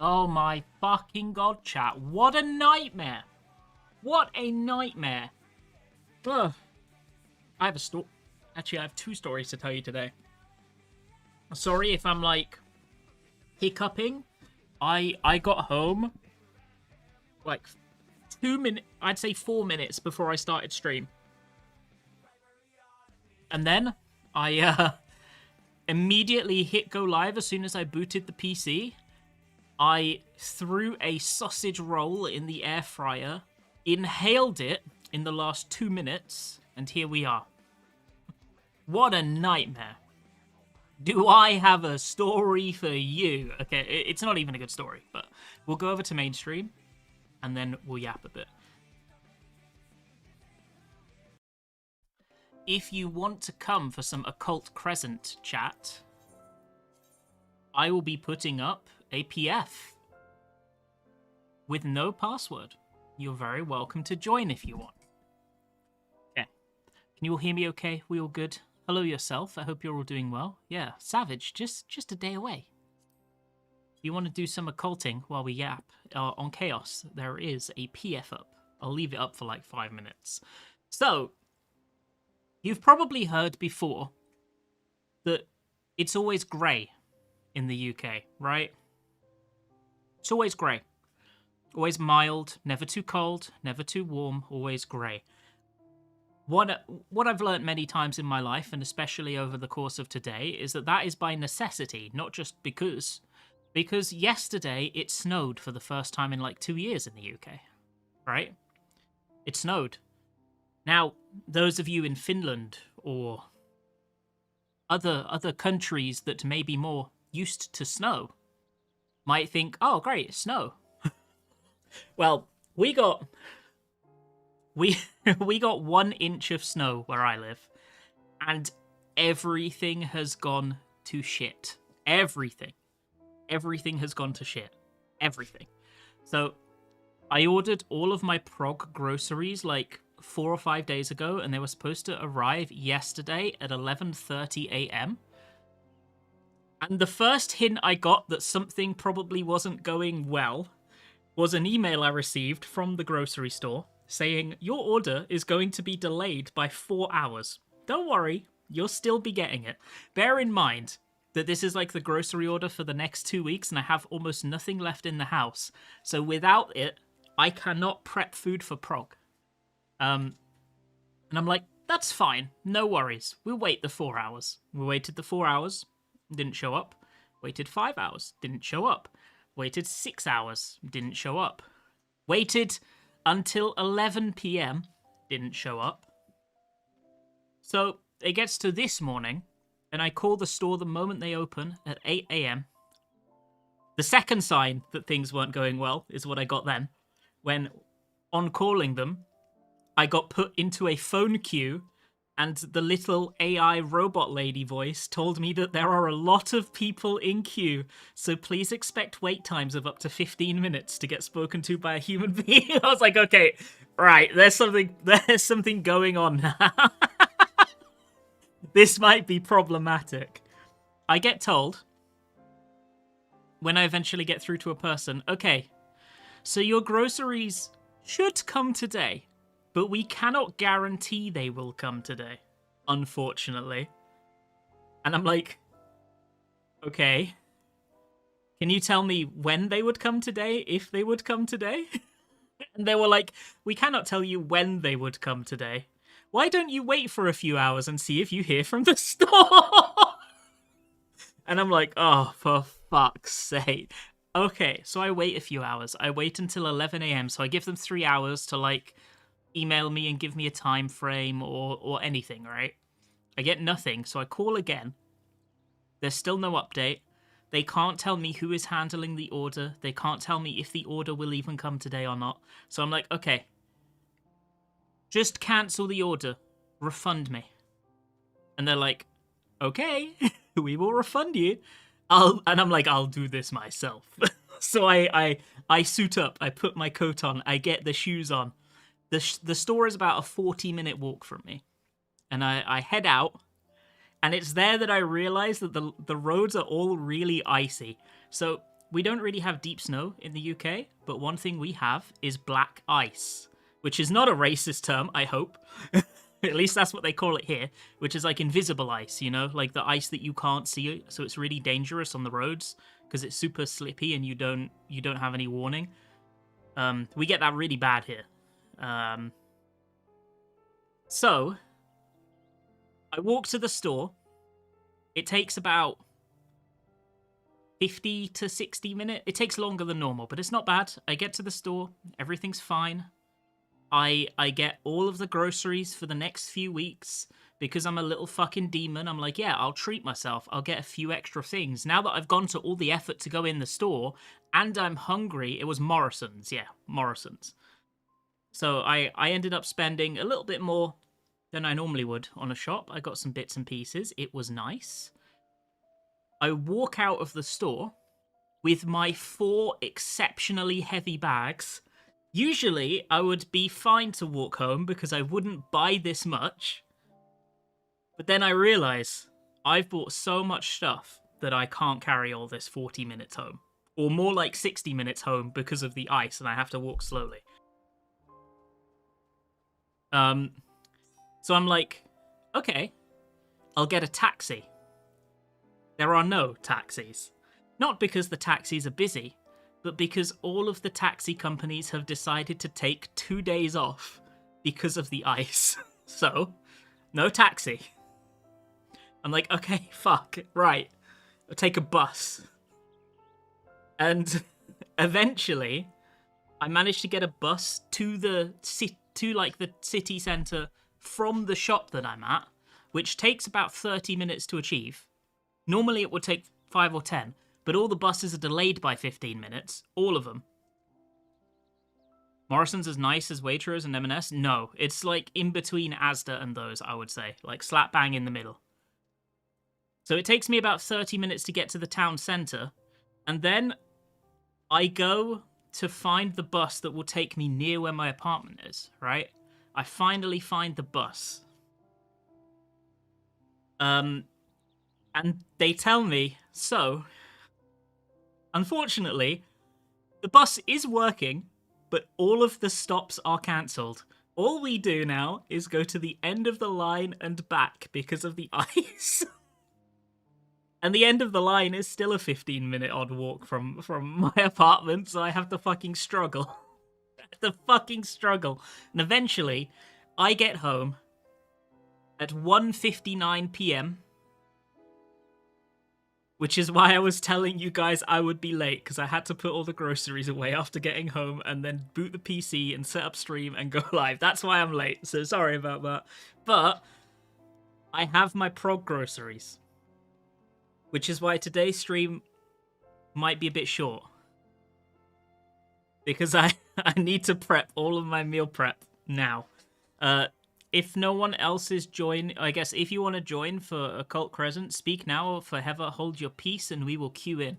Oh my fucking god, chat. What a nightmare. What a nightmare. Ugh. I have a story. Actually, I have two stories to tell you today. Sorry if I'm like hiccuping. I got home like 2 minutes, I'd say 4 minutes before I started stream. And then I immediately hit go live as soon as I booted the PC. I threw a sausage roll in the air fryer, inhaled it in the last 2 minutes, and here we are. What a nightmare. Do I have a story for you? Okay, it's not even a good story, but we'll go over to mainstream, and then we'll yap a bit. If you want to come for some Occult Crescent chat, I will be putting up a PF with no password. You're very welcome to join if you want. Okay. Can you all hear me okay? We all good? Hello yourself. I hope you're all doing well. Yeah, Savage, just a day away. If you want to do some occulting while we yap on Chaos, there is a PF up. I'll leave it up for like 5 minutes. So, you've probably heard before that it's always grey in the UK, right? It's always grey. Always mild, never too cold, never too warm, always grey. What I've learnt many times in my life, and especially over the course of today, is that is by necessity, not just because. Because yesterday it snowed for the first time in like 2 years in the UK, right? It snowed. Now, those of you in Finland or other countries that may be more used to snow might think, oh great, snow. Well, we got 1 inch of snow where I live, and everything has gone to shit. Everything has gone to shit. Everything. So I ordered all of my prog groceries like 4 or 5 days ago, and they were supposed to arrive yesterday at 11:30 a.m. And the first hint I got that something probably wasn't going well was an email I received from the grocery store saying, your order is going to be delayed by 4 hours. Don't worry, you'll still be getting it. Bear in mind that this is like the grocery order for the next 2 weeks, and I have almost nothing left in the house. So without it, I cannot prep food for prog. And I'm like, that's fine, no worries. We'll wait the 4 hours. We waited the 4 hours, didn't show up. Waited 5 hours, didn't show up. Waited 6 hours, didn't show up. Waited until 11 p.m, didn't show up. So it gets to this morning, and I call the store the moment they open at 8 a.m. The second sign that things weren't going well is what I got then, when on calling them, I got put into a phone queue, and the little AI robot lady voice told me that there are a lot of people in queue, so please expect wait times of up to 15 minutes to get spoken to by a human being. I was like, okay, right, there's something going on now. This might be problematic. I get told, when I eventually get through to a person, okay, so your groceries should come today, but we cannot guarantee they will come today, unfortunately. And I'm like, okay, can you tell me when they would come today, if they would come today? And they were like, we cannot tell you when they would come today. Why don't you wait for a few hours and see if you hear from the store? And I'm like, oh, for fuck's sake. Okay, so I wait a few hours. I wait until 11 a.m, so I give them 3 hours to, like, email me and give me a time frame or anything, right? I get nothing, so I call again. There's still no update. They can't tell me who is handling the order. They can't tell me if the order will even come today or not. So I'm like, okay, just cancel the order. Refund me. And they're like, okay, we will refund you. And I'm like, I'll do this myself. So I suit up. I put my coat on. I get the shoes on. The store is about a 40-minute walk from me. And I head out. And it's there that I realize that the roads are all really icy. So we don't really have deep snow in the UK, but one thing we have is black ice, which is not a racist term, I hope. At least that's what they call it here, which is like invisible ice, you know, like the ice that you can't see, so it's really dangerous on the roads because it's super slippy and you don't have any warning. We get that really bad here. So I walk to the store. It takes about 50 to 60 minutes. It takes longer than normal, but it's not bad. I get to the store, everything's fine. I get all of the groceries for the next few weeks because I'm a little fucking demon. I'm like, yeah, I'll treat myself. I'll get a few extra things. Now that I've gone to all the effort to go in the store and I'm hungry, it was Morrison's. Yeah, Morrison's. So I ended up spending a little bit more than I normally would on a shop. I got some bits and pieces. It was nice. I walk out of the store with my 4 exceptionally heavy bags. Usually, I would be fine to walk home because I wouldn't buy this much. But then I realise I've bought so much stuff that I can't carry all this 40 minutes home. Or more like 60 minutes home because of the ice and I have to walk slowly. So I'm like, okay, I'll get a taxi. There are no taxis. Not because the taxis are busy, but because all of the taxi companies have decided to take 2 days off because of the ice. So, no taxi. I'm like, okay, fuck, right. I'll take a bus. And eventually, I managed to get a bus to the city centre from the shop that I'm at, which takes about 30 minutes to achieve. Normally it would take 5 or 10, but all the buses are delayed by 15 minutes. All of them. Morrison's as nice as Waitrose and M&S? No, it's like in between Asda and those, I would say. Like slap bang in the middle. So it takes me about 30 minutes to get to the town centre, and then I go to find the bus that will take me near where my apartment is, right? I finally find the bus. And they tell me, so, unfortunately, the bus is working, but all of the stops are cancelled. All we do now is go to the end of the line and back because of the ice. And the end of the line is still a 15-minute odd walk from my apartment, so I have to fucking struggle. And eventually, I get home at 1:59 p.m., which is why I was telling you guys I would be late, because I had to put all the groceries away after getting home and then boot the PC and set up stream and go live. That's why I'm late, so sorry about that. But I have my prog groceries, which is why today's stream might be a bit short. Because I need to prep all of my meal prep now. If no one else is joining, I guess if you want to join for Occult Crescent, speak now or forever hold your peace and we will queue in.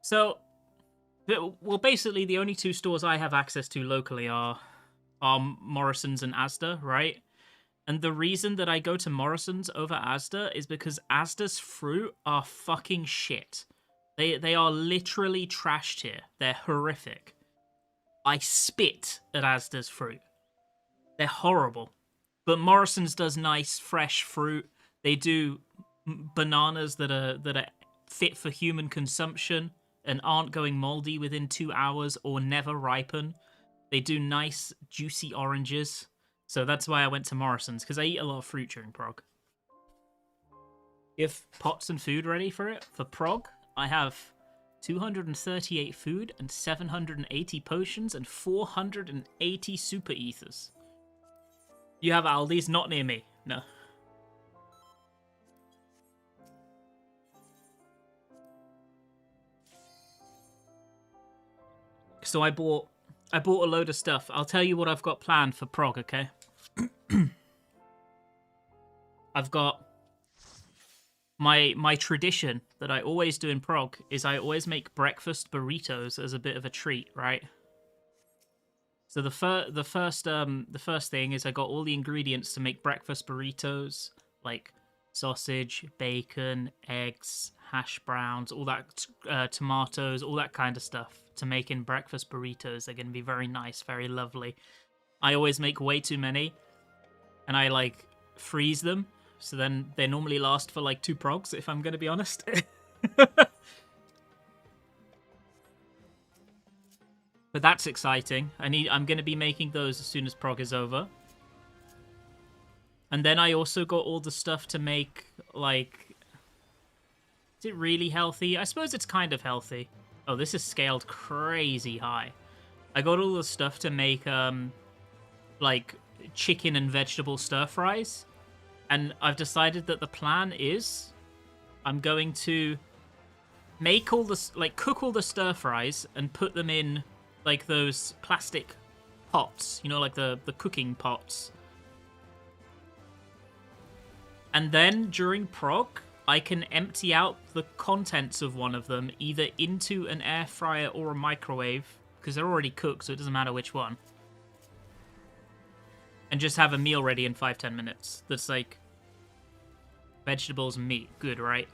So, well, basically the only 2 stores I have access to locally are Morrison's and Asda, right? And the reason that I go to Morrison's over Asda is because Asda's fruit are fucking shit. They are literally trashed here. They're horrific. I spit at Asda's fruit. They're horrible. But Morrison's does nice, fresh fruit. They do bananas that are fit for human consumption and aren't going moldy within 2 hours or never ripen. They do nice, juicy oranges. So that's why I went to Morrison's, because I eat a lot of fruit during prog. You have pots and food ready for it? For prog, I have 238 food and 780 potions and 480 super ethers. You have Aldi's? Not near me. No. So I bought a load of stuff. I'll tell you what I've got planned for prog, okay? I've got my tradition that I always do in prog is I always make breakfast burritos as a bit of a treat, right? So the first thing is I got all the ingredients to make breakfast burritos, like sausage, bacon, eggs, hash browns, all that, tomatoes, all that kind of stuff to make in breakfast burritos. They're going to be very nice, very lovely. I always make way too many, and I like freeze them, so then they normally last for like 2 progs, if I'm going to be honest. But that's exciting. I'm going to be making those as soon as prog is over. And then I also got all the stuff to make, like... Is it really healthy? I suppose it's kind of healthy. Oh, this is scaled crazy high. I got all the stuff to make, like, chicken and vegetable stir-fries. And I've decided that the plan is... I'm going to make all the... Like, cook all the stir-fries and put them in, like, those plastic pots. You know, like the cooking pots. And then, during prog, I can empty out the contents of one of them either into an air fryer or a microwave, because they're already cooked, so it doesn't matter which one. And just have a meal ready in 5-10 minutes. That's like vegetables and meat. Good, right?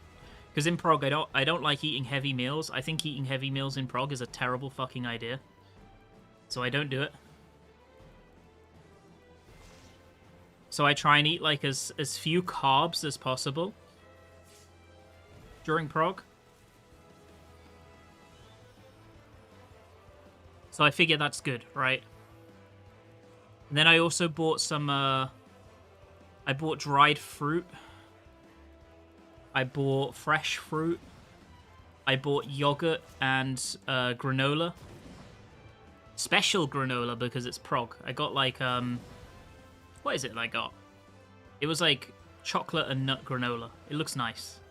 Because in prog, I don't like eating heavy meals. I think eating heavy meals in prog is a terrible fucking idea. So I don't do it. So I try and eat like as few carbs as possible during prog. So I figure that's good, right? And then I also bought some, I bought dried fruit. I bought fresh fruit. I bought yogurt and granola. Special granola because it's prog. I got like, what is it I got? It was like chocolate and nut granola. It looks nice.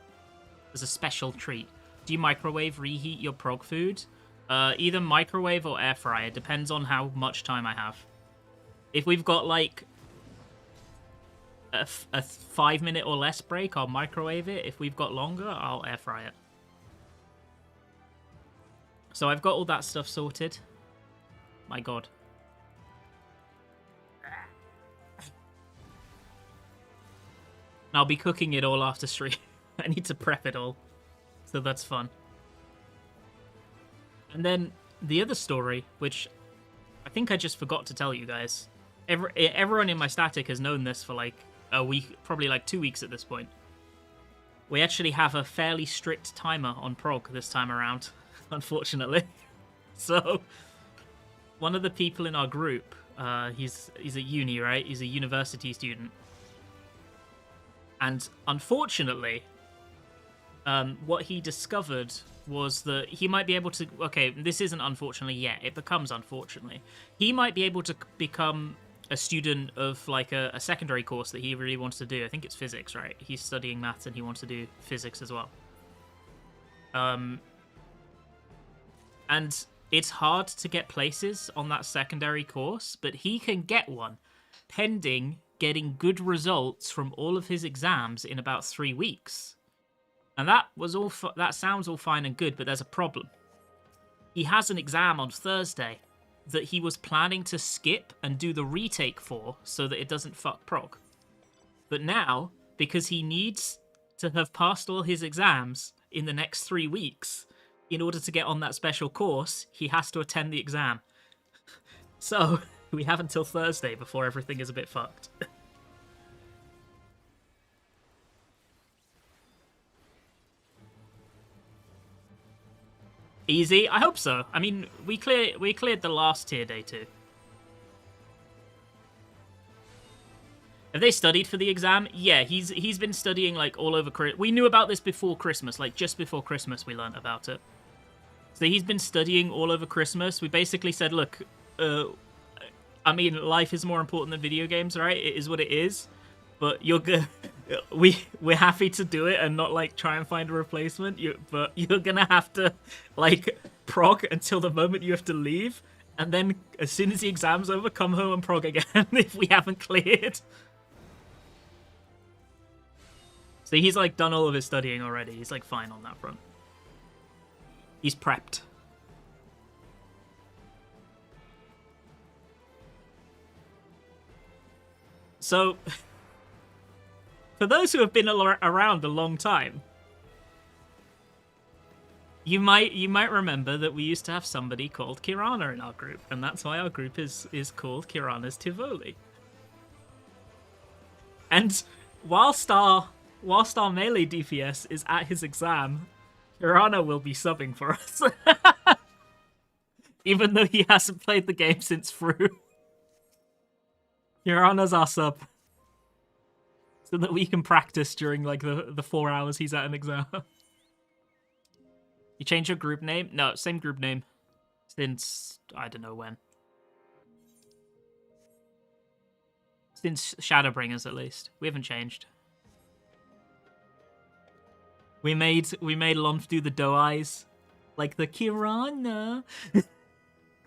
It's a special treat. Do you microwave reheat your prog food? Either microwave or air fryer. It depends on how much time I have. If we've got like a 5-minute or less break, I'll microwave it. If we've got longer, I'll air fry it. So I've got all that stuff sorted. My god. I'll be cooking it all after stream. I need to prep it all. So that's fun. And then the other story, which I think I just forgot to tell you guys. Everyone in my static has known this for like a week, probably like 2 weeks at this point. We actually have a fairly strict timer on prog this time around, unfortunately. So one of the people in our group, he's at uni, right? He's a university student. And unfortunately, what he discovered was that he might be able to... Okay, this isn't unfortunately yet. It becomes unfortunately. He might be able to become a student of like a secondary course that he really wants to do. I think it's physics, right? He's studying maths and he wants to do physics as well. And it's hard to get places on that secondary course, but he can get one pending getting good results from all of his exams in about 3 weeks. And that was all. That sounds all fine and good, but there's a problem. He has an exam on Thursday that he was planning to skip and do the retake for so that it doesn't fuck prog. But now, because he needs to have passed all his exams in the next 3 weeks in order to get on that special course, he has to attend the exam. So we have until Thursday before everything is a bit fucked. Easy? I hope so. I mean, we cleared the last tier day too. Have they studied for the exam? Yeah, he's been studying like all over Christmas. We knew about this before Christmas, like just before Christmas we learned about it. So he's been studying all over Christmas. We basically said, look, I mean, life is more important than video games, right? It is what it is. But you're good. We're happy to do it and not like try and find a replacement. But you're gonna have to like prog until the moment you have to leave, and then as soon as the exam's over, come home and prog again if we haven't cleared. So he's like done all of his studying already. He's like fine on that front. He's prepped. So For those who have been around a long time, you might remember that we used to have somebody called Kirana in our group, and that's why our group is called Kirana's Tivoli. And whilst our melee DPS is at his exam, Kirana will be subbing for us. Even though he hasn't played the game since Fru. Kirana's our sub. So that we can practice during like the 4 hours he's at an exam. You change your group name? No, same group name. Since I don't know when. Since Shadowbringers, at least. We haven't changed. We made Lonf do the doe eyes. Like the Kirana.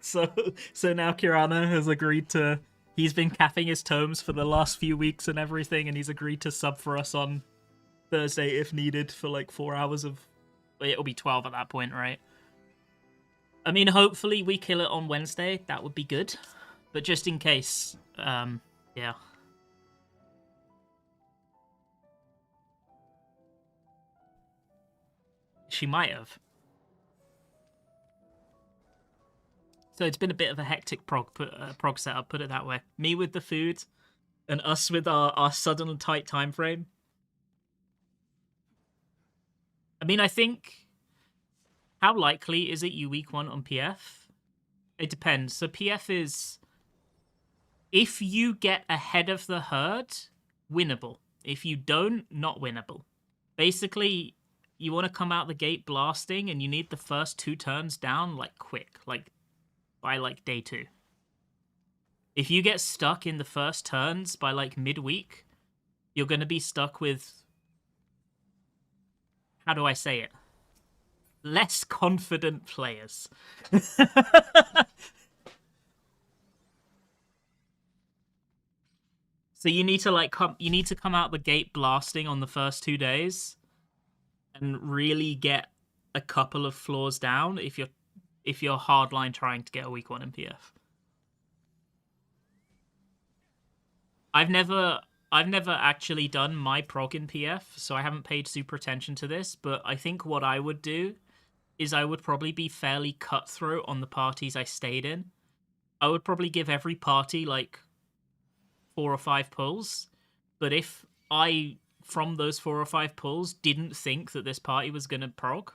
So now Kirana has agreed to... He's been capping his tomes for the last few weeks and everything, and he's agreed to sub for us on Thursday if needed for like 4 hours of... It'll be 12 at that point, right? I mean, hopefully we kill it on Wednesday. That would be good. But just in case, yeah. She might have. So it's been a bit of a hectic prog setup, put it that way. Me with the food, and us with our sudden tight time frame. I mean, I think... How likely is it you week 1 on PF? It depends. So PF is... If you get ahead of the herd, winnable. If you don't, not winnable. Basically, you want to come out the gate blasting, and you need the first 2 turns down, like, quick. Like, by, like, day 2. If you get stuck in the first turns by, like, midweek, you're going to be stuck with... How do I say it? Less confident players. So you need to come out the gate blasting on the first 2 days and really get a couple of floors down if you're hardline trying to get a week 1 in PF. I've never actually done my prog in PF, so I haven't paid super attention to this, but I think what I would do is I would probably be fairly cutthroat on the parties I stayed in. I would probably give every party, like, 4 or 5 pulls, but if I, from those 4 or 5 pulls, didn't think that this party was going to prog,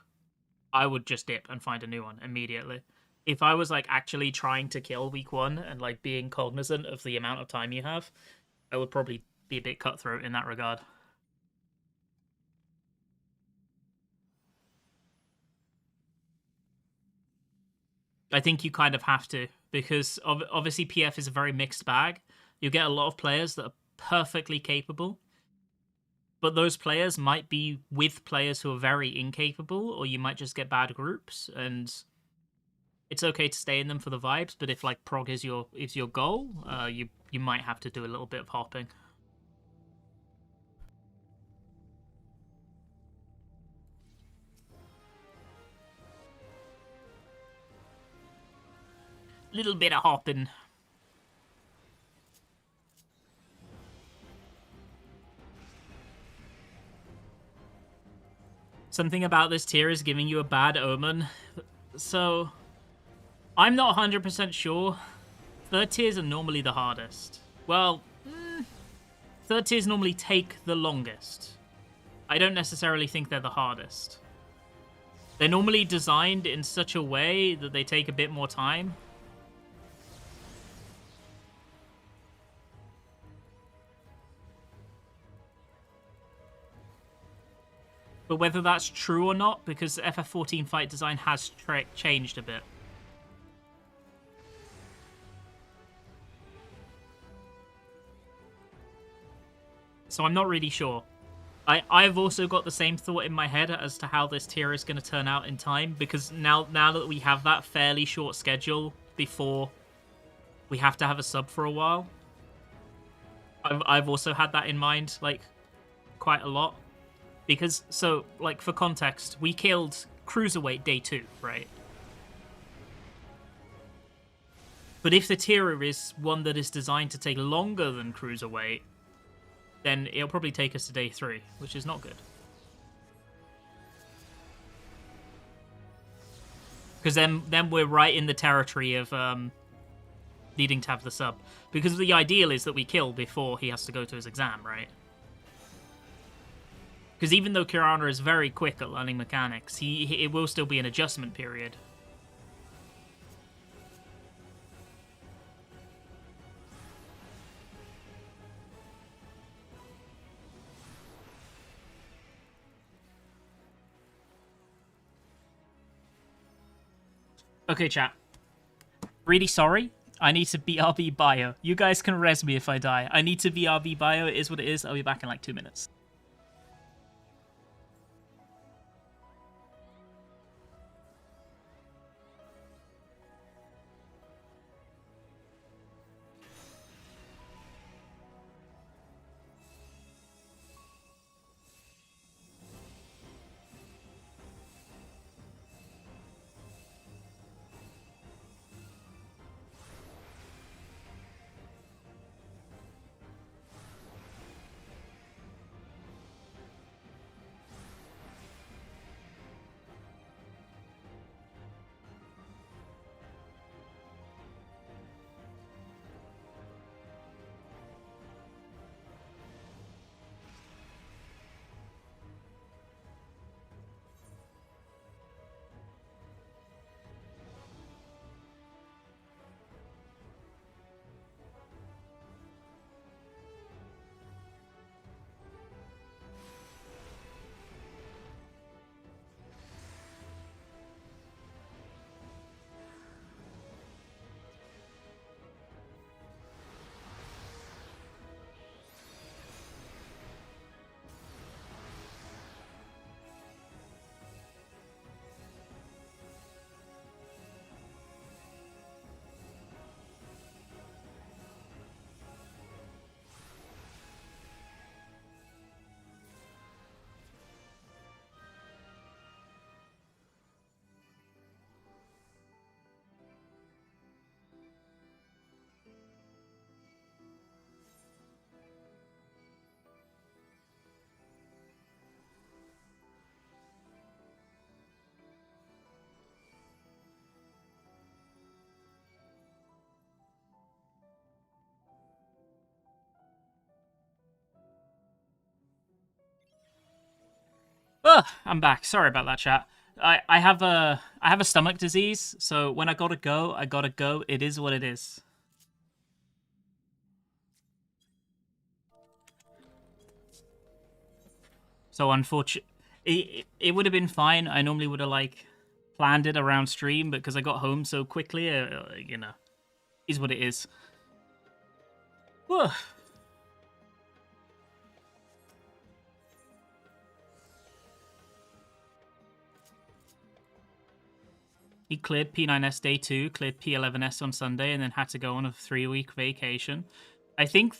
I would just dip and find a new one immediately. If I was, like, actually trying to kill week 1 and, like, being cognizant of the amount of time you have, I would probably be a bit cutthroat in that regard. I think you kind of have to, because obviously PF is a very mixed bag. You get a lot of players that are perfectly capable, but those players might be with players who are very incapable, or you might just get bad groups, and it's okay to stay in them for the vibes, but if, like, prog is your goal, you might have to do a little bit of hopping. Little bit of hopping. Something about this tier is giving you a bad omen. So, I'm not 100% sure. 3rd tiers are normally the hardest. Well, 3rd tiers normally take the longest. I don't necessarily think they're the hardest. They're normally designed in such a way that they take a bit more time. But whether that's true or not, because the FF14 fight design has changed a bit. So I'm not really sure. I've also got the same thought in my head as to how this tier is going to turn out in time, because now that we have that fairly short schedule before we have to have a sub for a while, I've also had that in mind, like, quite a lot. Because, so, like, for context, we killed Cruiserweight day 2, right? But if the tier is one that is designed to take longer than Cruiserweight, then it'll probably take us to day 3, which is not good. Because then we're right in the territory of needing to have the sub. Because the ideal is that we kill before he has to go to his exam, right? Because even though Kirana is very quick at learning mechanics, it will still be an adjustment period. Okay, chat. Really sorry. I need to BRB bio. You guys can res me if I die. I need to BRB bio. It is what it is. I'll be back in like 2 minutes. Ugh, I'm back. Sorry about that, chat. I have a stomach disease, so when I gotta go, I gotta go. It is what it is. So unfortunate, it would have been fine. I normally would have like planned it around stream, but because I got home so quickly, you know, is what it is. Ugh. He cleared P9S day 2, cleared P11S on Sunday, and then had to go on a 3-week vacation. I think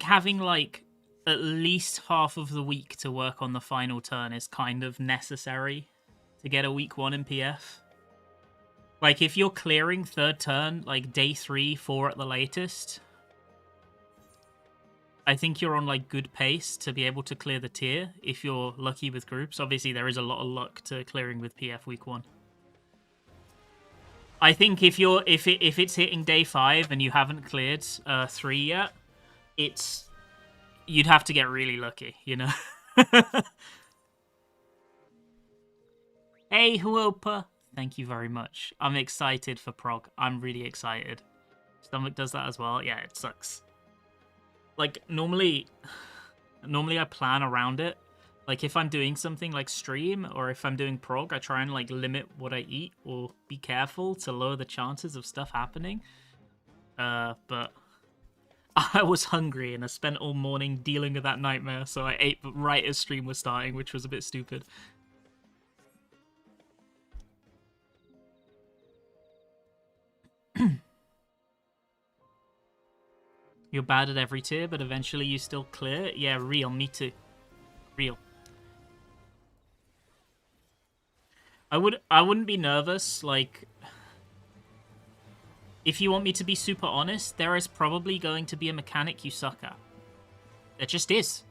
having like at least half of the week to work on the final turn is kind of necessary to get a week 1 in PF. Like if you're clearing 3rd turn, like day 3, 4 at the latest, I think you're on like good pace to be able to clear the tier if you're lucky with groups. Obviously, there is a lot of luck to clearing with PF week 1. I think if it's hitting day 5 and you haven't cleared 3 yet, you'd have to get really lucky, you know. Hey, Huopa, thank you very much. I'm excited for prog. I'm really excited. Stomach does that as well. Yeah, it sucks. Like normally I plan around it. Like if I'm doing something like stream or if I'm doing prog, I try and like limit what I eat or be careful to lower the chances of stuff happening. But I was hungry and I spent all morning dealing with that nightmare, so I ate right as stream was starting, which was a bit stupid. You're bad at every tier, but eventually you still clear? Yeah, real, me too. Real. I wouldn't be nervous, like if you want me to be super honest, there is probably going to be a mechanic you suck at. There just is.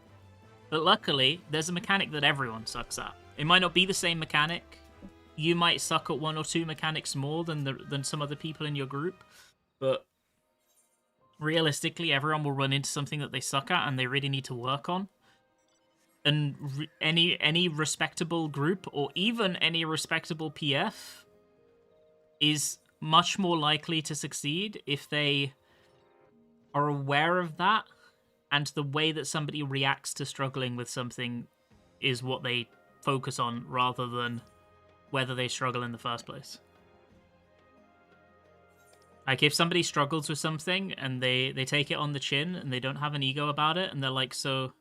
But luckily, there's a mechanic that everyone sucks at. It might not be the same mechanic. You might suck at one or two mechanics more than some other people in your group. But realistically, everyone will run into something that they suck at and they really need to work on. And any respectable group, or even any respectable PF, is much more likely to succeed if they are aware of that, and the way that somebody reacts to struggling with something is what they focus on, rather than whether they struggle in the first place. Like, if somebody struggles with something and they take it on the chin and they don't have an ego about it, and they're like, so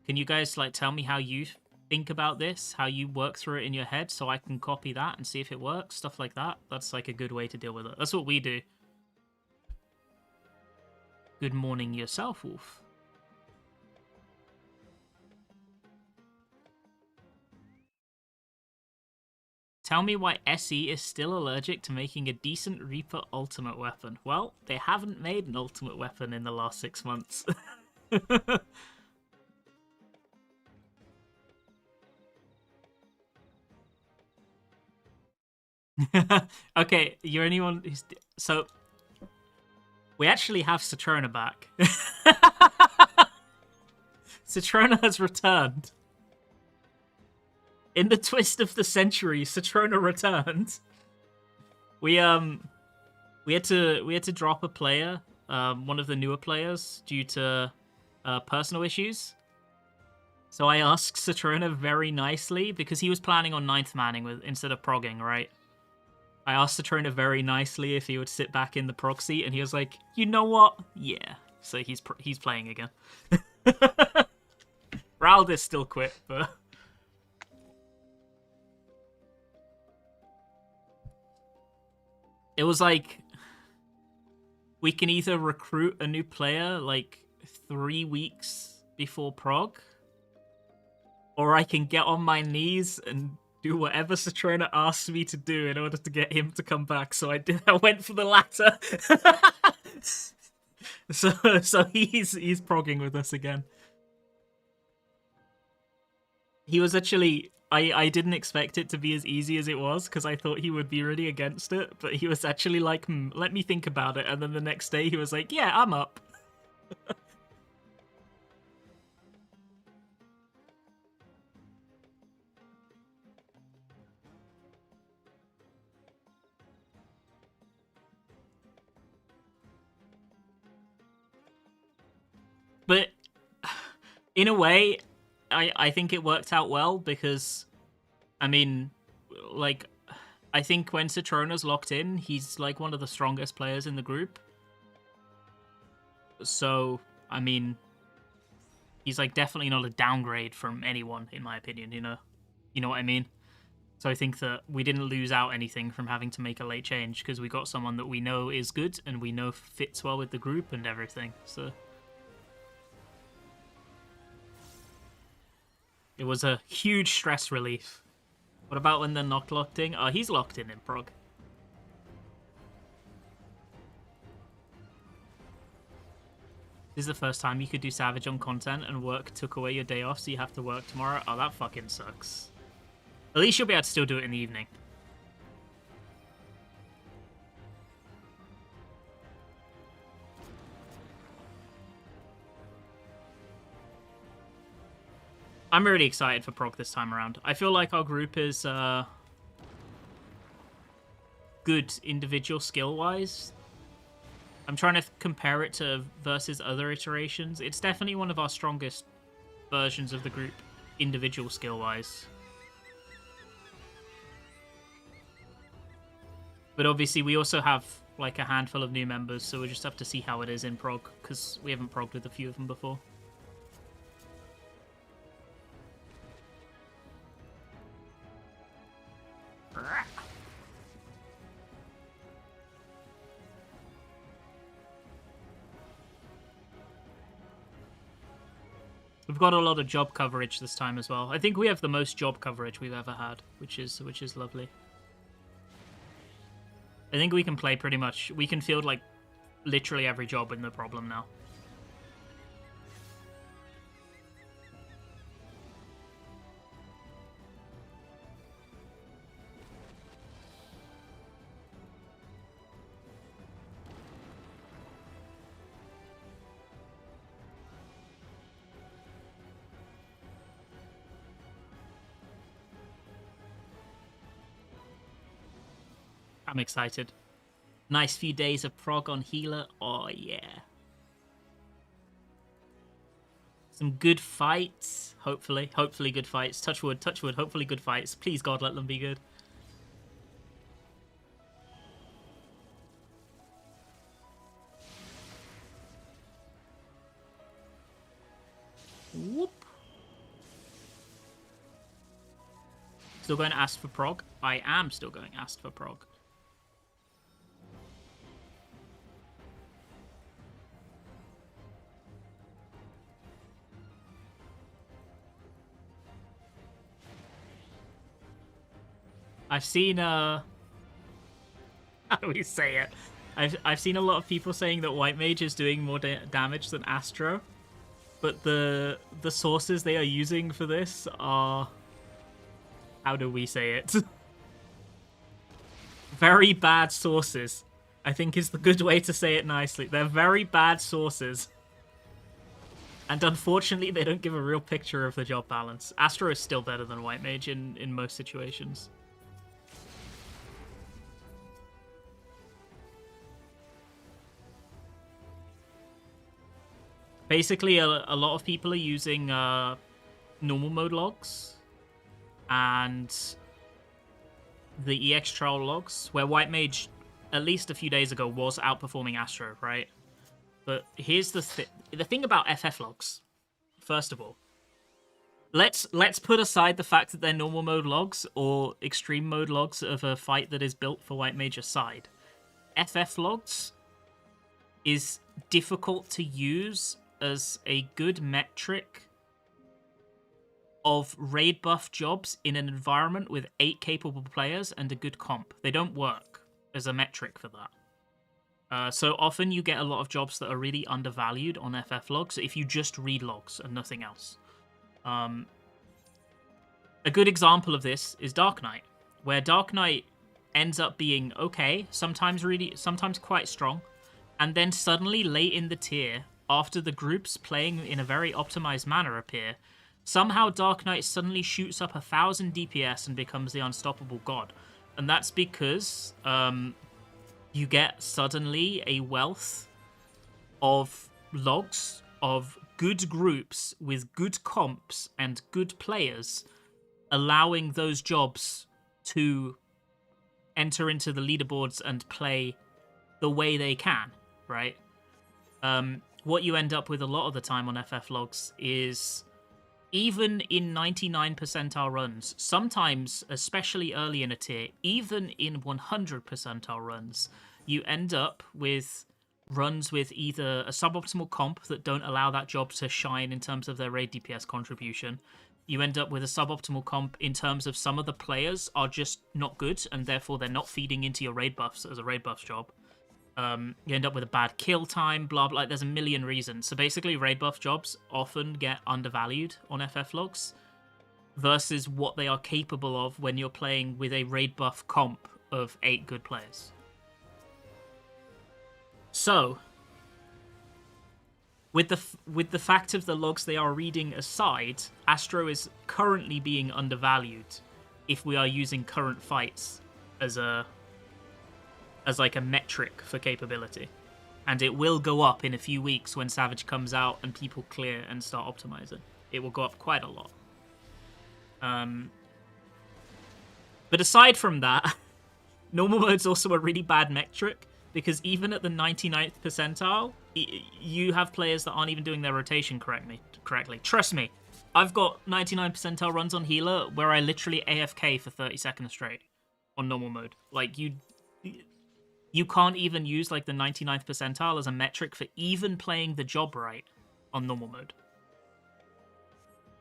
can you guys like tell me how you think about this, how you work through it in your head, so I can copy that and see if it works, stuff like that. That's like a good way to deal with it. That's what we do. Good morning yourself, Wolf. Tell me why SE is still allergic to making a decent Reaper ultimate weapon. Well, they haven't made an ultimate weapon in the last 6 months. Okay, you're anyone who's... So, we actually have Citrona back. Citrona has returned. In the twist of the century, Citrona returned. We had to drop a player, one of the newer players, due to personal issues. So I asked Citrona very nicely, because he was planning on 9th manning instead of progging, right? I asked Citrona very nicely if he would sit back in the prog seat, and he was like, you know what? Yeah. So he's playing again. Raldis still quit, but... It was like, we can either recruit a new player like 3 weeks before prog, or I can get on my knees and do whatever Citrona asks me to do in order to get him to come back. So I did. I went for the latter. so he's progging with us again. He was actually... I didn't expect it to be as easy as it was, because I thought he would be really against it, but he was actually like, let me think about it, and then the next day he was like, yeah, I'm up. But in a way, I think it worked out well, because, I mean, like, I think when Citrona's locked in, he's like one of the strongest players in the group. So, I mean, he's like definitely not a downgrade from anyone, in my opinion, you know? You know what I mean? So I think that we didn't lose out anything from having to make a late change, because we got someone that we know is good and we know fits well with the group and everything, so... It was a huge stress relief. What about when they're not locked in? Oh, he's locked in prog. This is the first time you could do Savage on content and work took away your day off, so you have to work tomorrow. Oh, that fucking sucks. At least you'll be able to still do it in the evening. I'm really excited for prog this time around. I feel like our group is good individual skill-wise. I'm trying to compare it to versus other iterations. It's definitely one of our strongest versions of the group, individual skill-wise. But obviously we also have like a handful of new members, so we'll just have to see how it is in prog, because we haven't progged with a few of them before. We've got a lot of job coverage this time as well. I think we have the most job coverage we've ever had, which is lovely. I think we can play pretty much. We can field like literally every job with no problem now. I'm excited. Nice few days of prog on healer. Oh, yeah. Some good fights. Hopefully. Hopefully good fights. Touch wood, touch wood. Hopefully good fights. Please, God, let them be good. Whoop. Still going to ask for prog? I am still going to ask for prog. I've seen how do we say it? I've seen a lot of people saying that White Mage is doing more damage than Astro, but the sources they are using for this are, how do we say it? Very bad sources, I think is the good way to say it nicely. They're very bad sources. And unfortunately, they don't give a real picture of the job balance. Astro is still better than White Mage in most situations. Basically, a lot of people are using normal mode logs and the EX Trial logs, where White Mage, at least a few days ago, was outperforming Astro, right? But here's the thing about FF logs. First of all, let's put aside the fact that they're normal mode logs or extreme mode logs of a fight that is built for White Mage aside. FF logs is difficult to use as a good metric of raid buff jobs in an environment with 8 capable players and a good comp. They don't work as a metric for that. So often you get a lot of jobs that are really undervalued on FF logs if you just read logs and nothing else. A good example of this is Dark Knight, where Dark Knight ends up being okay, sometimes quite strong, and then suddenly late in the tier, after the groups playing in a very optimized manner appear, somehow Dark Knight suddenly shoots up 1,000 DPS and becomes the unstoppable god. And that's because you get suddenly a wealth of logs of good groups with good comps and good players, allowing those jobs to enter into the leaderboards and play the way they can, right? What you end up with a lot of the time on FF logs is, even in 99 percentile runs, sometimes, especially early in a tier, even in 100 percentile runs, you end up with runs with either a suboptimal comp that don't allow that job to shine in terms of their raid DPS contribution. You end up with a suboptimal comp in terms of some of the players are just not good, and therefore they're not feeding into your raid buffs as a raid buffs job. You end up with a bad kill time, blah, blah, there's a million reasons. So basically, raid buff jobs often get undervalued on FF logs versus what they are capable of when you're playing with a raid buff comp of 8 good players. So, with the fact of the logs they are reading aside, Astro is currently being undervalued if we are using current fights as like a metric for capability. And it will go up in a few weeks when Savage comes out and people clear and start optimizing. It will go up quite a lot. But aside from that, normal mode's also a really bad metric, because even at the 99th percentile, you have players that aren't even doing their rotation correctly. Trust me, I've got 99 percentile runs on healer where I literally AFK for 30 seconds straight on normal mode. Like, you can't even use like the 99th percentile as a metric for even playing the job right on normal mode.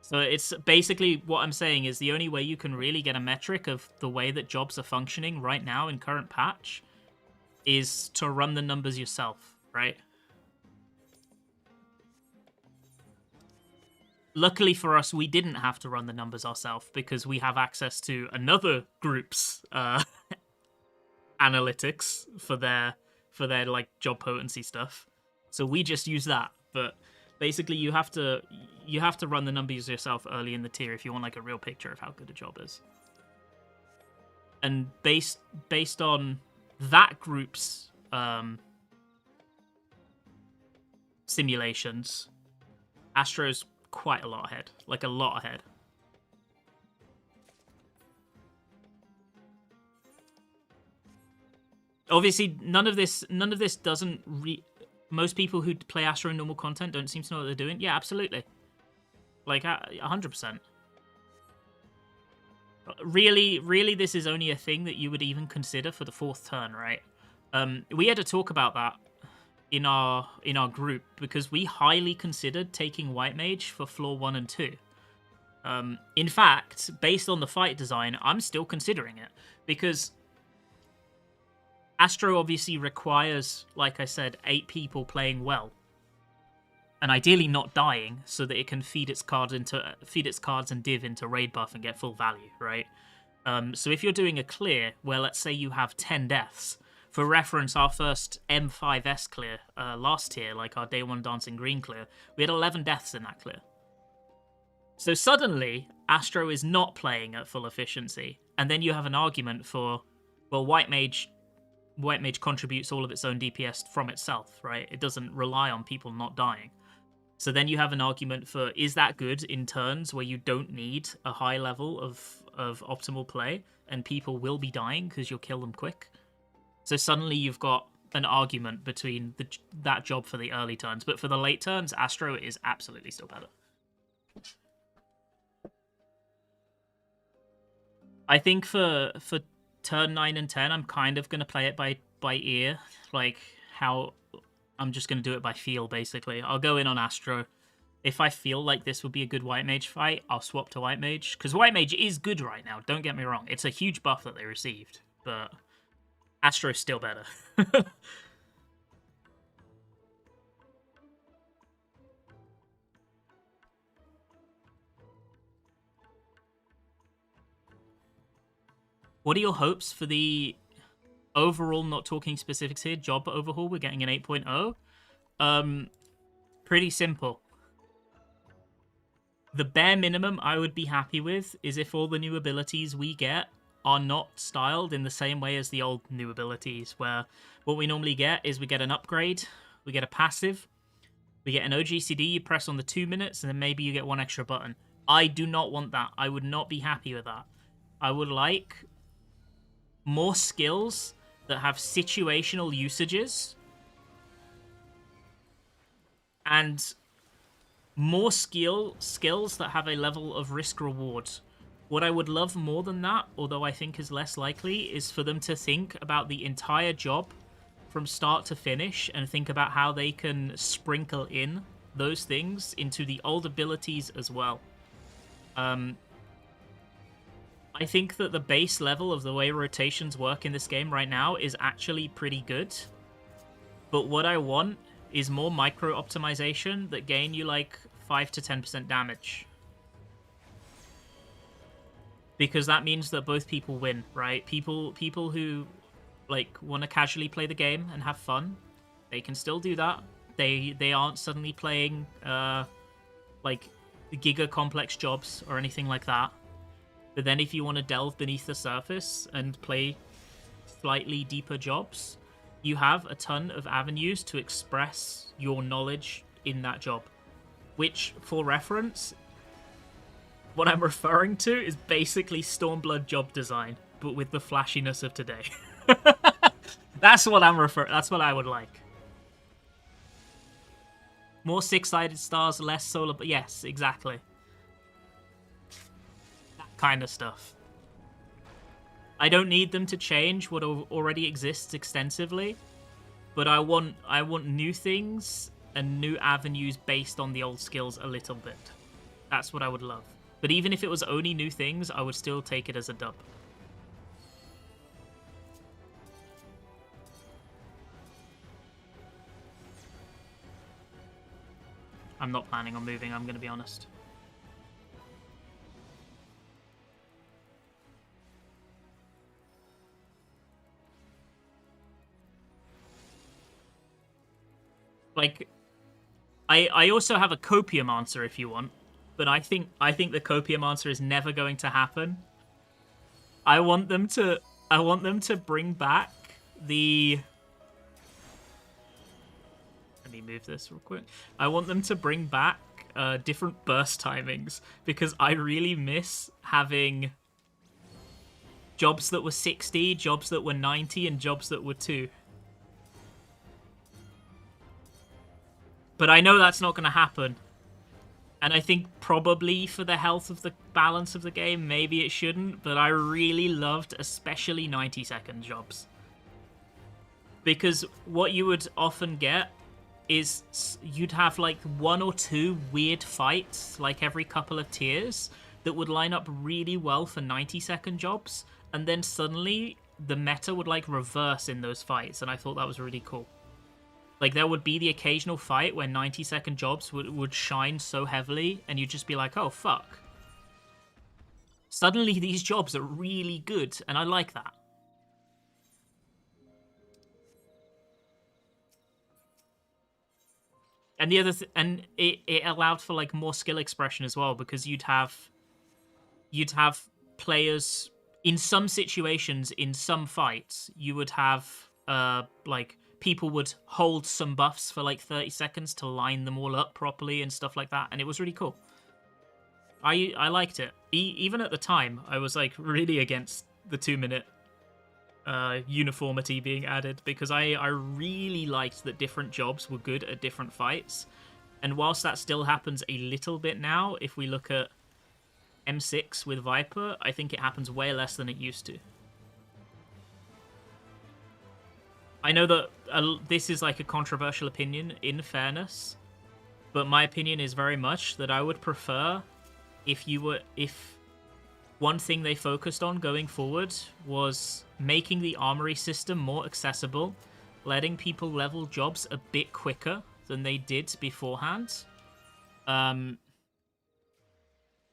So it's basically, what I'm saying is the only way you can really get a metric of the way that jobs are functioning right now in current patch is to run the numbers yourself, right? Luckily for us, we didn't have to run the numbers ourselves because we have access to another group's analytics for their like job potency stuff. So we just use that. But basically, you have to run the numbers yourself early in the tier if you want like a real picture of how good a job is. And based on that group's simulations, Astro's quite a lot ahead, like a lot ahead. Obviously, none of this doesn't most people who play Astro in normal content don't seem to know what they're doing. Yeah, absolutely. Like 100%. Really, this is only a thing that you would even consider for the 4th turn, right? We had to talk about that in our group because we highly considered taking White Mage for floor 1 and 2. In fact, based on the fight design, I'm still considering it because Astro obviously requires, like I said, 8 people playing well, and ideally not dying, so that it can feed its cards and div into raid buff and get full value, right? So if you're doing a clear where, let's say, you have 10 deaths. For reference, our first M5S clear last tier, like our Day 1 Dancing Green clear, we had 11 deaths in that clear. So suddenly, Astro is not playing at full efficiency, and then you have an argument for, well, White Mage contributes all of its own DPS from itself, right? It doesn't rely on people not dying. So then you have an argument for, is that good in turns where you don't need a high level of optimal play, and people will be dying because you'll kill them quick? So suddenly you've got an argument between that job for the early turns. But for the late turns, Astro is absolutely still better. I think for turn 9 and 10, I'm kind of going to play it by ear. Like, how I'm just going to do it by feel, basically. I'll go in on Astro. If I feel like this would be a good White Mage fight, I'll swap to White Mage. Because White Mage is good right now, don't get me wrong. It's a huge buff that they received. But Astro's still better. What are your hopes for the overall, not talking specifics here, job overhaul? We're getting an 8.0. Pretty simple. The bare minimum I would be happy with is if all the new abilities we get are not styled in the same way as the old new abilities, where what we normally get is we get an upgrade, we get a passive, we get an OGCD, you press on the 2 minutes, and then maybe you get one extra button. I do not want that. I would not be happy with that. I would like more skills that have situational usages and more skills that have a level of risk reward. What I would love more than that, although I think is less likely, is for them to think about the entire job from start to finish and think about how they can sprinkle in those things into the old abilities as well. I think that the base level of the way rotations work in this game right now is actually pretty good. But what I want is more micro optimization that gain you like 5 to 10% damage. Because that means that both people win, right? People who like want to casually play the game and have fun, they can still do that. They aren't suddenly playing like giga complex jobs or anything like that. But then if you want to delve beneath the surface and play slightly deeper jobs, you have a ton of avenues to express your knowledge in that job. Which, for reference, what I'm referring to is basically Stormblood job design, but with the flashiness of today. That's what that's what I would like. More 6-sided stars, less solar... Yes, exactly. Kind of stuff. I don't need them to change what already exists extensively, but I want new things and new avenues based on the old skills a little bit. That's what I would love. But even if it was only new things, I would still take it as a dub. I'm not planning on moving, I'm going to be honest. Like, I also have a copium answer if you want, but I think the copium answer is never going to happen. I want them to bring back the. Let me move this real quick. I want them to bring back different burst timings because I really miss having jobs that were 60, jobs that were 90, and jobs that were 2. But I know that's not going to happen. And I think probably for the health of the balance of the game, maybe it shouldn't, but I really loved especially 90-second jobs. Because what you would often get is you'd have like 1 or 2 weird fights like every couple of tiers that would line up really well for 90-second jobs, and then suddenly the meta would like reverse in those fights, and I thought that was really cool. Like, there would be the occasional fight where 90-second jobs would shine so heavily, and you'd just be like, oh, fuck. Suddenly these jobs are really good, and I like that. And the other it allowed for like more skill expression as well, because you'd have players in some situations, in some fights, you would have like people would hold some buffs for like 30 seconds to line them all up properly and stuff like that, and it was really cool. I liked it. Even at the time, I was like really against the 2-minute uniformity being added, because I really liked that different jobs were good at different fights. And whilst that still happens a little bit now, if we look at M6 with Viper, I think it happens way less than it used to. I know that this is like a controversial opinion, in fairness, but my opinion is very much that I would prefer if one thing they focused on going forward was making the armory system more accessible, letting people level jobs a bit quicker than they did beforehand,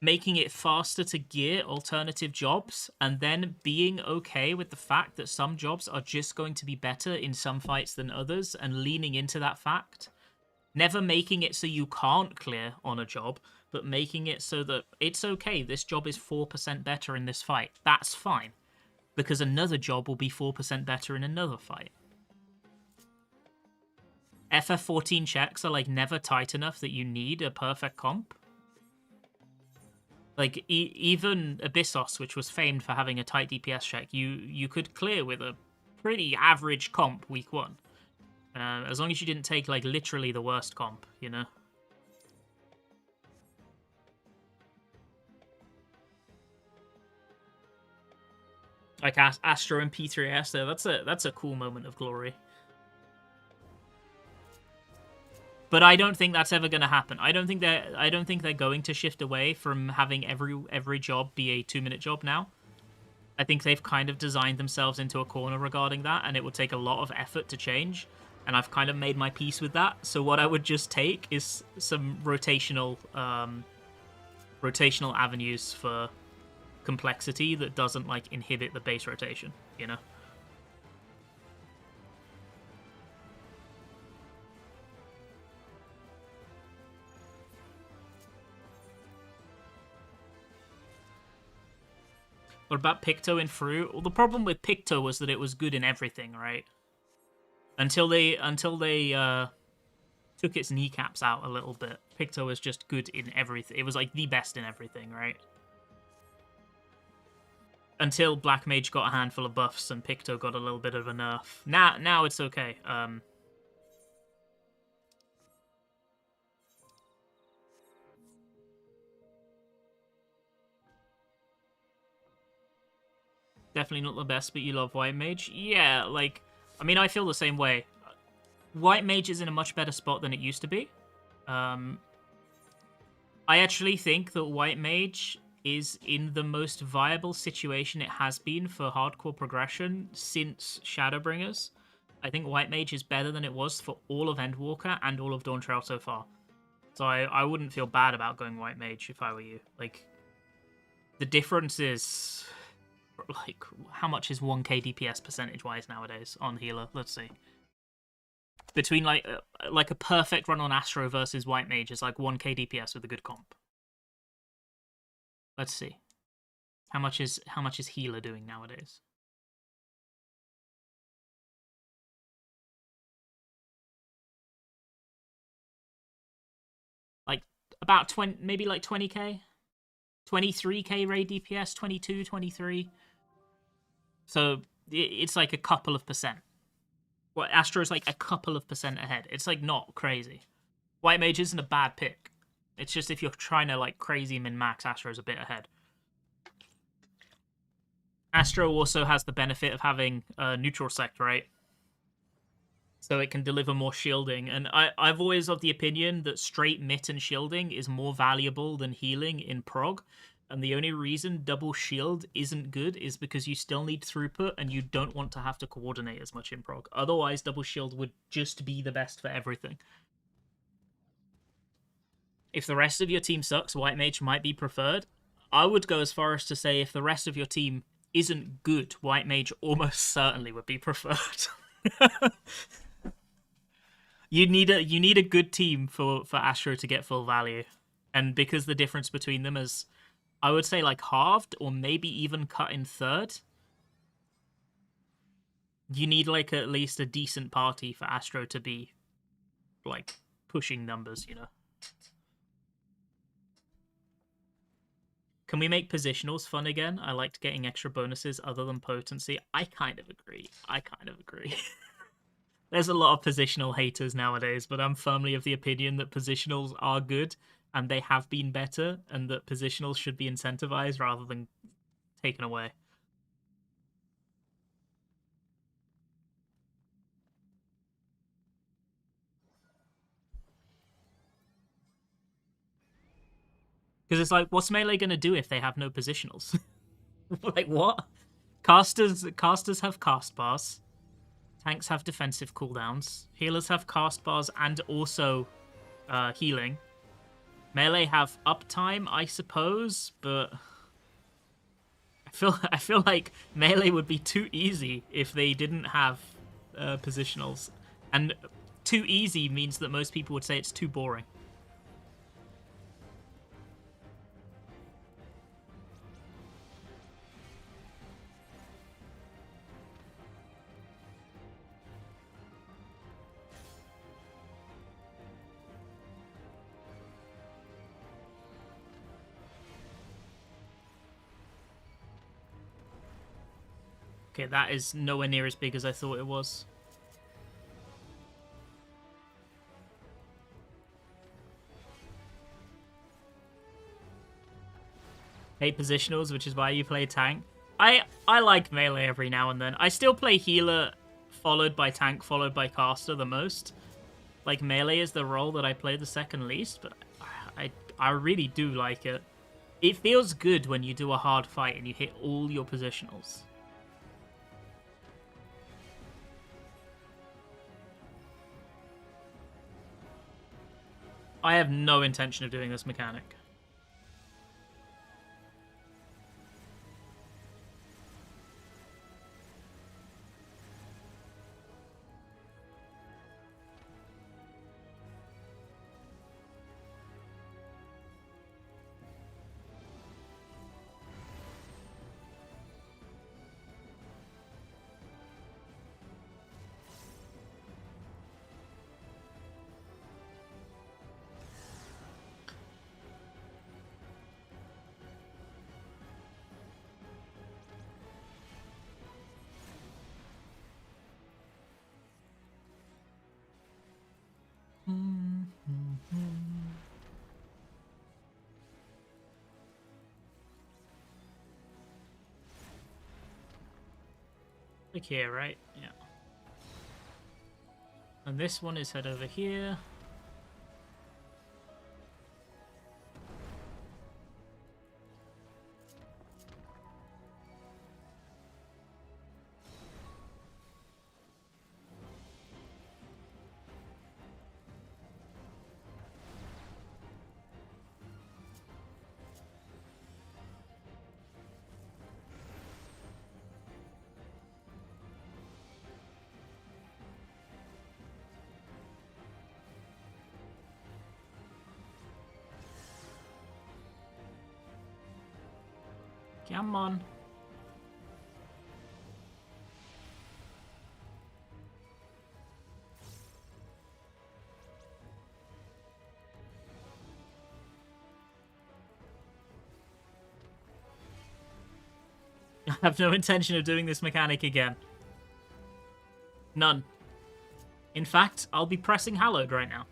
making it faster to gear alternative jobs, and then being okay with the fact that some jobs are just going to be better in some fights than others, and leaning into that fact. Never making it so you can't clear on a job, but making it so that it's okay, this job is 4% better in this fight. That's fine, because another job will be 4% better in another fight. FF14 checks are like never tight enough that you need a perfect comp. Like, even Abyssos, which was famed for having a tight DPS check, you could clear with a pretty average comp week 1. As long as you didn't take, like, literally the worst comp, you know? Like Astro and P3S there, that's a cool moment of glory. But I don't think that's ever going to happen. I don't think they're going to shift away from having every job be a 2-minute job now. I think they've kind of designed themselves into a corner regarding that, and it would take a lot of effort to change. And I've kind of made my peace with that. So what I would just take is some rotational avenues for complexity that doesn't like inhibit the base rotation, you know? What about Picto in Fruit? Well, the problem with Picto was that it was good in everything, right? Until they took its kneecaps out a little bit. Picto was just good in everything. It was like the best in everything, right? Until Black Mage got a handful of buffs and Picto got a little bit of a nerf. Now it's okay. Definitely not the best, but you love White Mage? Yeah, like, I mean, I feel the same way. White Mage is in a much better spot than it used to be. I actually think that White Mage is in the most viable situation it has been for hardcore progression since Shadowbringers. I think White Mage is better than it was for all of Endwalker and all of Dawntrail so far. So I wouldn't feel bad about going White Mage if I were you. Like, the difference is, like, how much is 1k DPS percentage-wise nowadays on healer? Let's see. Between, like a perfect run on Astro versus White Mage is, like, 1k DPS with a good comp. Let's see. How much is healer doing nowadays? Like, about 20, maybe like 20k? 23k raid DPS, 22, 23. So it's like a couple of percent. Well, Astro's like a couple of percent ahead. It's like not crazy. White Mage isn't a bad pick. It's just if you're trying to like crazy min-max, Astro's a bit ahead. Astro also has the benefit of having neutral sect, right? So it can deliver more shielding. And I've always of the opinion that straight mitt and shielding is more valuable than healing in prog. And the only reason double shield isn't good is because you still need throughput and you don't want to have to coordinate as much in prog. Otherwise, double shield would just be the best for everything. If the rest of your team sucks, White Mage might be preferred. I would go as far as to say if the rest of your team isn't good, White Mage almost certainly would be preferred. You need a good team for Astro to get full value. And because the difference between them is, I would say, like halved or maybe even cut in third, you need like at least a decent party for Astro to be like pushing numbers, you know. Can we make positionals fun again? I liked getting extra bonuses other than potency. I kind of agree. There's a lot of positional haters nowadays, but I'm firmly of the opinion that positionals are good and they have been better, and that positionals should be incentivized rather than taken away. Because it's like, what's Melee going to do if they have no positionals? Like, what? Casters have cast bars. Tanks have defensive cooldowns. Healers have cast bars and also healing. Melee have uptime, I suppose, but I feel like Melee would be too easy if they didn't have positionals. And too easy means that most people would say it's too boring. Okay, that is nowhere near as big as I thought it was. Hate positionals, which is why you play tank. I like melee every now and then. I still play healer followed by tank followed by caster the most. Like, melee is the role that I play the second least, but I really do like it. It feels good when you do a hard fight and you hit all your positionals. I have no intention of doing this mechanic. Like here, right? Yeah. And this one is head over here. Come on. I have no intention of doing this mechanic again. None. In fact, I'll be pressing Hallowed right now.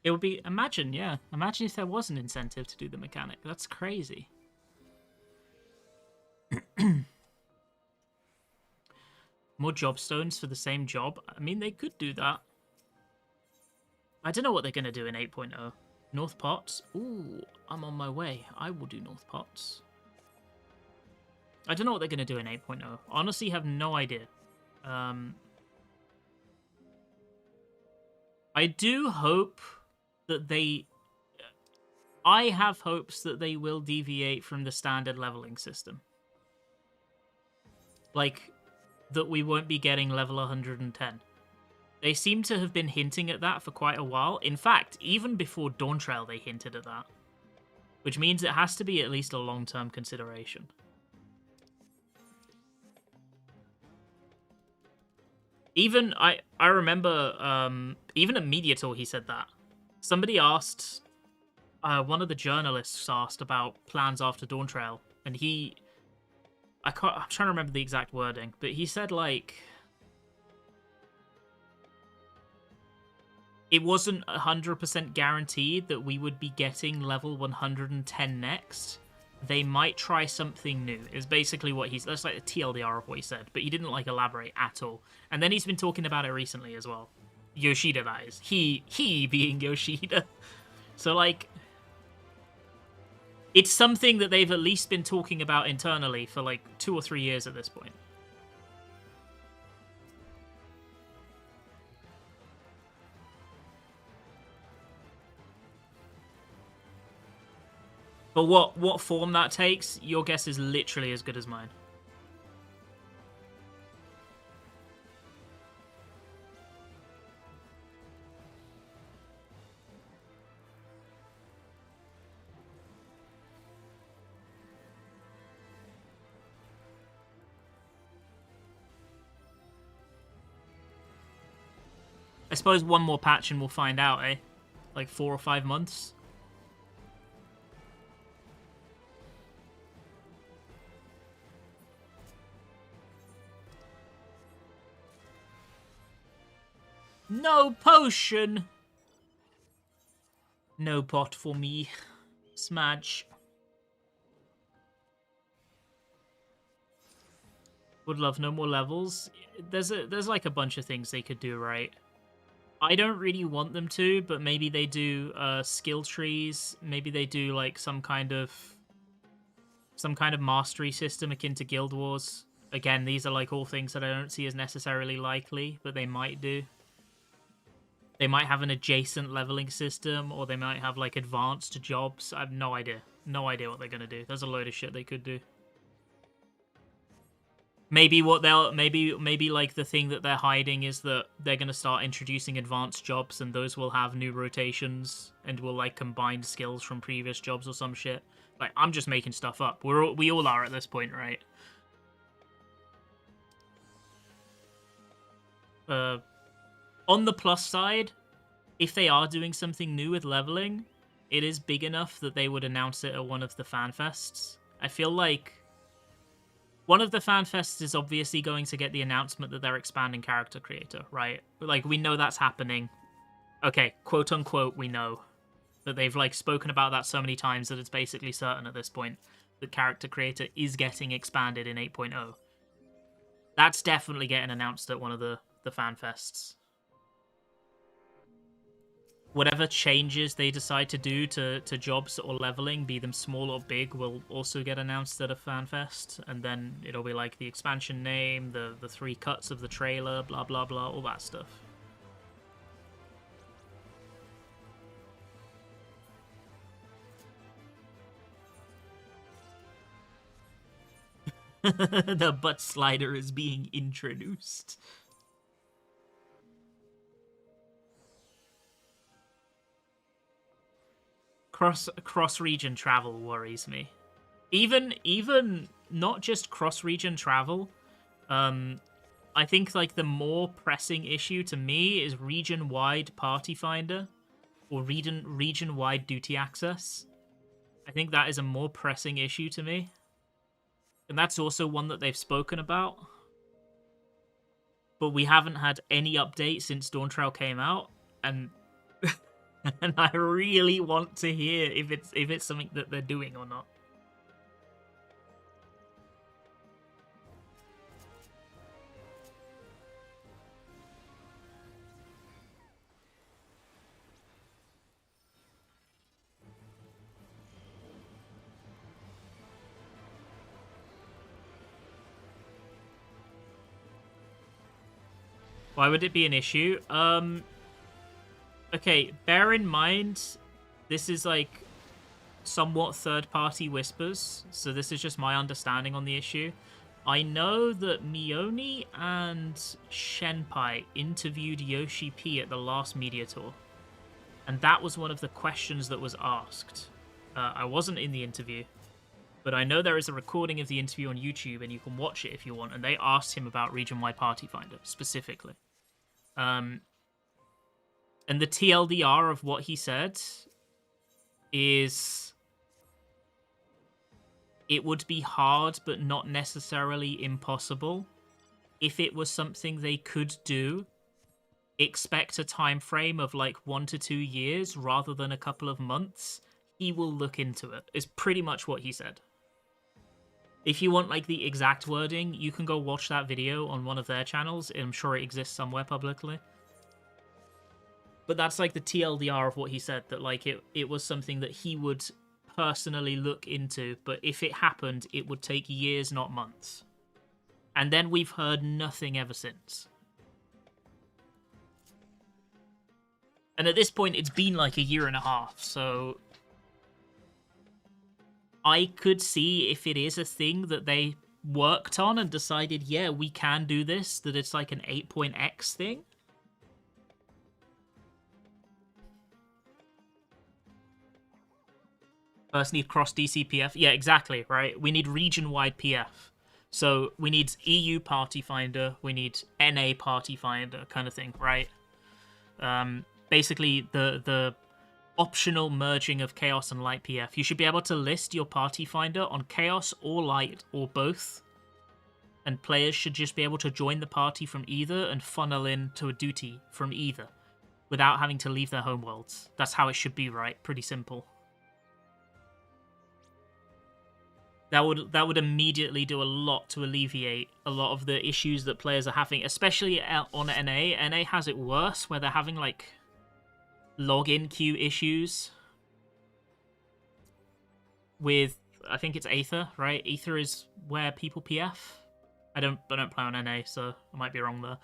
It would be, imagine if there was an incentive to do the mechanic. That's crazy. More job stones for the same job? I mean, they could do that. I don't know what they're going to do in 8.0. North Pots? Ooh, I'm on my way. I will do North Pots. I don't know what they're going to do in 8.0. Honestly, have no idea. I do hope that they... I have hopes that they will deviate from the standard leveling system. Like, that we won't be getting level 110. They seem to have been hinting at that for quite a while. In fact, even before Dawntrail they hinted at that. Which means it has to be at least a long-term consideration. Even, I remember, even at Media Tour he said that. Somebody asked, one of the journalists asked about plans after Dawntrail, and I'm trying to remember the exact wording, but he said, like, it wasn't 100% guaranteed that we would be getting level 110 next. They might try something new, is basically what that's like the TLDR of what he said, but he didn't, like, elaborate at all. And then he's been talking about it recently as well. Yoshida, that is. He being Yoshida. So, like, it's something that they've at least been talking about internally for, like, 2 or 3 years at this point. But what form that takes, your guess is literally as good as mine. I suppose one more patch and we'll find out, eh? Like 4 or 5 months. No potion! No pot for me. Smudge. Would love no more levels. There's like a bunch of things they could do, right? I don't really want them to, but maybe they do skill trees. Maybe they do like some kind of mastery system akin to Guild Wars. Again, these are like all things that I don't see as necessarily likely, but they might do. They might have an adjacent leveling system, or they might have like advanced jobs. I have no idea. No idea what they're gonna do. There's a load of shit they could do. Maybe maybe like the thing that they're hiding is that they're gonna start introducing advanced jobs, and those will have new rotations and will like combine skills from previous jobs or some shit. Like, I'm just making stuff up. We all are at this point, right? On the plus side, if they are doing something new with leveling, it is big enough that they would announce it at one of the fan fests. I feel like one of the fan fests is obviously going to get the announcement that they're expanding character creator, right? Like, we know that's happening. Okay, quote unquote, we know that they've like spoken about that so many times that it's basically certain at this point that character creator is getting expanded in 8.0. That's definitely getting announced at one of the fan fests. Whatever changes they decide to do to jobs or leveling, be them small or big, will also get announced at a fan fest, and then it'll be like the expansion name, the 3 cuts of the trailer, blah blah blah, all that stuff. The butt slider is being introduced. Cross region travel worries me. Even not just cross region travel. I think like the more pressing issue to me is region wide party finder or region wide duty access. I think that is a more pressing issue to me. And that's also one that they've spoken about. But we haven't had any update since Dawntrail came out, and and I really want to hear if it's something that they're doing or not. Why would it be an issue? Okay, bear in mind, this is like somewhat third-party whispers, so this is just my understanding on the issue. I know that Mioni and Shenpai interviewed Yoshi P at the last media tour, and that was one of the questions that was asked. I wasn't in the interview, but I know there is a recording of the interview on YouTube, and you can watch it if you want, and they asked him about region-wide party finder, specifically. And the TLDR of what he said is it would be hard, but not necessarily impossible. If it was something they could do, expect a time frame of like 1 to 2 years rather than a couple of months. He will look into it, is pretty much what he said. If you want like the exact wording, you can go watch that video on one of their channels. I'm sure it exists somewhere publicly. But that's like the TLDR of what he said, that like it was something that he would personally look into, but if it happened, it would take years, not months. And then we've heard nothing ever since. And at this point, it's been like a year and a half, so I could see if it is a thing that they worked on and decided, yeah, we can do this, that it's like an 8.x thing. First need cross DCPF. Yeah, exactly, right? We need region-wide PF. So we need EU Party Finder, we need NA Party Finder kind of thing, right? Basically, the optional merging of Chaos and Light PF. You should be able to list your Party Finder on Chaos or Light or both. And players should just be able to join the party from either and funnel in to a duty from either without having to leave their homeworlds. That's how it should be, right? Pretty simple. That would immediately do a lot to alleviate a lot of the issues that players are having, especially on NA. NA has it worse, where they're having, like, login queue issues with, I think it's Aether, right? Aether is where people PF. I don't play on NA, so I might be wrong there.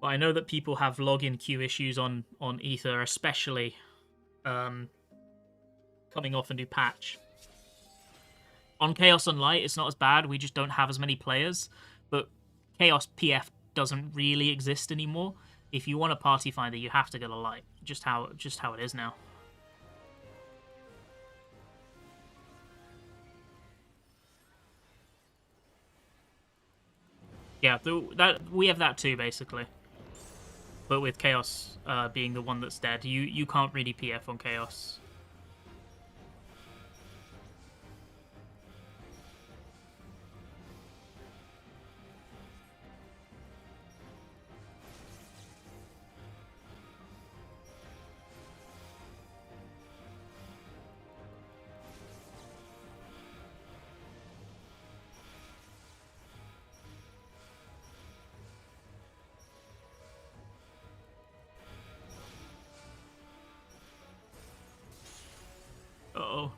But I know that people have login queue issues on Aether, especially coming off a new patch. On Chaos and Light, it's not as bad. We just don't have as many players. But Chaos PF doesn't really exist anymore. If you want a Party Finder, you have to go to Light. Just how it is now. Yeah, we have that too, basically. But with Chaos being the one that's dead, you can't really PF on Chaos. Uh-oh.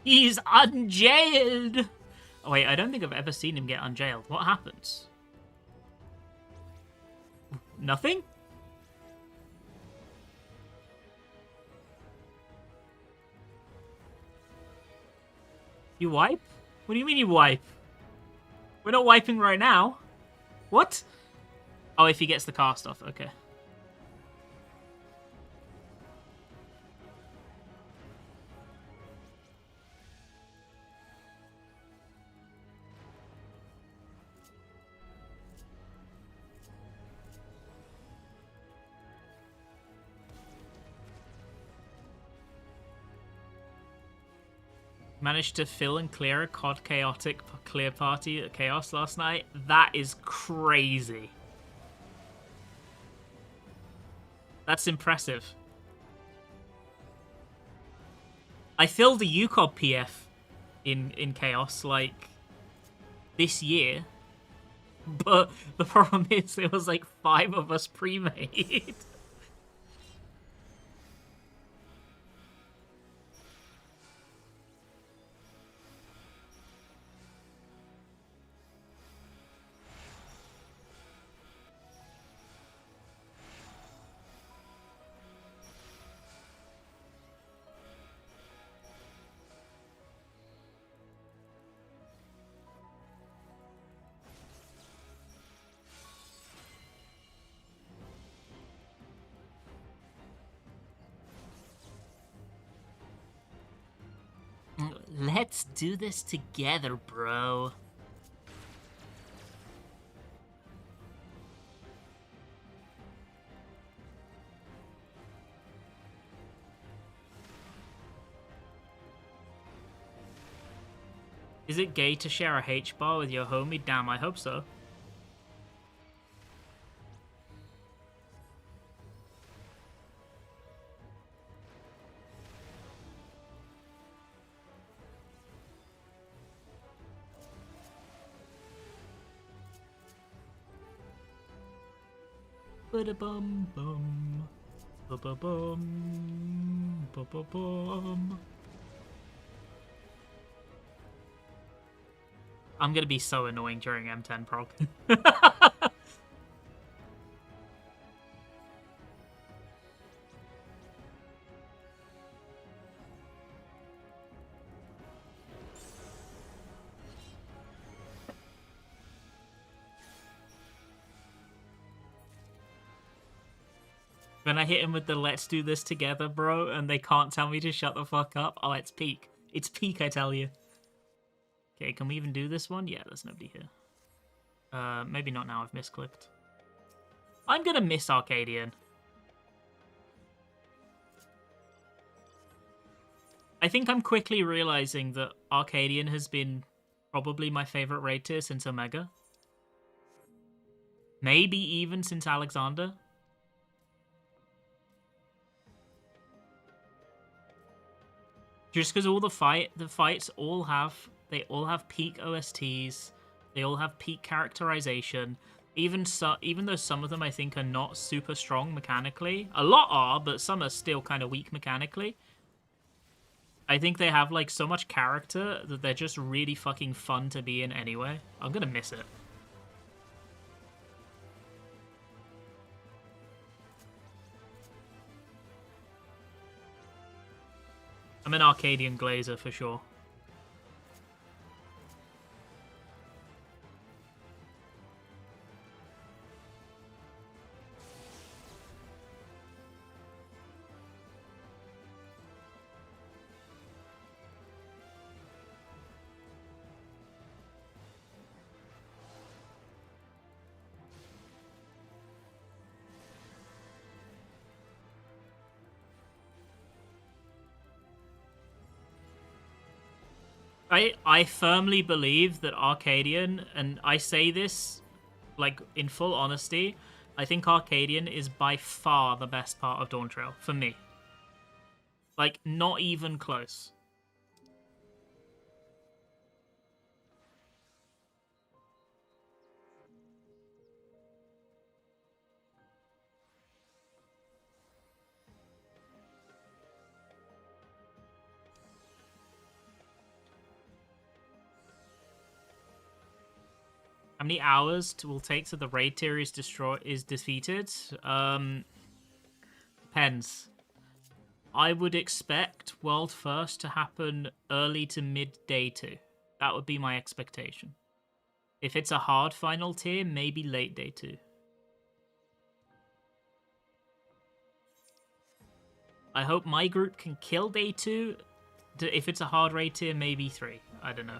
He's unjailed! Oh, wait, I don't think I've ever seen him get unjailed. What happens? Nothing? You wipe? What do you mean you wipe? We're not wiping right now. What? Oh, if he gets the cast off, okay. Managed to fill and clear a COD chaotic clear party at Chaos last night. That is crazy. That's impressive. I filled a UCOD PF in Chaos, like, this year. But the problem is there was, like, 5 of us pre-made. Let's do this together, bro. Is it gay to share a H-bar with your homie? Damn, I hope so. Ba-da-bum bum. Ba-ba-bum. Ba-ba-bum. I'm gonna be so annoying during M10 prog. When I hit him with the let's do this together, bro, and they can't tell me to shut the fuck up. Oh, it's peak. It's peak, I tell you. Okay, can we even do this one? Yeah, there's nobody here. Maybe not now, I've misclicked. I'm gonna miss Arcadian. I think I'm quickly realizing that Arcadian has been probably my favorite raid tier since Omega. Maybe even since Alexander. Just because all the fights all have peak OSTs, they all have peak characterization. Even though some of them I think are not super strong mechanically, a lot are, but some are still kind of weak mechanically. I think they have like so much character that they're just really fucking fun to be in anyway. I'm gonna miss it. I'm an Arcadian Glazer for sure. I firmly believe that Arcadian, and I say this like in full honesty, I think Arcadian is by far the best part of Dawntrail for me. Like, not even close. How many hours will take till the raid tier is defeated? Depends. I would expect World First to happen early to mid day 2. That would be my expectation. If it's a hard final tier, maybe late day 2. I hope my group can kill day 2. If it's a hard raid tier, maybe 3. I don't know.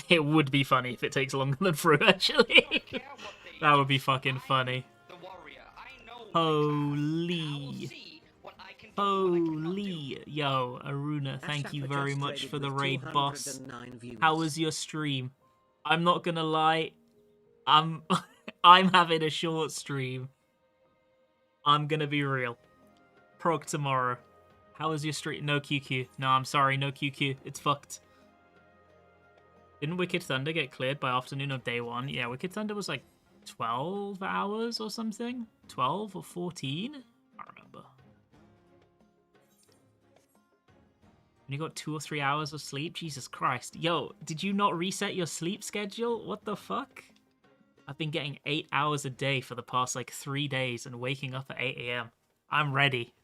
It would be funny if it takes longer than Fru, actually. That would be fucking funny. Holy. Holy. Yo, Aruna, thank you very much for the raid, boss. How was your stream? I'm not gonna lie. I'm having a short stream. I'm gonna be real. Prog tomorrow. How was your stream? No QQ. No, I'm sorry, no QQ. It's fucked. Didn't Wicked Thunder get cleared by afternoon of day 1? Yeah, Wicked Thunder was like 12 hours or something? 12 or 14? I don't remember. And you got 2 or 3 hours of sleep? Jesus Christ. Yo, did you not reset your sleep schedule? What the fuck? I've been getting 8 hours a day for the past like 3 days and waking up at 8 AM. I'm ready.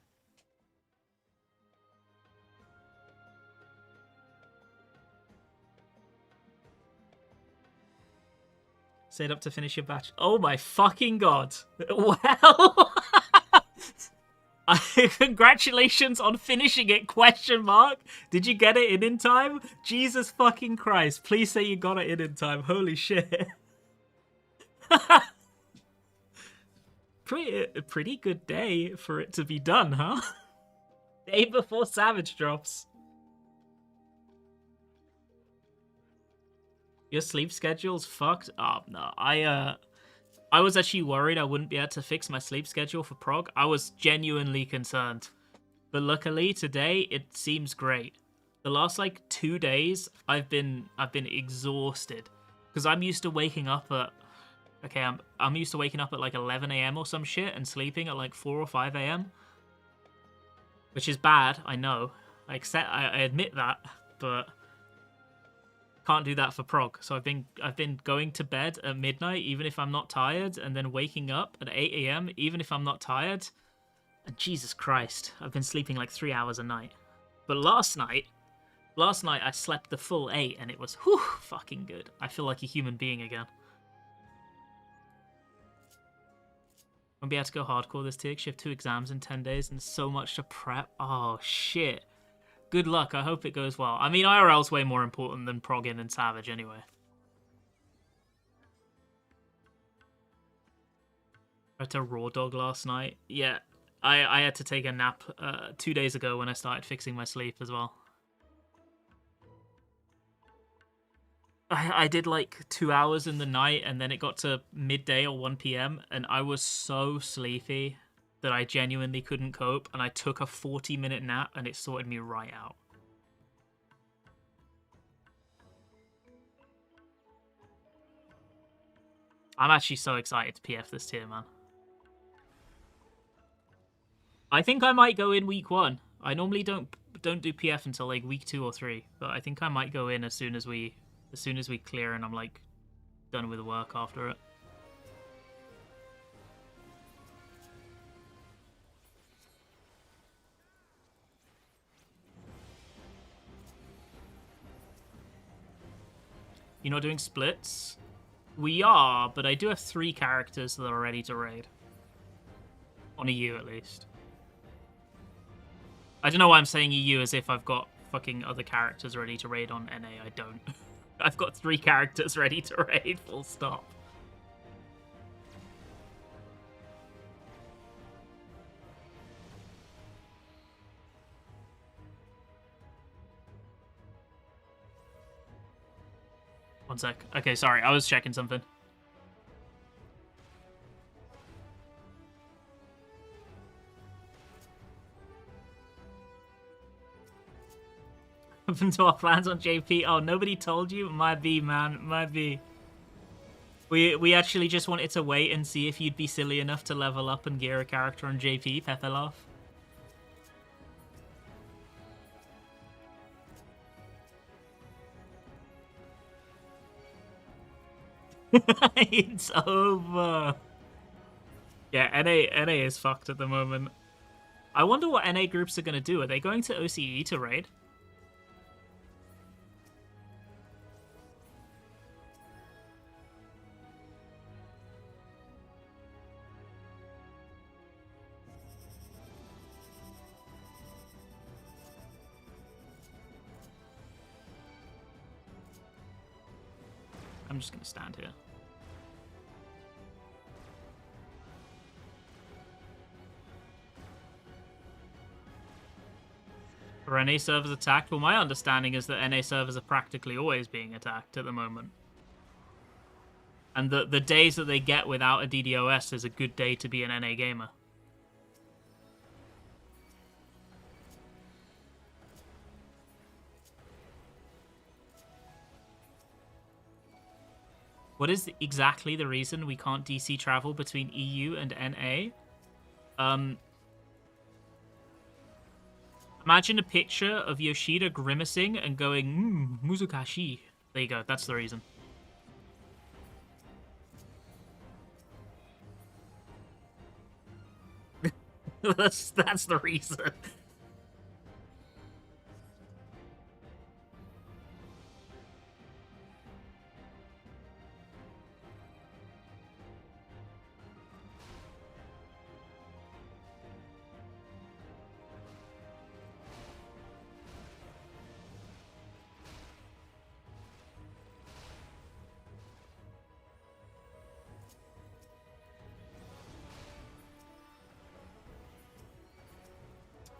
Stayed up to finish your batch. Oh my fucking god. Well, congratulations on finishing it, question mark. Did you get it in time? Jesus fucking Christ. Please say you got it in time. Holy shit. Pretty good day for it to be done, huh? Day before Savage drops. Your sleep schedule's fucked up. Oh, no, I was actually worried I wouldn't be able to fix my sleep schedule for Prog. I was genuinely concerned. But luckily today it seems great. The last like 2 days I've been exhausted because I'm used to waking up at I'm used to waking up at like 11 AM or some shit and sleeping at like 4 or 5 AM. Which is bad, I know. I admit that, but can't do that for Prog. So I've been going to bed at midnight even if I'm not tired, and then waking up at 8 AM even if I'm not tired. And Jesus Christ, I've been sleeping like 3 hours a night. But last night I slept the full 8 and it was fucking good. I feel like a human being again. Won't be able to go hardcore this tier. You have 2 exams in 10 days and so much to prep. Oh shit. Good luck, I hope it goes well. I mean, IRL's way more important than Progging and Savage anyway. I had to raw dog last night. Yeah, I had to take a nap 2 days ago when I started fixing my sleep as well. I did like 2 hours in the night and then it got to midday or 1 PM and I was so sleepy that I genuinely couldn't cope, and I took a 40-minute nap and it sorted me right out. I'm actually so excited to PF this tier, man. I think I might go in week 1. I normally don't do PF until like week 2 or 3, but I think I might go in as soon as we clear and I'm like done with the work after it. You're not doing splits? We are, but I do have 3 characters that are ready to raid. On EU, at least. I don't know why I'm saying EU as if I've got fucking other characters ready to raid on NA. I don't. I've got 3 characters ready to raid, full stop. One sec. Okay, sorry, I was checking something. Open to our plans on JP. Oh, nobody told you? Might be, man. Might be. We actually just wanted to wait and see if you'd be silly enough to level up and gear a character on JP, Pepelov. It's over. Yeah, NA is fucked at the moment. I wonder what NA groups are going to do. Are they going to OCE to raid? I'm just going to stand here. Are NA servers attacked? Well, my understanding is that NA servers are practically always being attacked at the moment. And the days that they get without a DDoS is a good day to be an NA gamer. What is exactly the reason we can't DC travel between EU and NA? Imagine a picture of Yoshida grimacing and going, Muzukashi. There you go, that's the reason. that's the reason.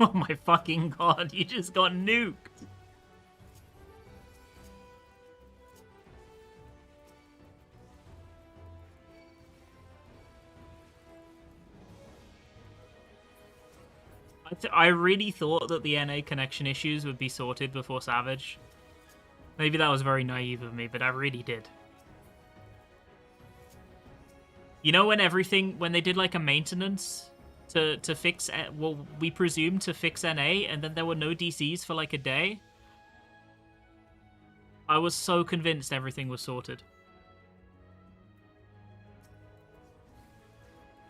Oh my fucking god, you just got nuked. I really thought that the NA connection issues would be sorted before Savage. Maybe that was very naive of me, but I really did. You know when they did like a maintenance to fix, well, we presume to fix NA, and then there were no DCs for like a day? I was so convinced everything was sorted.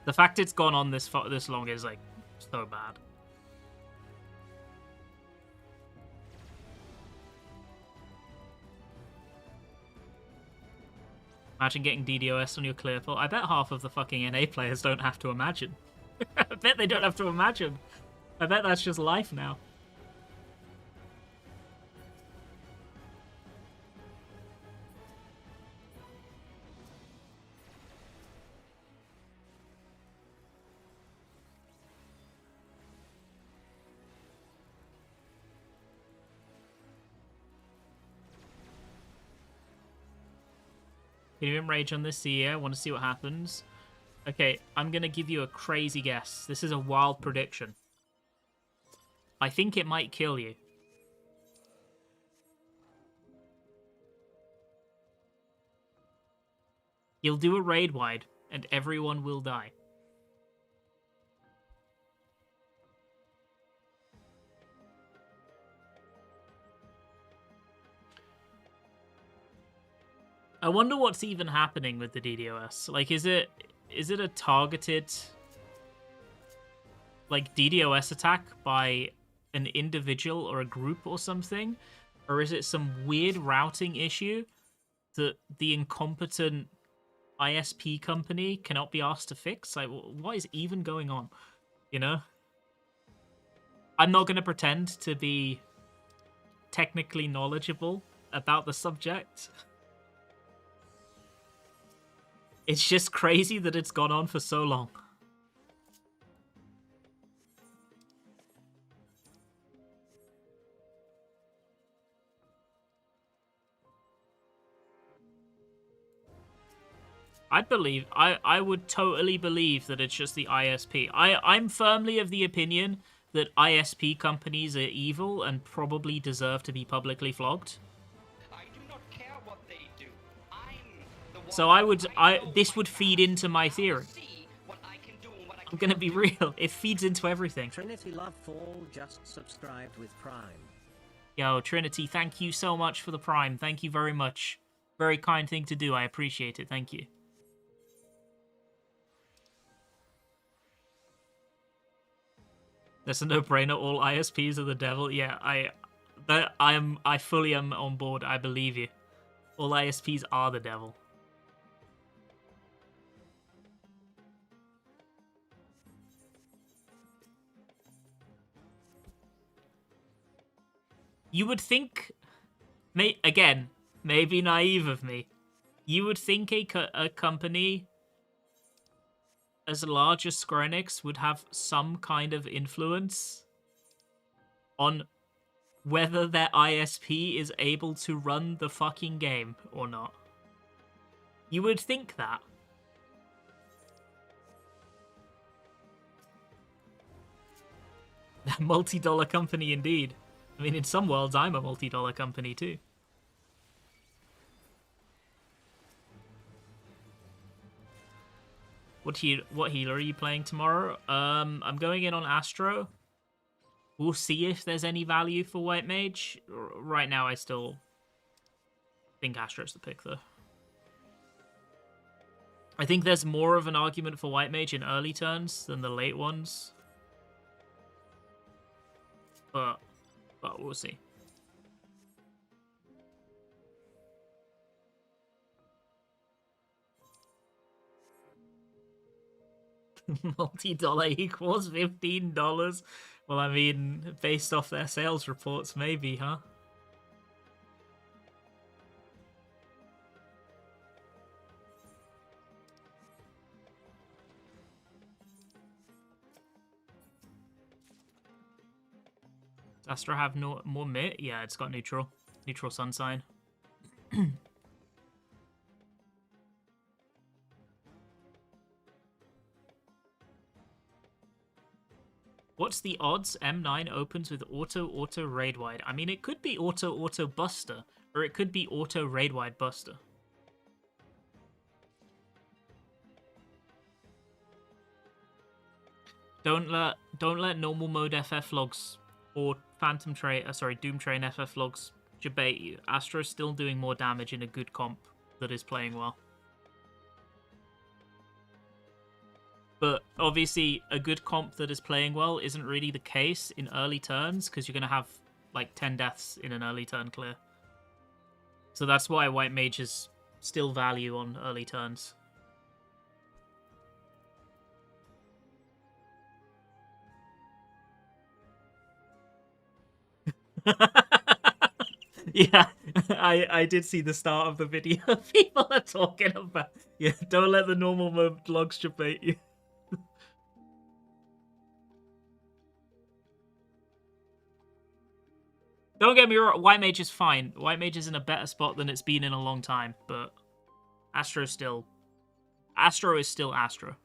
The fact it's gone on this long is like so bad. Imagine getting DDoS on your clear pull. I bet half of the fucking NA players don't have to imagine. I bet they don't have to imagine. I bet that's just life now. Can you rage on this? See, I want to see what happens. Okay, I'm going to give you a crazy guess. This is a wild prediction. I think it might kill you. You'll do a raid wide, and everyone will die. I wonder what's even happening with the DDoS. Like, is it a targeted, like, DDoS attack by an individual or a group or something? Or is it some weird routing issue that the incompetent ISP company cannot be asked to fix? Like, what is even going on? You know? I'm not going to pretend to be technically knowledgeable about the subject. It's just crazy that it's gone on for so long. I would totally believe that it's just the ISP. I'm firmly of the opinion that ISP companies are evil and probably deserve to be publicly flogged. So this would feed into my theory. I'm gonna be real. It feeds into everything. Trinity Lovefall just subscribed with Prime. Yo, Trinity, thank you so much for the Prime. Thank you very much. Very kind thing to do. I appreciate it. Thank you. That's a no-brainer. All ISPs are the devil. Yeah, I fully am on board. I believe you. All ISPs are the devil. You would think, again, maybe naive of me, you would think a company as large as Square Enix would have some kind of influence on whether their ISP is able to run the fucking game or not. You would think that. Multi-dollar company indeed. I mean, in some worlds, I'm a multi-dollar company too. What healer are you playing tomorrow? I'm going in on Astro. We'll see if there's any value for White Mage. Right now, I still think Astro's the pick, though. I think there's more of an argument for White Mage in early turns than the late ones. But we'll see. Multi-dollar equals $15. Well, I mean, based off their sales reports, maybe, huh? Does Astro have more mitt? Yeah, it's got neutral. Neutral sun sign. What's the odds M9 opens with auto raid wide? I mean, it could be auto buster, or it could be auto raid wide buster. Don't let normal mode FF logs or Doom Train FF logs debate you. Astro's still doing more damage in a good comp that is playing well. But obviously, a good comp that is playing well isn't really the case in early turns, because you're going to have like 10 deaths in an early turn clear. So that's why White Mages still value on early turns. Yeah, I did see the start of the video. People are talking about, yeah, don't let the normal mode logs debate you. Don't get me wrong, White Mage is fine. White Mage is in a better spot than it's been in a long time, but Astro is still Astro.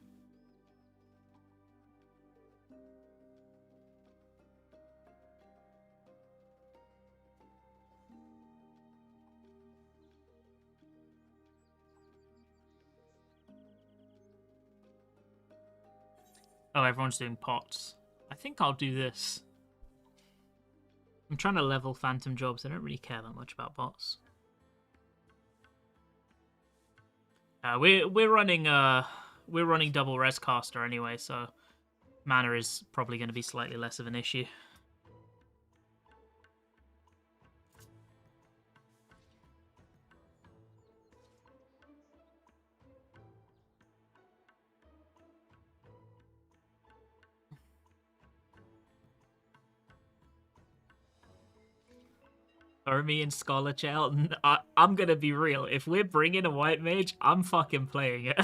Oh, everyone's doing pots. I think I'll do this. I'm trying to level Phantom Jobs. I don't really care that much about bots. We're running double Rescaster anyway, so mana is probably going to be slightly less of an issue. Army and Scholar Child. I'm gonna be real. If we're bringing a White Mage, I'm fucking playing it.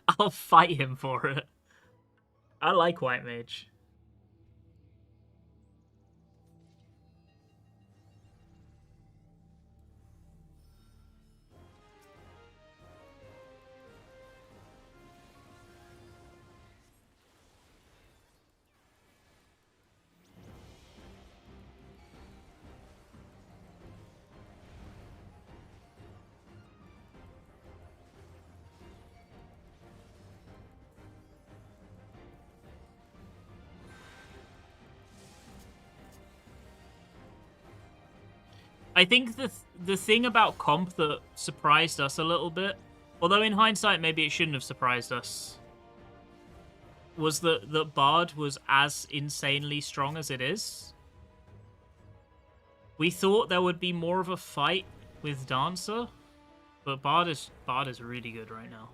I'll fight him for it. I like White Mage. I think the thing about comp that surprised us a little bit, although in hindsight maybe it shouldn't have surprised us, was that Bard was as insanely strong as it is. We thought there would be more of a fight with Dancer, but Bard is really good right now.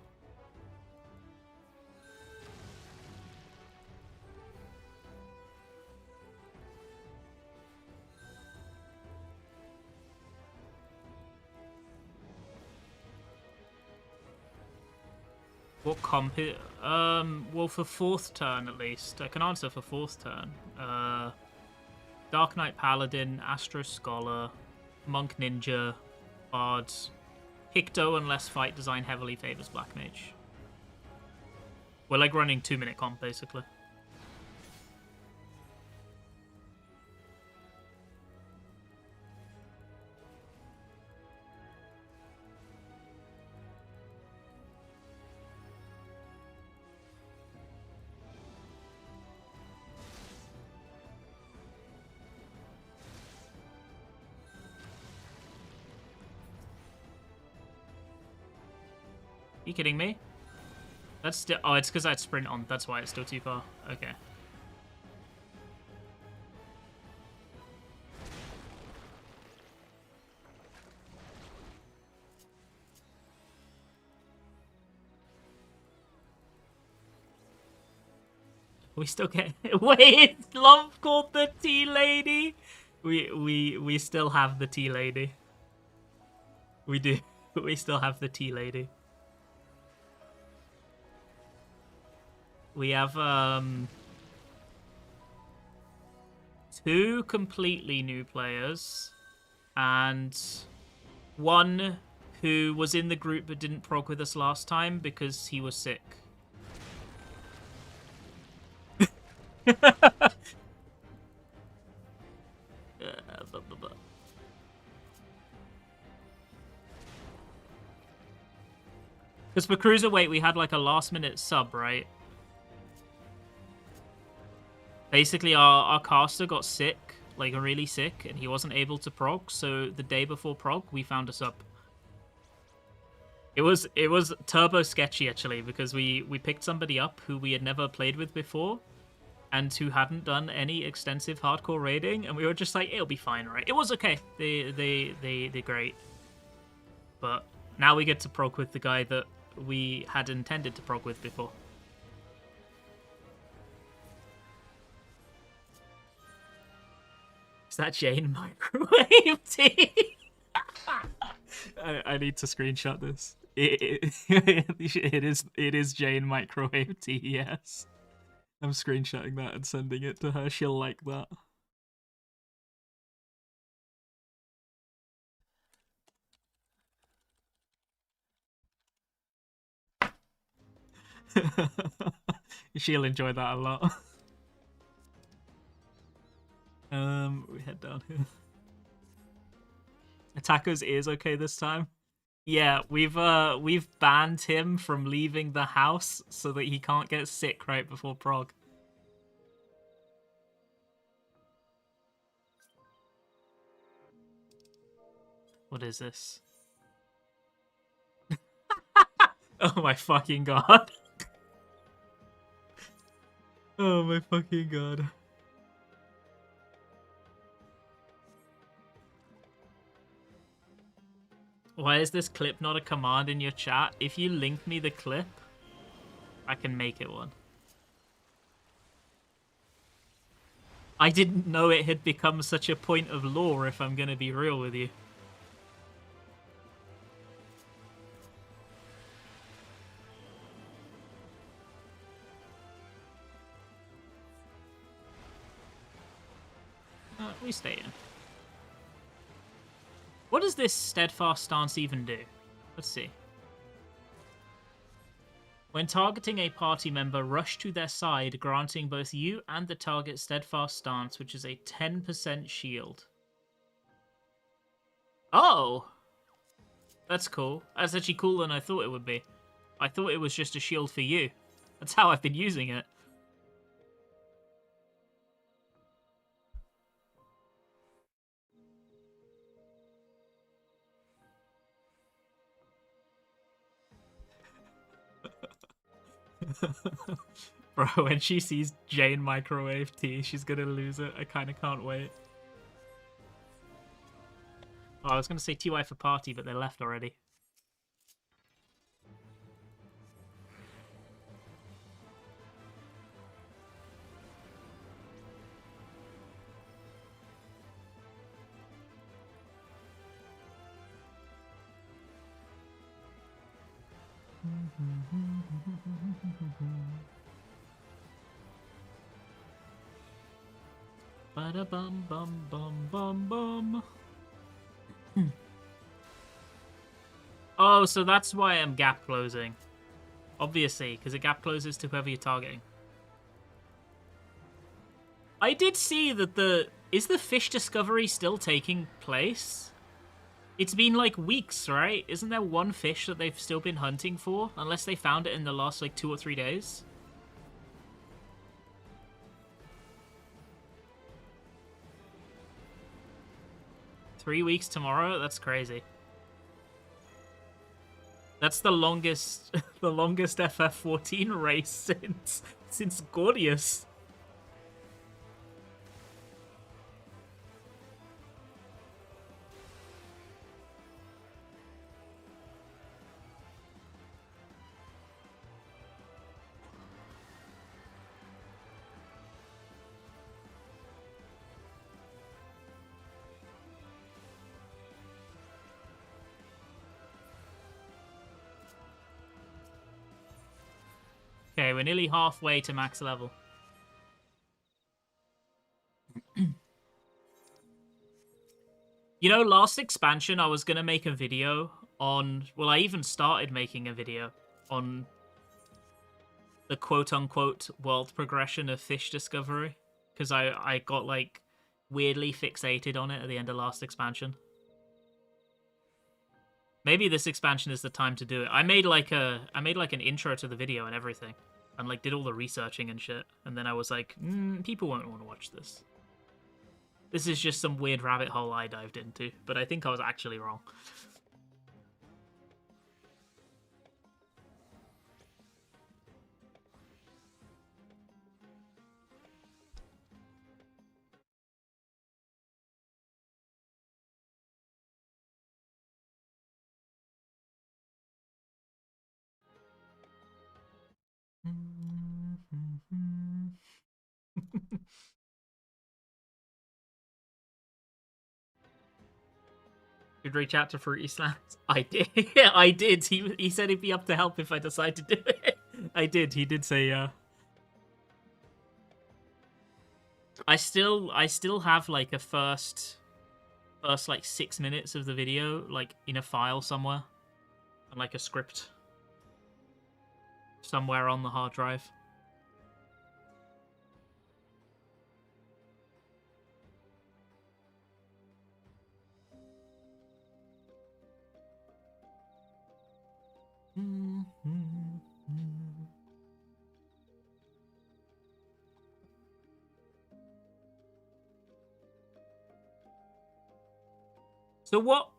What comp? Well, for 4th turn at least. I can answer for 4th turn. Dark Knight Paladin, Astro Scholar, Monk Ninja, Bards, Hicto unless fight design heavily favors Black Mage. We're like running 2-minute comp basically. You kidding me? That's still... Oh, it's because I had sprint on. That's why it's still too far. Okay. We still get... Wait, Lump called the tea lady? We still have the tea lady. We do. We still have the tea lady. We have 2 completely new players and 1 who was in the group but didn't prog with us last time because he was sick. Because for Cruiserweight we had like a last minute sub, right? Basically, our caster got sick, like really sick, and he wasn't able to prog. So the day before prog, we found us up. It was turbo sketchy actually because we picked somebody up who we had never played with before, and who hadn't done any extensive hardcore raiding, and we were just like, it'll be fine, right? It was okay. They're great, but now we get to prog with the guy that we had intended to prog with before. Is that Jane microwave tea? I need to screenshot this. It is Jane microwave tea. Yes, I'm screenshotting that and sending it to her. She'll like that. She'll enjoy that a lot. We head down here. Attacker's ears okay this time? Yeah, we've banned him from leaving the house so that he can't get sick right before prog. What is this? Oh my fucking god. Oh my fucking god. Why is this clip not a command in your chat? If you link me the clip, I can make it one. I didn't know it had become such a point of lore, if I'm gonna be real with you. We stay in. What does this steadfast stance even do? Let's see. When targeting a party member, rush to their side, granting both you and the target steadfast stance, which is a 10% shield. Oh! That's cool. That's actually cooler than I thought it would be. I thought it was just a shield for you. That's how I've been using it. Bro, when she sees Jane microwave tea, she's gonna lose it. I kind of can't wait. Oh, I was gonna say TY for party, but they left already. Bada bum bum bum bum bum. Oh, so that's why I'm gap closing. Obviously, because it gap closes to whoever you're targeting. I did see that is the fish discovery still taking place? It's been like weeks, right? Isn't there one fish that they've still been hunting for? Unless they found it in the last like 2 or 3 days. Three weeks tomorrow? That's crazy. That's the longest the longest FF14 race since Gordius. Okay, we're nearly halfway to max level. You know, last expansion I was going to make a video on... Well, I even started making a video on the quote-unquote world progression of fish discovery. Because I got, like, weirdly fixated on it at the end of last expansion. Maybe this expansion is the time to do it. I made like an intro to the video and everything. And, like, did all the researching and shit. And then I was like, people won't want to watch this. This is just some weird rabbit hole I dived into, but I think I was actually wrong. You'd reach out to Fruity Slants. I did. Yeah, I did. He said he'd be up to help if I decide to do it. I did. He did say yeah. I still have like a first like 6 minutes of the video like in a file somewhere, and like a script somewhere on the hard drive. So what?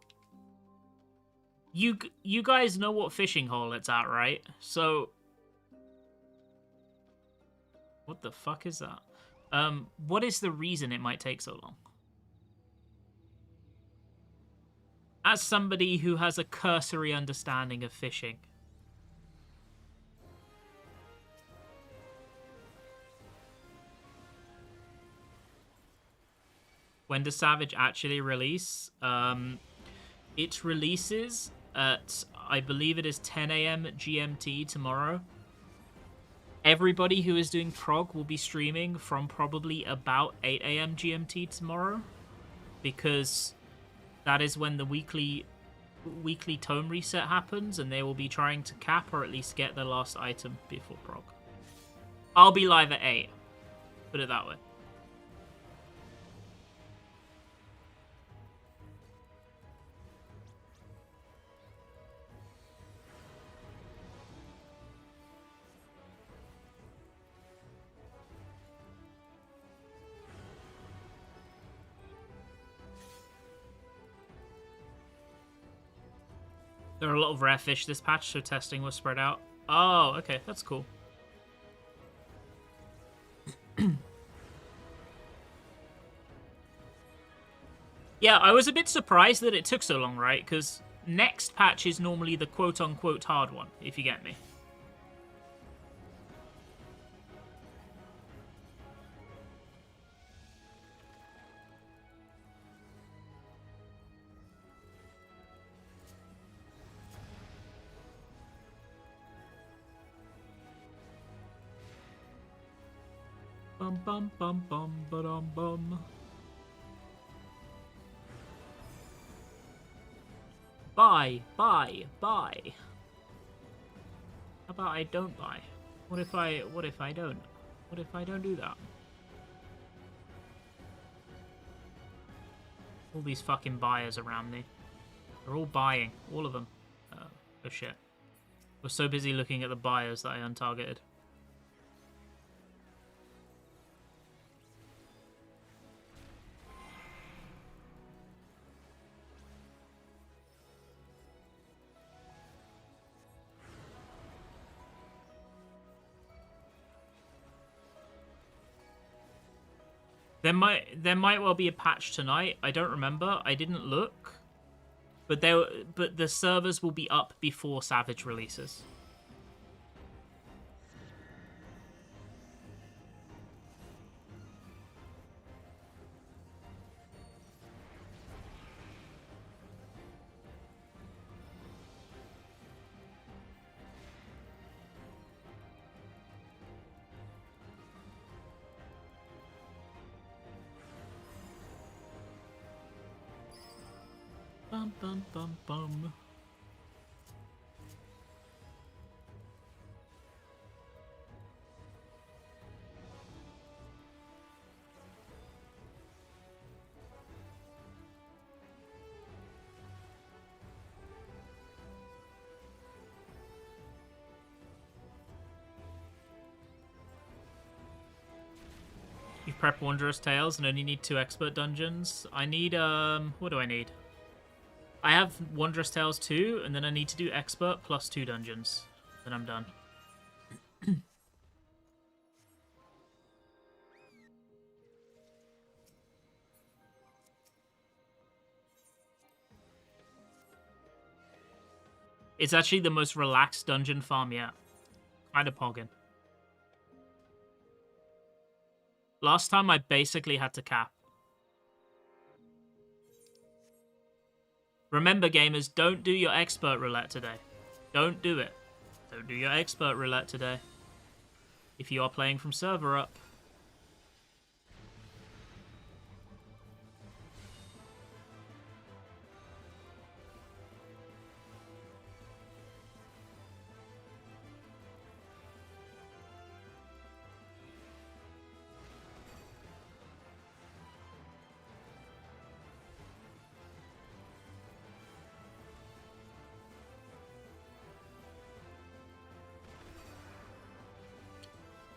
You guys know what fishing hole it's at, right? So what the fuck is that? What is the reason it might take so long? As somebody who has a cursory understanding of fishing. When does Savage actually release? It releases at, I believe it is 10 a.m. GMT tomorrow. Everybody who is doing prog will be streaming from probably about 8 a.m. GMT tomorrow, because that is when the weekly tome reset happens, and they will be trying to cap or at least get the last item before prog. I'll be live at 8. Put it that way. There are a lot of rare fish this patch, so testing was spread out. Oh, okay, that's cool. Yeah, I was a bit surprised that it took so long, right? Because next patch is normally the quote-unquote hard one, if you get me. Bum bum bum bum ba-dum bum. Buy. How about I don't buy? What if I don't? What if I don't do that? All these fucking buyers around me. They're all buying. All of them. Oh shit. We're so busy looking at the buyers that I untargeted. There might well be a patch tonight. I don't remember. I didn't look. But the servers will be up before Savage releases. Bum bum bum bum. You prep Wondrous Tales and only need 2 expert dungeons. I need what do I need? I have Wondrous Tales 2, and then I need to do expert plus 2 dungeons. Then I'm done. It's actually the most relaxed dungeon farm yet. Kinda poggin. Last time I basically had to cap. Remember, gamers, don't do your expert roulette today. Don't do it. Don't do your expert roulette today. If you are playing from server up.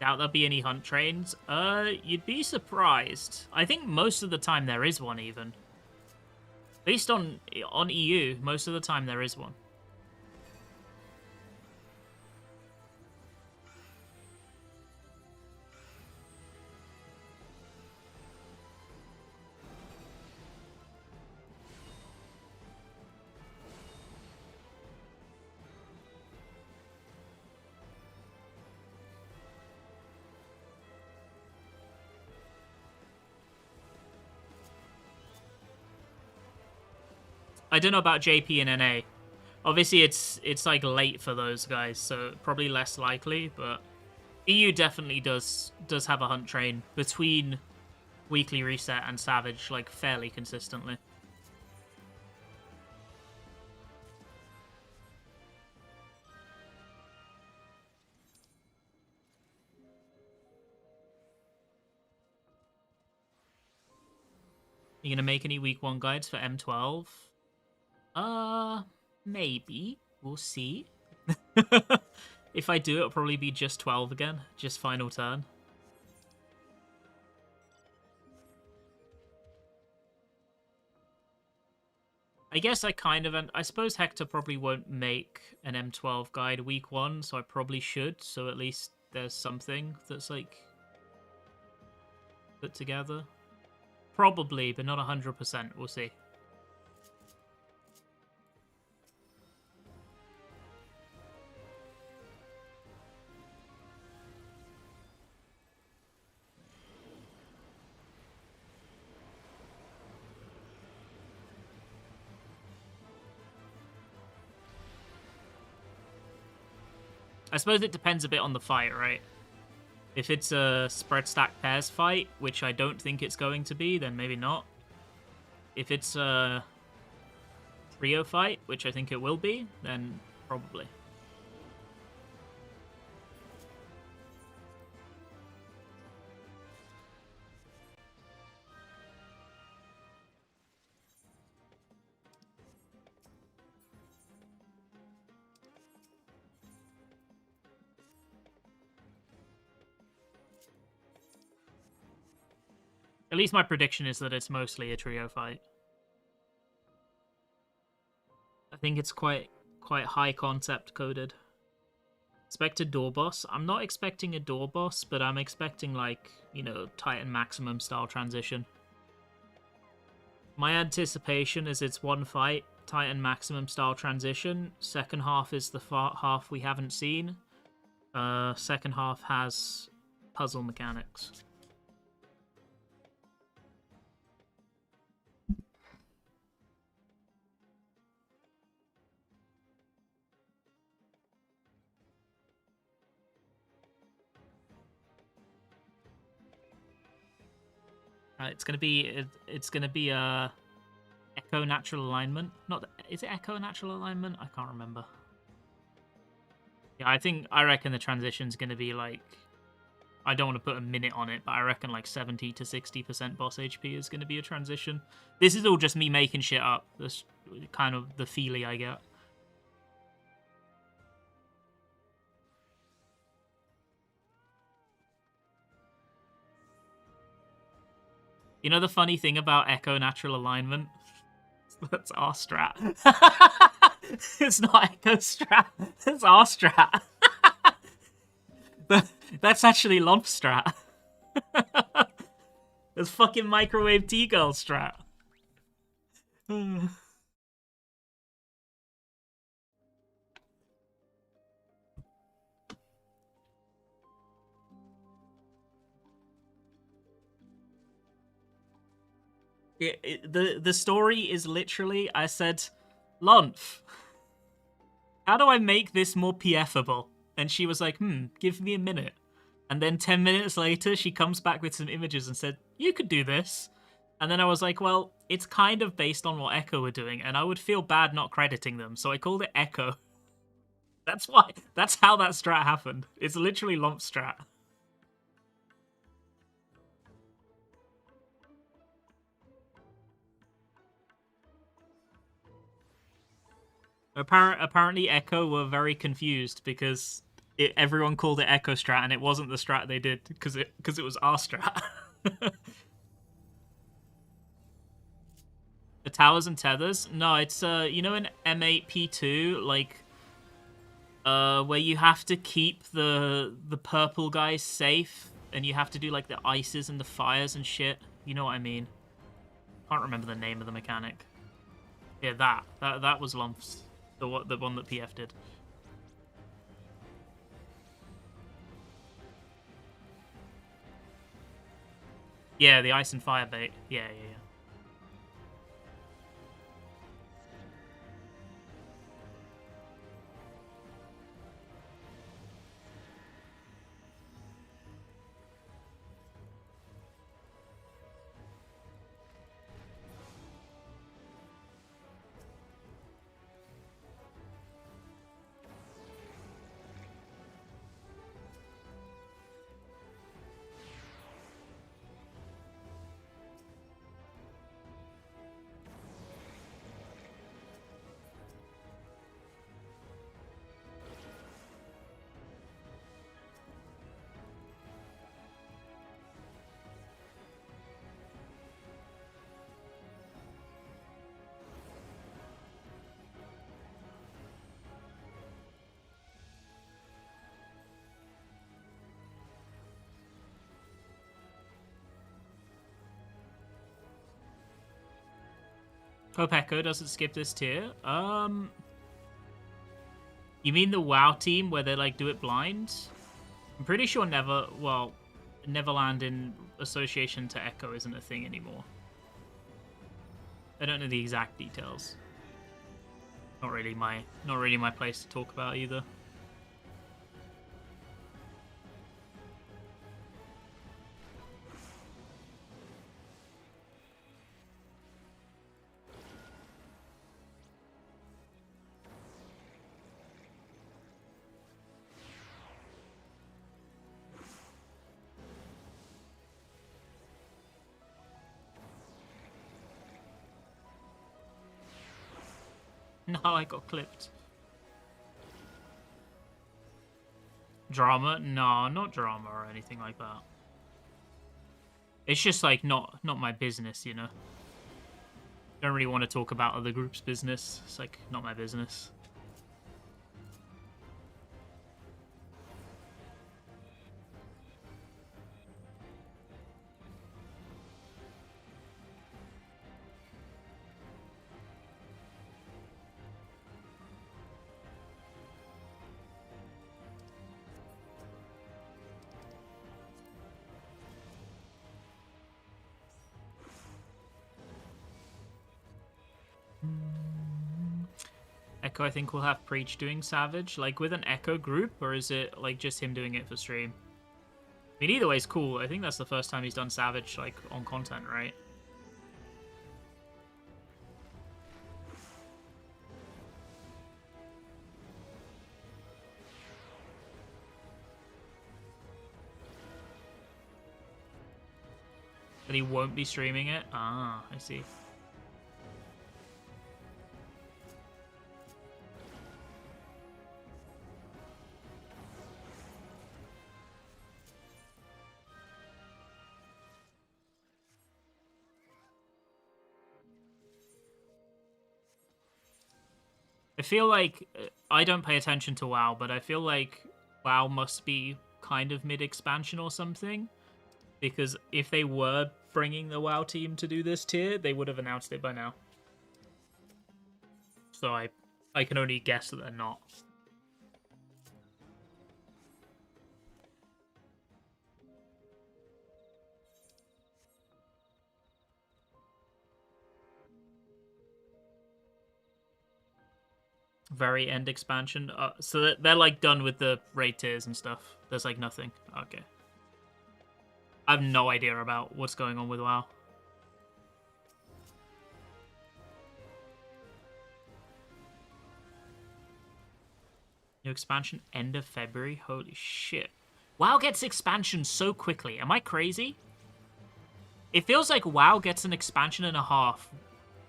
Doubt there'll be any hunt trains. You'd be surprised. I think most of the time there is one, even. At least on EU, most of the time there is one. I don't know about JP and NA. Obviously, it's like late for those guys, so probably less likely. But EU definitely does have a hunt train between Weekly Reset and Savage, like fairly consistently. You gonna make any week 1 guides for M12? Maybe. We'll see. If I do, it'll probably be just 12 again. Just final turn. I guess I kind of... I suppose Hector probably won't make an M12 guide week 1, so I probably should. So at least there's something that's, like, put together. Probably, but not 100%. We'll see. I suppose it depends a bit on the fight, right? If it's a spread stack pairs fight, which I don't think it's going to be, then maybe not. If it's a trio fight, which I think it will be, then probably. At least my prediction is that it's mostly a trio fight. I think it's quite high concept coded. Expect a door boss. I'm not expecting a door boss, but I'm expecting, like, you know, Titan Maximum style transition. My anticipation is it's one fight, Titan Maximum style transition. Second half is the half we haven't seen. Second half has puzzle mechanics. It's gonna be Echo Natural Alignment. Is it Echo Natural Alignment? I can't remember. Yeah, I reckon the transition's gonna be like, I don't want to put a minute on it, but I reckon like 70 to 60% boss HP is gonna be a transition. This is all just me making shit up. That's kind of the feeling I get. You know the funny thing about Echo Natural Alignment? That's our strat. It's not Echo strat. It's our strat. That's actually Lump strat. It's fucking Microwave T-Girl strat. The story is literally, I said, Lumph, how do I make this more PFable? And she was like, give me a minute. And then 10 minutes later, she comes back with some images and said, you could do this. And then I was like, well, it's kind of based on what Echo were doing, and I would feel bad not crediting them, so I called it Echo. That's why. That's how that strat happened. It's literally Lump strat. Apparently, Echo were very confused because everyone called it Echo strat, and it wasn't the strat they did because it was our strat. The towers and tethers? No, it's you know in M8P2, like where you have to keep the purple guys safe, and you have to do like the ices and the fires and shit. You know what I mean? Can't remember the name of the mechanic. Yeah, that was Lumps. The one that PF did. Yeah, the ice and fire bait. Yeah. Pope Echo doesn't skip this tier. You mean the WoW team where they like do it blind? I'm pretty sure Neverland in association to Echo isn't a thing anymore. I don't know the exact details. Not really my place to talk about either. No, I got clipped. Drama? No, not drama or anything like that. It's just like not my business, you know. Don't really want to talk about other groups' business. It's like not my business. Echo, I think, will have Preach doing Savage, like with an Echo group, or is it like just him doing it for stream? I mean, either way is cool. I think that's the first time he's done Savage like on content, right? But he won't be streaming it? Ah, I see. I feel like I don't pay attention to WoW, but I feel like WoW must be kind of mid-expansion or something. Because if they were bringing the WoW team to do this tier, they would have announced it by now. So I can only guess that they're not. Very end expansion. So they're like done with the raid tiers and stuff. There's like nothing. Okay. I have no idea about what's going on with WoW. New expansion end of February? Holy shit. WoW gets expansion so quickly. Am I crazy? It feels like WoW gets an expansion and a half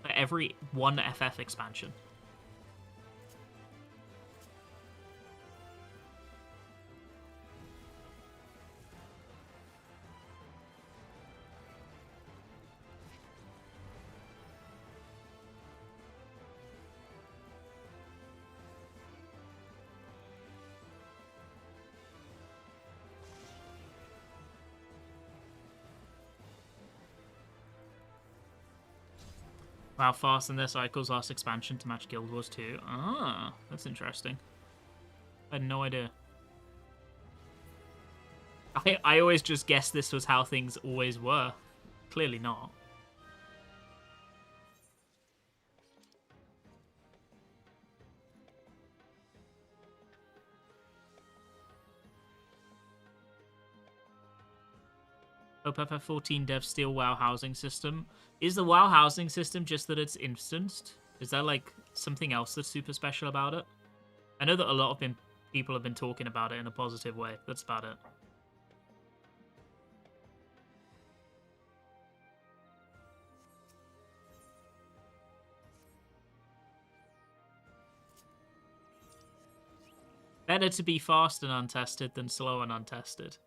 for every one FF expansion. WoW fastened their cycles last expansion to match Guild Wars 2. Ah, that's interesting. I had no idea. I always just guessed this was how things always were. Clearly not. Hope FF14 dev steal WoW housing system. Is the WoW housing system just that it's instanced? Is there like something else that's super special about it? I know that a lot of people have been talking about it in a positive way. That's about it. Better to be fast and untested than slow and untested.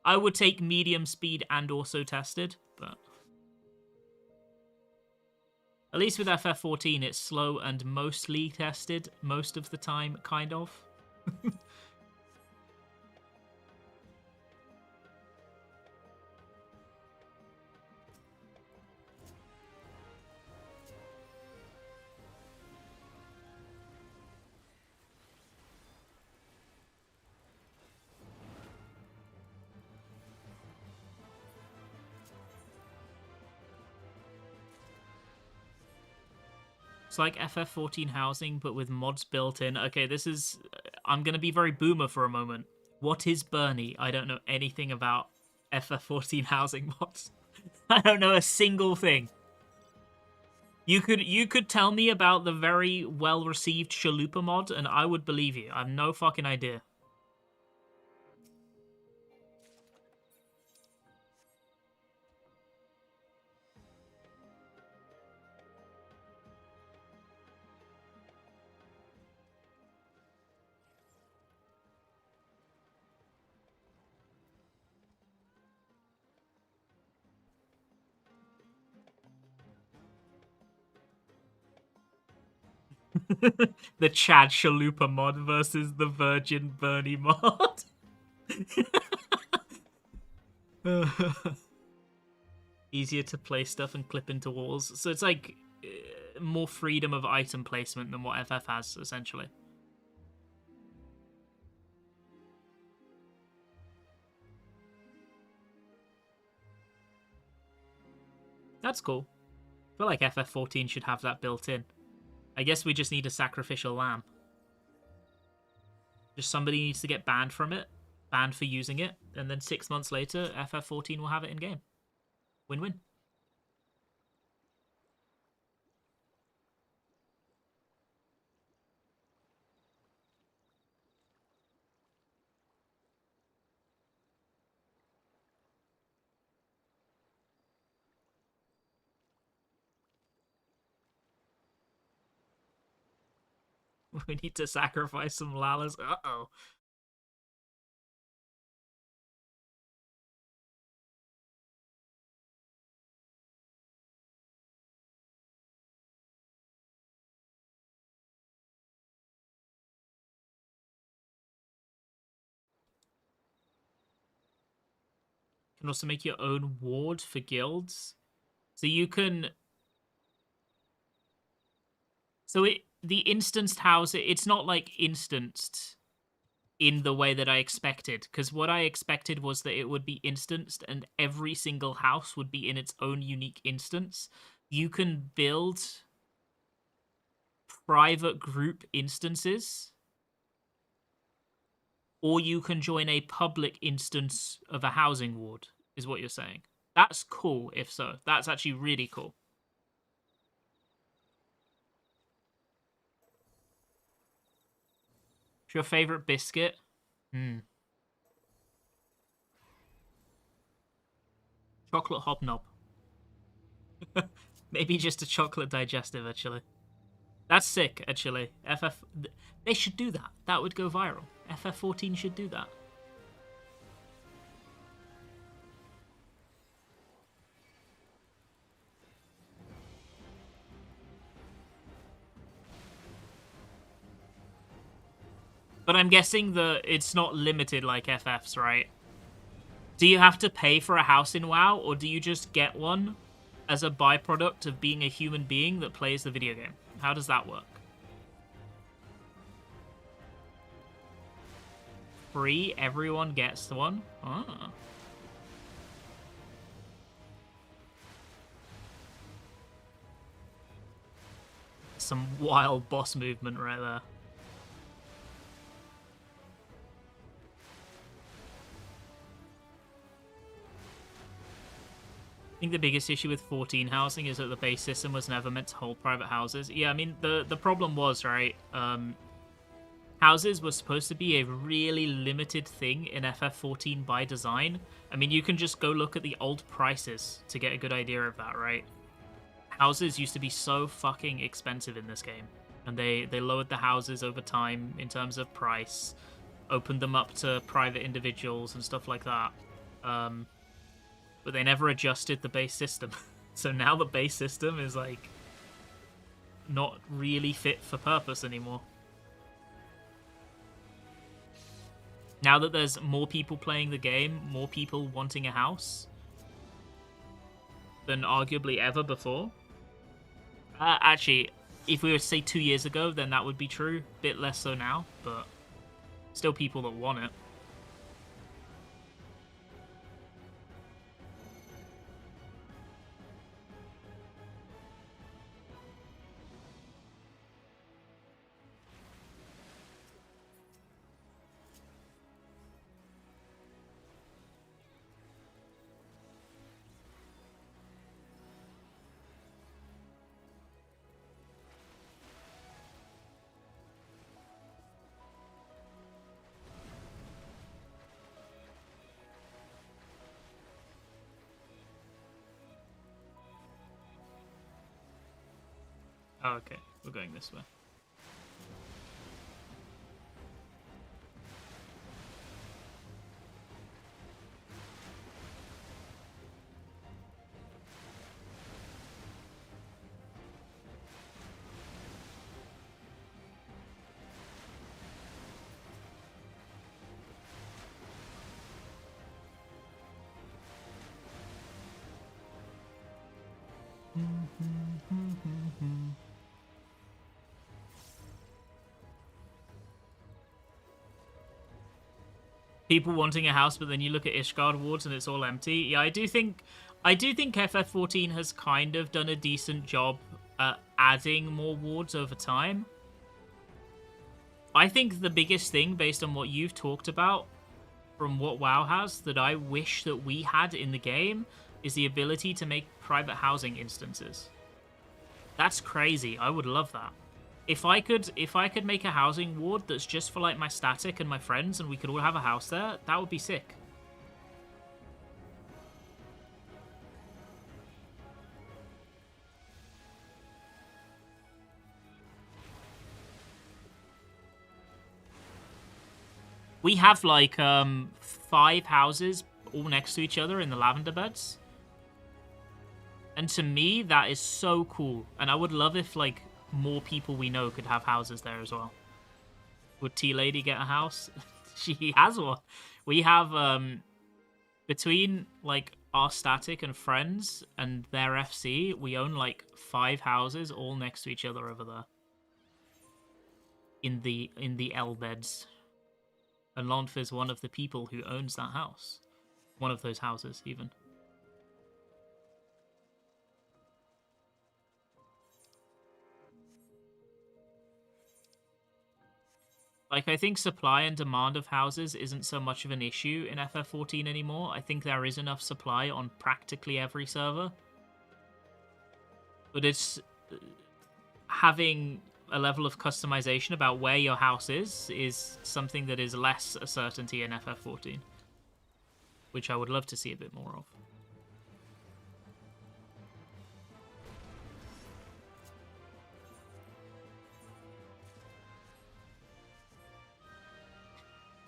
I would take medium speed and also tested, but at least with FF14, it's slow and mostly tested most of the time, kind of. It's like FF14 housing, but with mods built in. Okay, this is... I'm going to be very boomer for a moment. What is Bernie? I don't know anything about FF14 housing mods. I don't know a single thing. You could tell me about the very well-received Chalupa mod, and I would believe you. I have no fucking idea. The Chad Chalupa mod versus the Virgin Bernie mod. Easier to place stuff and clip into walls. So it's like more freedom of item placement than what FF has, essentially. That's cool. I feel like FF14 should have that built in. I guess we just need a sacrificial lamb. Just somebody needs to get banned from it, banned for using it, and then 6 months later, FF14 will have it in-game. Win-win. We need to sacrifice some Lalas. Uh-oh. You can also make your own ward for guilds. So you can... So the instanced house, it's not like instanced in the way that I expected, because what I expected was that it would be instanced and every single house would be in its own unique instance. You can build private group instances, or you can join a public instance of a housing ward, is what you're saying. That's cool, if so. That's actually really cool. What's your favorite biscuit? Chocolate hobnob. Maybe just a chocolate digestive, actually. That's sick, actually. They should do that. That would go viral. FF14 should do that. But I'm guessing that it's not limited like FF's, right? Do you have to pay for a house in WoW, or do you just get one as a byproduct of being a human being that plays the video game? How does that work? Free, everyone gets one? Ah. Some wild boss movement right there. I think the biggest issue with 14 housing is that the base system was never meant to hold private houses. Yeah, I mean, the problem was, right, houses were supposed to be a really limited thing in FF14 by design. I mean, you can just go look at the old prices to get a good idea of that, right? Houses used to be so fucking expensive in this game. And they lowered the houses over time in terms of price, opened them up to private individuals and stuff like that. But they never adjusted the base system. So now the base system is, like, not really fit for purpose anymore. Now that there's more people playing the game, more people wanting a house than arguably ever before. Actually, if we were to say 2 years ago, then that would be true. Bit less so now, but still people that want it. Oh, okay. We're going this way. People wanting a house, but then you look at Ishgard wards and it's all empty. Yeah, I do think FF14 has kind of done a decent job at adding more wards over time. I think the biggest thing, based on what you've talked about, from what WoW has, that I wish that we had in the game, is the ability to make private housing instances. That's crazy. I would love that. If I could make a housing ward that's just for like my static and my friends and we could all have a house there, that would be sick. We have like 5 houses all next to each other in the lavender beds. And to me, that is so cool. And I would love if like more people we know could have houses there as well. Would T-Lady get a house? She has one. We have, between like our static and friends and their FC, we own like 5 houses all next to each other over there. In the L beds. And Lonf is one of the people who owns that house. One of those houses, even. Like, I think supply and demand of houses isn't so much of an issue in FF14 anymore. I think there is enough supply on practically every server. But it's having a level of customization about where your house is something that is less a certainty in FF14. Which I would love to see a bit more of.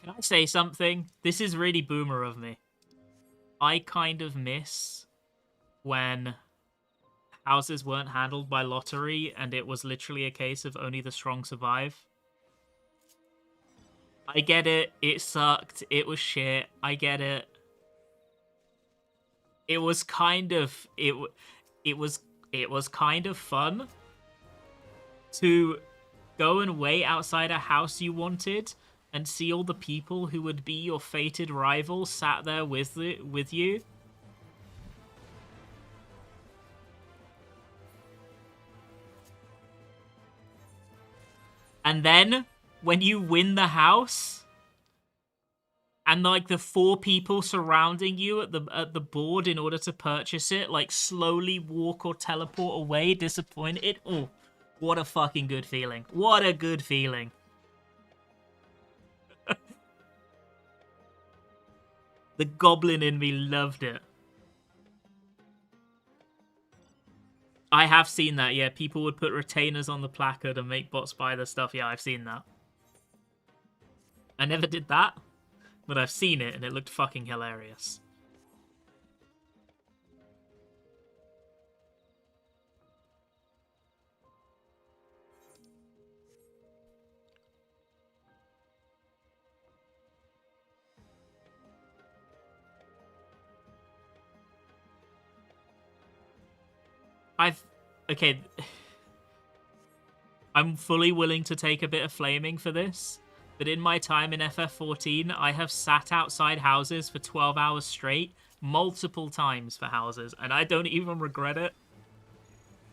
Can I say something? This is really boomer of me. I kind of miss when houses weren't handled by lottery and it was literally a case of only the strong survive. I get it. It sucked. It was shit. I get it. It was kind of it was kind of fun to go and wait outside a house you wanted and see all the people who would be your fated rival sat there with you. And then, when you win the house, and like the 4 people surrounding you at the board in order to purchase it, like slowly walk or teleport away, disappointed. Oh, what a fucking good feeling. What a good feeling. The goblin in me loved it. I have seen that, yeah. People would put retainers on the placard and make bots buy the stuff. Yeah, I've seen that. I never did that, but I've seen it and it looked fucking hilarious. Okay. I'm fully willing to take a bit of flaming for this, but in my time in FF14, I have sat outside houses for 12 hours straight, multiple times for houses, and I don't even regret it.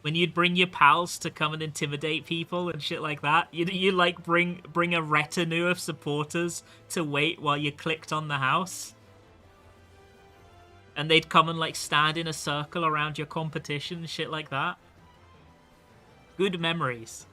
When you'd bring your pals to come and intimidate people and shit like that, you like bring a retinue of supporters to wait while you clicked on the house. And they'd come and like stand in a circle around your competition and shit like that. Good memories.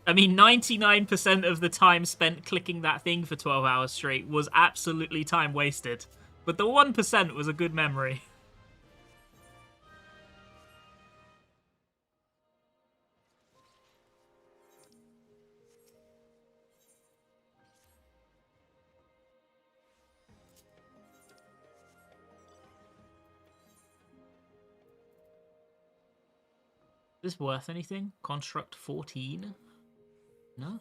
I mean, 99% of the time spent clicking that thing for 12 hours straight was absolutely time wasted. But the 1% was a good memory. Is this worth anything? Construct 14? No?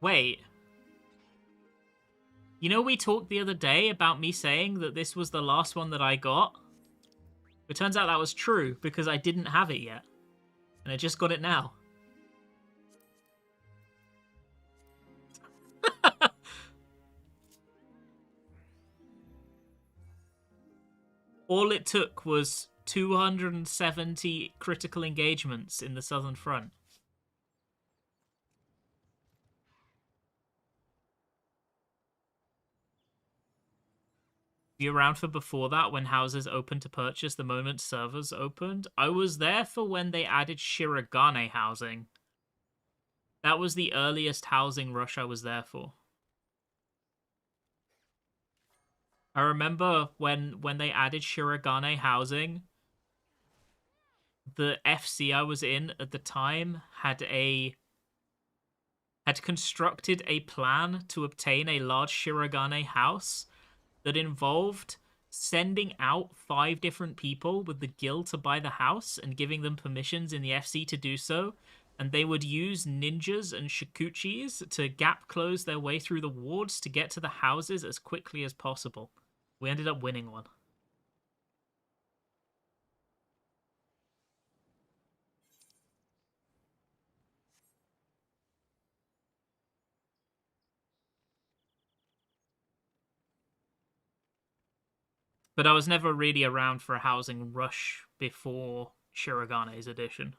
Wait. You know, we talked the other day about me saying that this was the last one that I got? It turns out that was true, because I didn't have it yet. And I just got it now. All it took was 270 critical engagements in the Southern Front. You around for before that, when houses opened to purchase the moment servers opened? I was there for when they added Shirogane housing. That was the earliest housing rush I was there for. I remember when they added Shirogane housing, the FC I was in at the time had constructed a plan to obtain a large Shirogane house that involved sending out 5 different people with the guild to buy the house and giving them permissions in the FC to do so, and they would use ninjas and shikuchis to gap close their way through the wards to get to the houses as quickly as possible. We ended up winning one. But I was never really around for a housing rush before Shirogane's edition.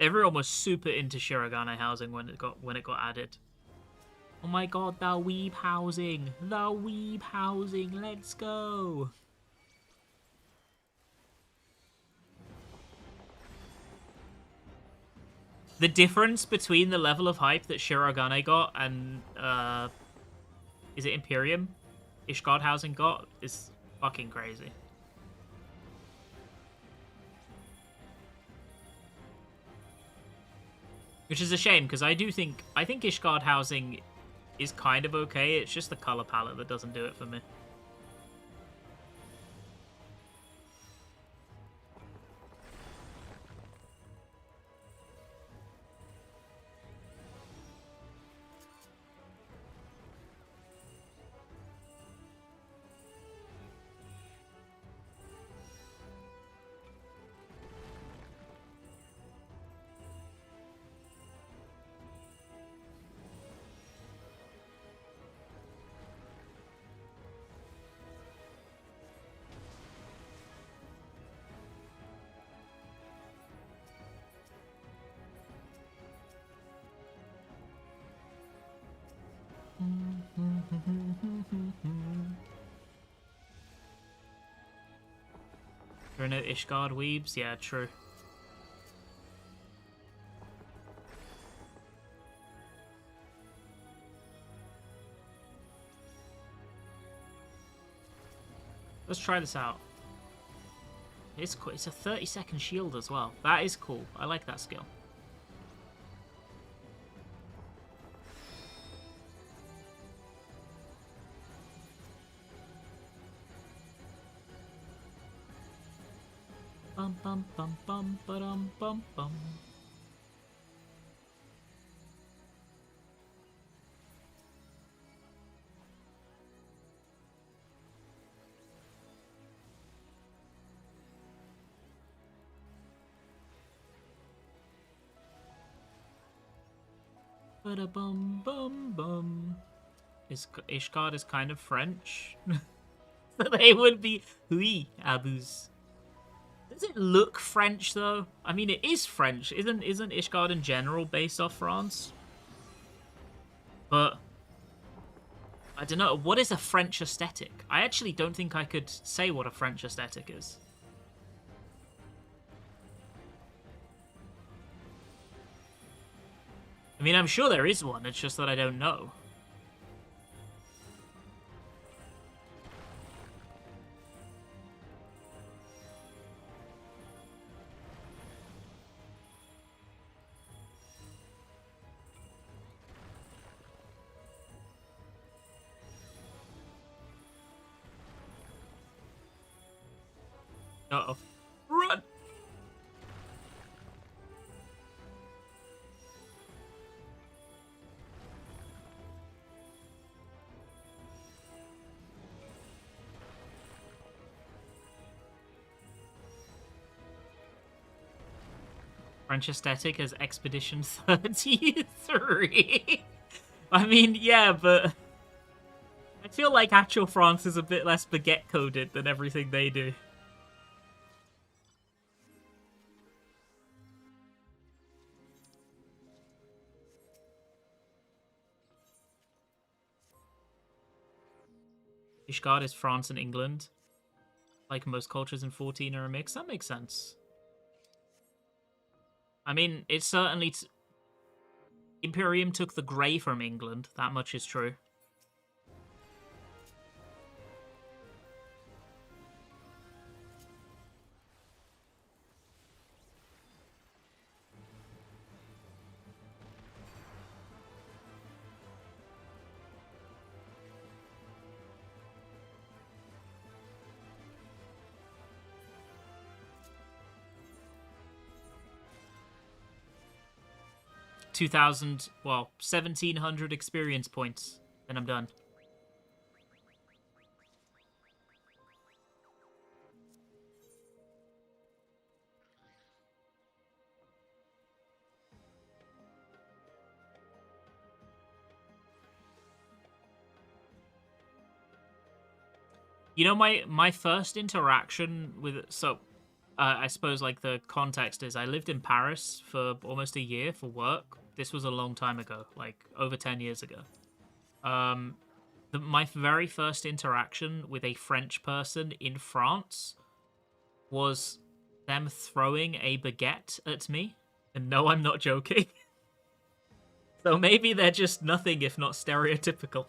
Everyone was super into Shirogane housing when it got added. Oh my god, the weeb housing! The weeb housing, let's go! The difference between the level of hype that Shirogane got and, is it Imperium? Ishgard housing got is fucking crazy. Which is a shame, because I think Ishgard housing is kind of okay, it's just the color palette that doesn't do it for me. There are no Ishgard weebs? Yeah, true. Let's try this out. It's cool. It's a 30-second shield as well. That is cool. I like that skill. Bum bum bum bum ba-dum bum bum. Ba-da-bum bum bum. Ishgard is kind of French. So they would be oui, Abus. Does it look French though? I mean, it is French. Isn't Ishgard in general based off France? But I don't know. What is a French aesthetic? I actually don't think I could say what a French aesthetic is. I mean, I'm sure there is one. It's just that I don't know. Uh-oh. Run! French aesthetic as Expedition 33. I mean, yeah, but I feel like actual France is a bit less baguette coded than everything they do. Ishgard is France and England. Like most cultures in 14 are a mix. That makes sense. I mean, it's certainly... Imperium took the grey from England. That much is true. 2,000, well, 1,700 experience points. Then I'm done. You know, my first interaction with... So, I suppose, like, the context is I lived in Paris for almost a year for work. This was a long time ago, like, over 10 years ago. My very first interaction with a French person in France was them throwing a baguette at me. And no, I'm not joking. So maybe they're just nothing if not stereotypical.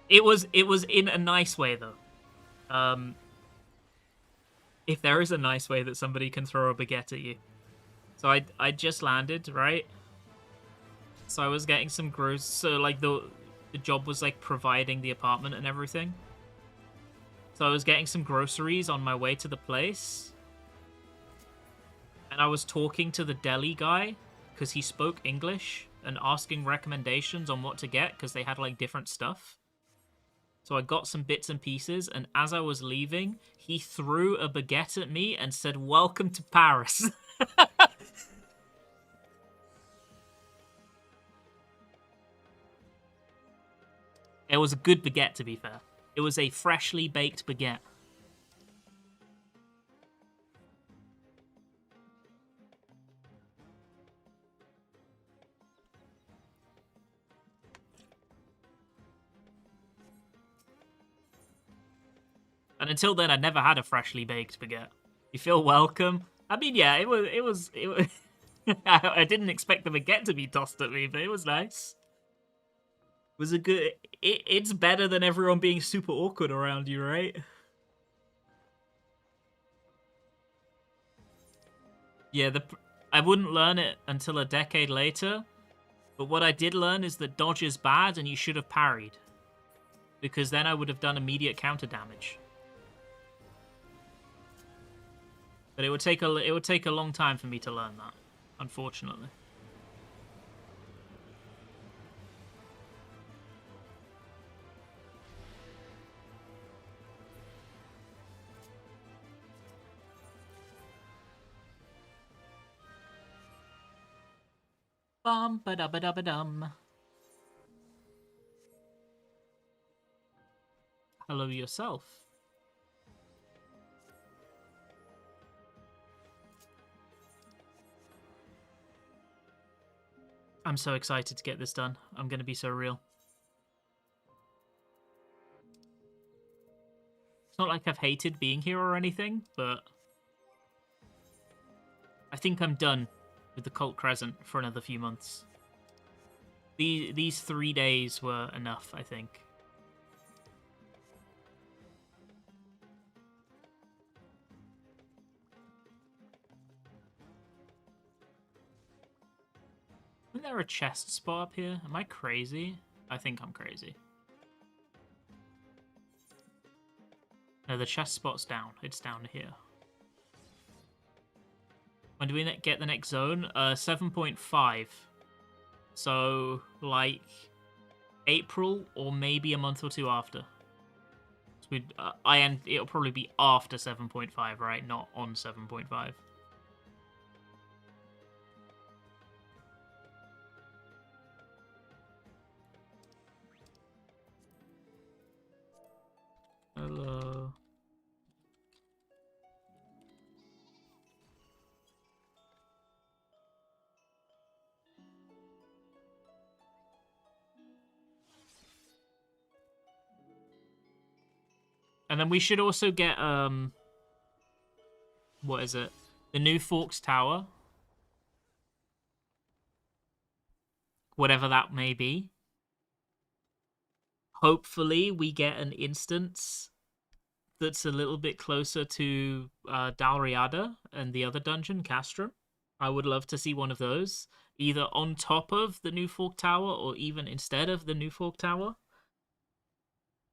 It was in a nice way though. If there is a nice way that somebody can throw a baguette at you. So I just landed, right? So I was getting some groceries. So like the job was like providing the apartment and everything. So I was getting some groceries on my way to the place. And I was talking to the deli guy because he spoke English and asking recommendations on what to get because they had like different stuff. So I got some bits and pieces, and as I was leaving, he threw a baguette at me and said, "Welcome to Paris." It was a good baguette, to be fair. It was a freshly baked baguette. And until then, I'd never had a freshly baked baguette. You feel welcome? I mean, yeah, it was. I didn't expect the baguette to be tossed at me, but it was nice. It was a good... It's better than everyone being super awkward around you, right? Yeah, I wouldn't learn it until a decade later, but what I did learn is that dodge is bad and you should have parried. Because then I would have done immediate counter damage. But it would take a long time for me to learn that, unfortunately. Bum ba da ba da ba dum. Hello yourself. I'm so excited to get this done. I'm gonna be so real. It's not like I've hated being here or anything, but I think I'm done with the Cult Crescent for another few months. These 3 days were enough, I think. Isn't there a chest spot up here? Am I crazy? I think I'm crazy. No, the chest spot's down. It's down here. When do we get the next zone? 7.5. So, like, April or maybe a month or two after. So it'll probably be after 7.5, right? Not on 7.5. Hello. And then we should also get what is it? The New Forks Tower. Whatever that may be. Hopefully we get an instance that's a little bit closer to Dalriada and the other dungeon, Castrum. I would love to see one of those, either on top of the New Fork Tower or even instead of the New Fork Tower.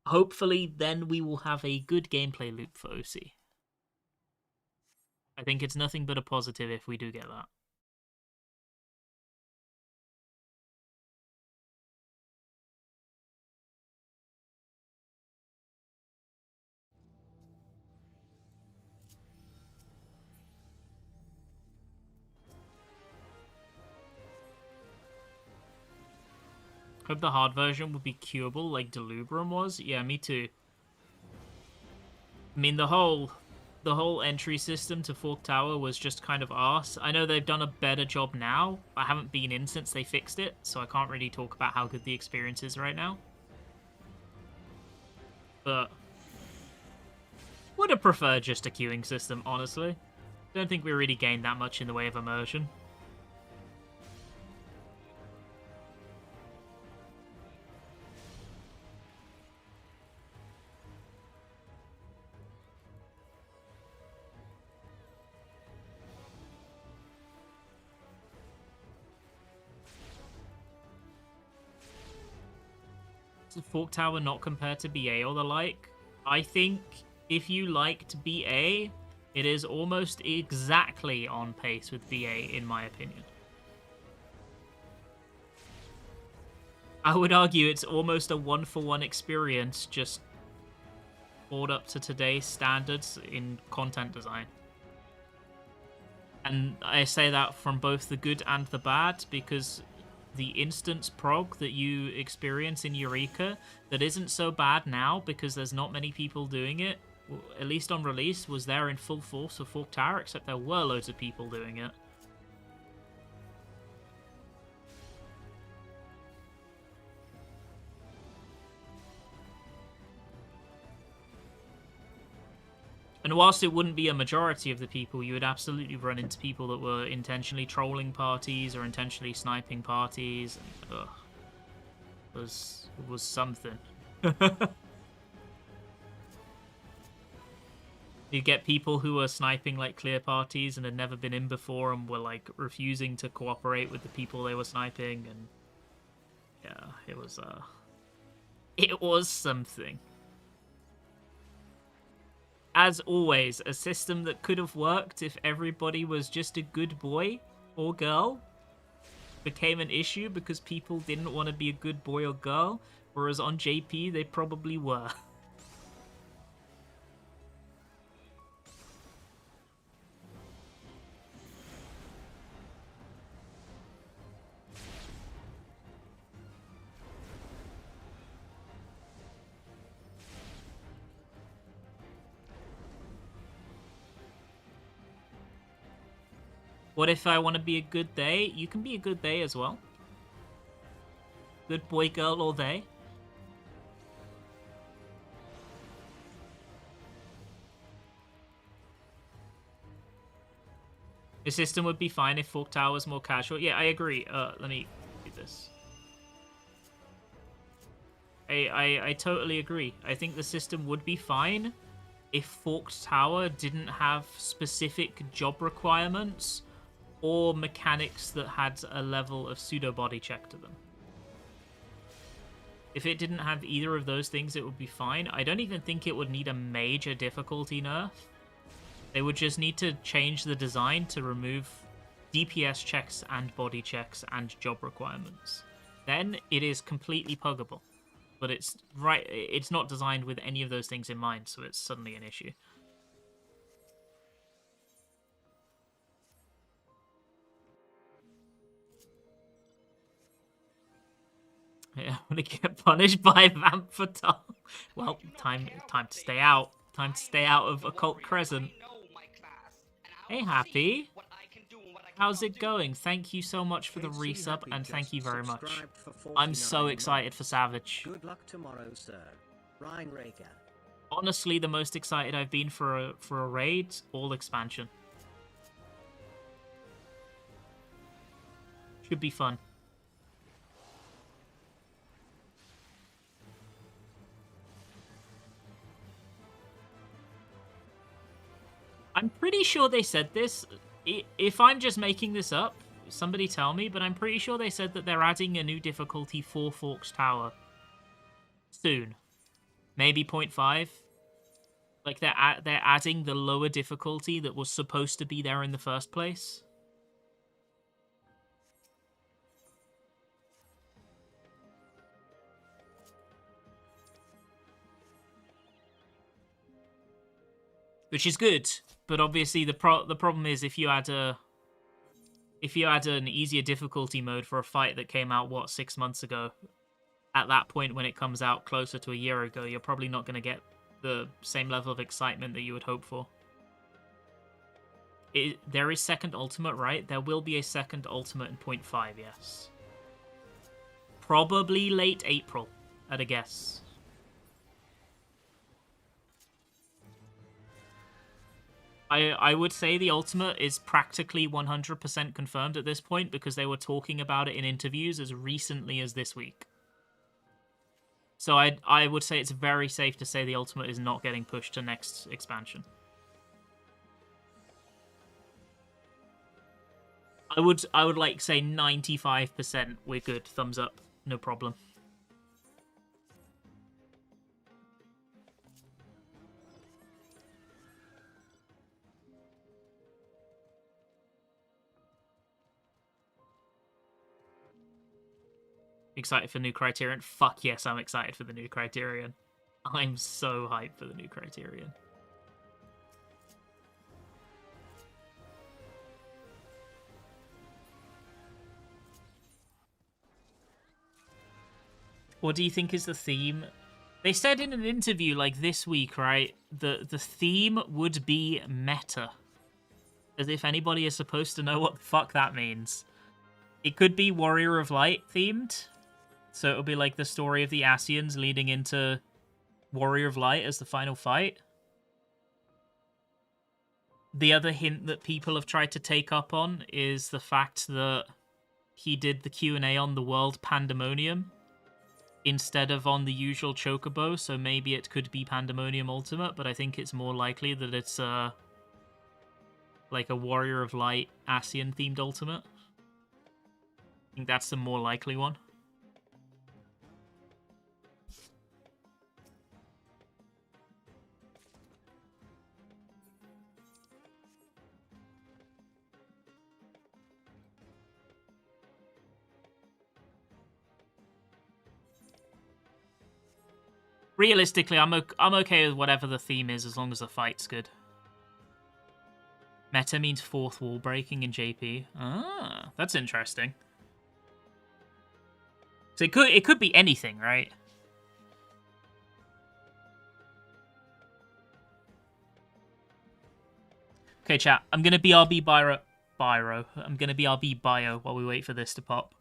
Hopefully, then we will have a good gameplay loop for OC. I think it's nothing but a positive if we do get that. Hope the hard version would be queuable like Delubrum was. Yeah, me too. I mean, the whole entry system to Fork Tower was just kind of arse. I know they've done a better job now. I haven't been in since they fixed it, so I can't really talk about how good the experience is right now. But would have preferred just a queuing system, honestly. Don't think we really gained that much in the way of immersion. Fork Tower not compared to BA or the like? I think if you liked BA, it is almost exactly on pace with BA, in my opinion. I would argue it's almost a one-for-one experience, just brought up to today's standards in content design. And I say that from both the good and the bad, because the instance prog that you experience in Eureka that isn't so bad now because there's not many people doing it, at least on release, was there in full force of Fork Tower, except there were loads of people doing it. And whilst it wouldn't be a majority of the people, you would absolutely run into people that were intentionally trolling parties or intentionally sniping parties. And, it was something. You get people who are sniping like clear parties and had never been in before and were like refusing to cooperate with the people they were sniping, and yeah, it was something. As always, a system that could have worked if everybody was just a good boy or girl became an issue because people didn't want to be a good boy or girl, whereas on JP they probably were. What if I want to be a good they? You can be a good they as well. Good boy, girl, or they. The system would be fine if Fork Tower was more casual. Yeah, I agree. Let me do this. I totally agree. I think the system would be fine if Forked Tower didn't have specific job requirements or mechanics that had a level of pseudo body check to them. If it didn't have either of those things, it would be fine. I don't even think it would need a major difficulty nerf. They would just need to change the design to remove DPS checks and body checks and job requirements. Then it is completely puggable. But it's not designed with any of those things in mind, so it's suddenly an issue. Yeah, I'm gonna get punished by Vamp Fatale. Well, time to stay out. Time to stay out of Occult Crescent. Hey, Happy. How's it going? Thank you so much for the resub, and thank you very much. I'm so excited for Savage. Good luck tomorrow, sir. Ryan Raker. Honestly, the most excited I've been for a raid, all expansion. Should be fun. I'm pretty sure they said this. If I'm just making this up, somebody tell me, but I'm pretty sure they said that they're adding a new difficulty for Forks Tower soon. Maybe 0.5. Like they're adding the lower difficulty that was supposed to be there in the first place. Which is good, but obviously the problem is if you add an easier difficulty mode for a fight that came out 6 months ago, at that point when it comes out closer to a year ago, you're probably not going to get the same level of excitement that you would hope for. There is second ultimate, right? There will be a second ultimate in 0.5, yes. Probably late April, at a guess. I would say the ultimate is practically 100% confirmed at this point because they were talking about it in interviews as recently as this week. So I would say it's very safe to say the ultimate is not getting pushed to next expansion. I would like say 95% we're good. Thumbs up, no problem. Excited for new Criterion? Fuck yes, I'm excited for the new Criterion. I'm so hyped for the new Criterion. What do you think is the theme? They said in an interview like this week, right, the theme would be meta. As if anybody is supposed to know what the fuck that means. It could be Warrior of Light themed. So it'll be like the story of the Ascians leading into Warrior of Light as the final fight. The other hint that people have tried to take up on is the fact that he did the Q&A on the World Pandemonium instead of on the usual Chocobo, so maybe it could be Pandemonium Ultimate, but I think it's more likely that it's like a Warrior of Light Ascian themed Ultimate. I think that's the more likely one. Realistically, I'm okay with whatever the theme is as long as the fight's good. Meta means fourth wall breaking in JP. Ah, that's interesting. So it could be anything, right? Okay, chat. I'm gonna BRB Byra. Pyro. I'm going to BRB Bio while we wait for this to pop.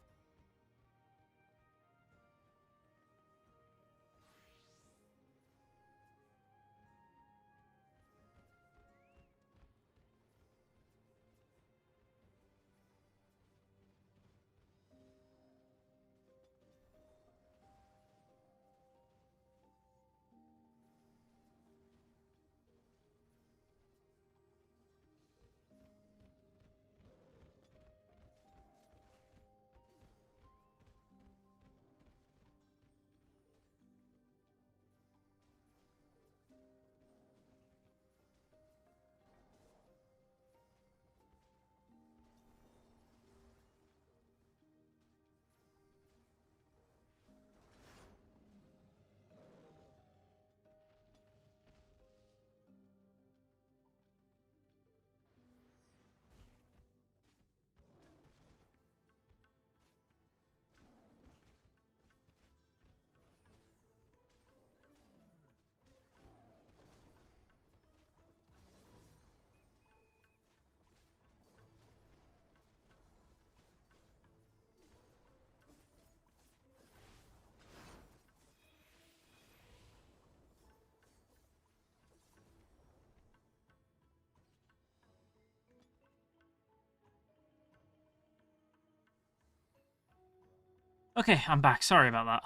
Okay, I'm back. Sorry about that.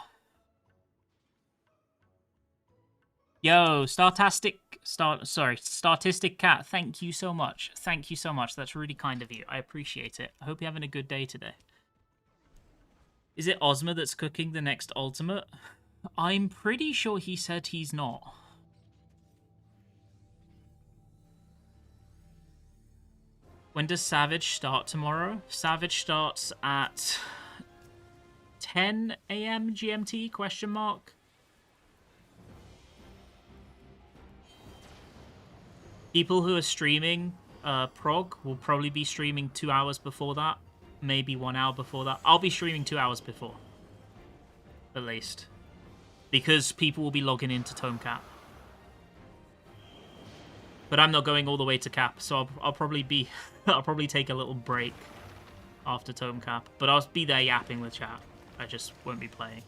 Yo, Statistic Cat, thank you so much. Thank you so much. That's really kind of you. I appreciate it. I hope you're having a good day today. Is it Ozma that's cooking the next Ultimate? I'm pretty sure he said he's not. When does Savage start tomorrow? Savage starts at 10 a.m. GMT, question mark. People who are streaming Prog will probably be streaming 2 hours before that. Maybe 1 hour before that. I'll be streaming 2 hours before. At least. Because people will be logging into TomeCap. But I'm not going all the way to Cap, so I'll probably be... I'll probably take a little break after TomeCap. But I'll be there yapping with chat. I just won't be playing.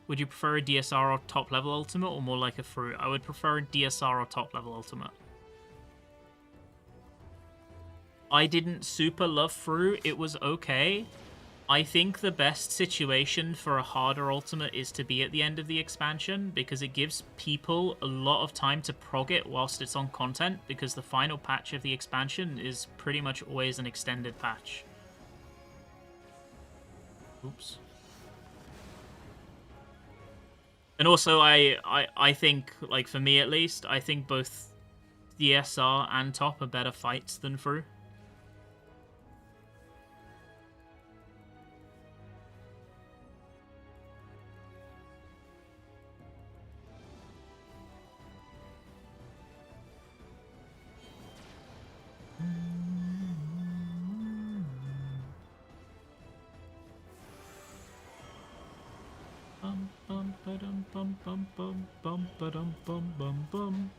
Would you prefer a DSR or top level ultimate or more like a fruit? I would prefer a DSR or top level ultimate. I didn't super love fruit. It was okay. I think the best situation for a harder ultimate is to be at the end of the expansion because it gives people a lot of time to prog it whilst it's on content because the final patch of the expansion is pretty much always an extended patch. Oops. And also, I think, like, for me at least, I think both DSR and top are better fights than Fru. Bum bum bum bum bum bum bum bum.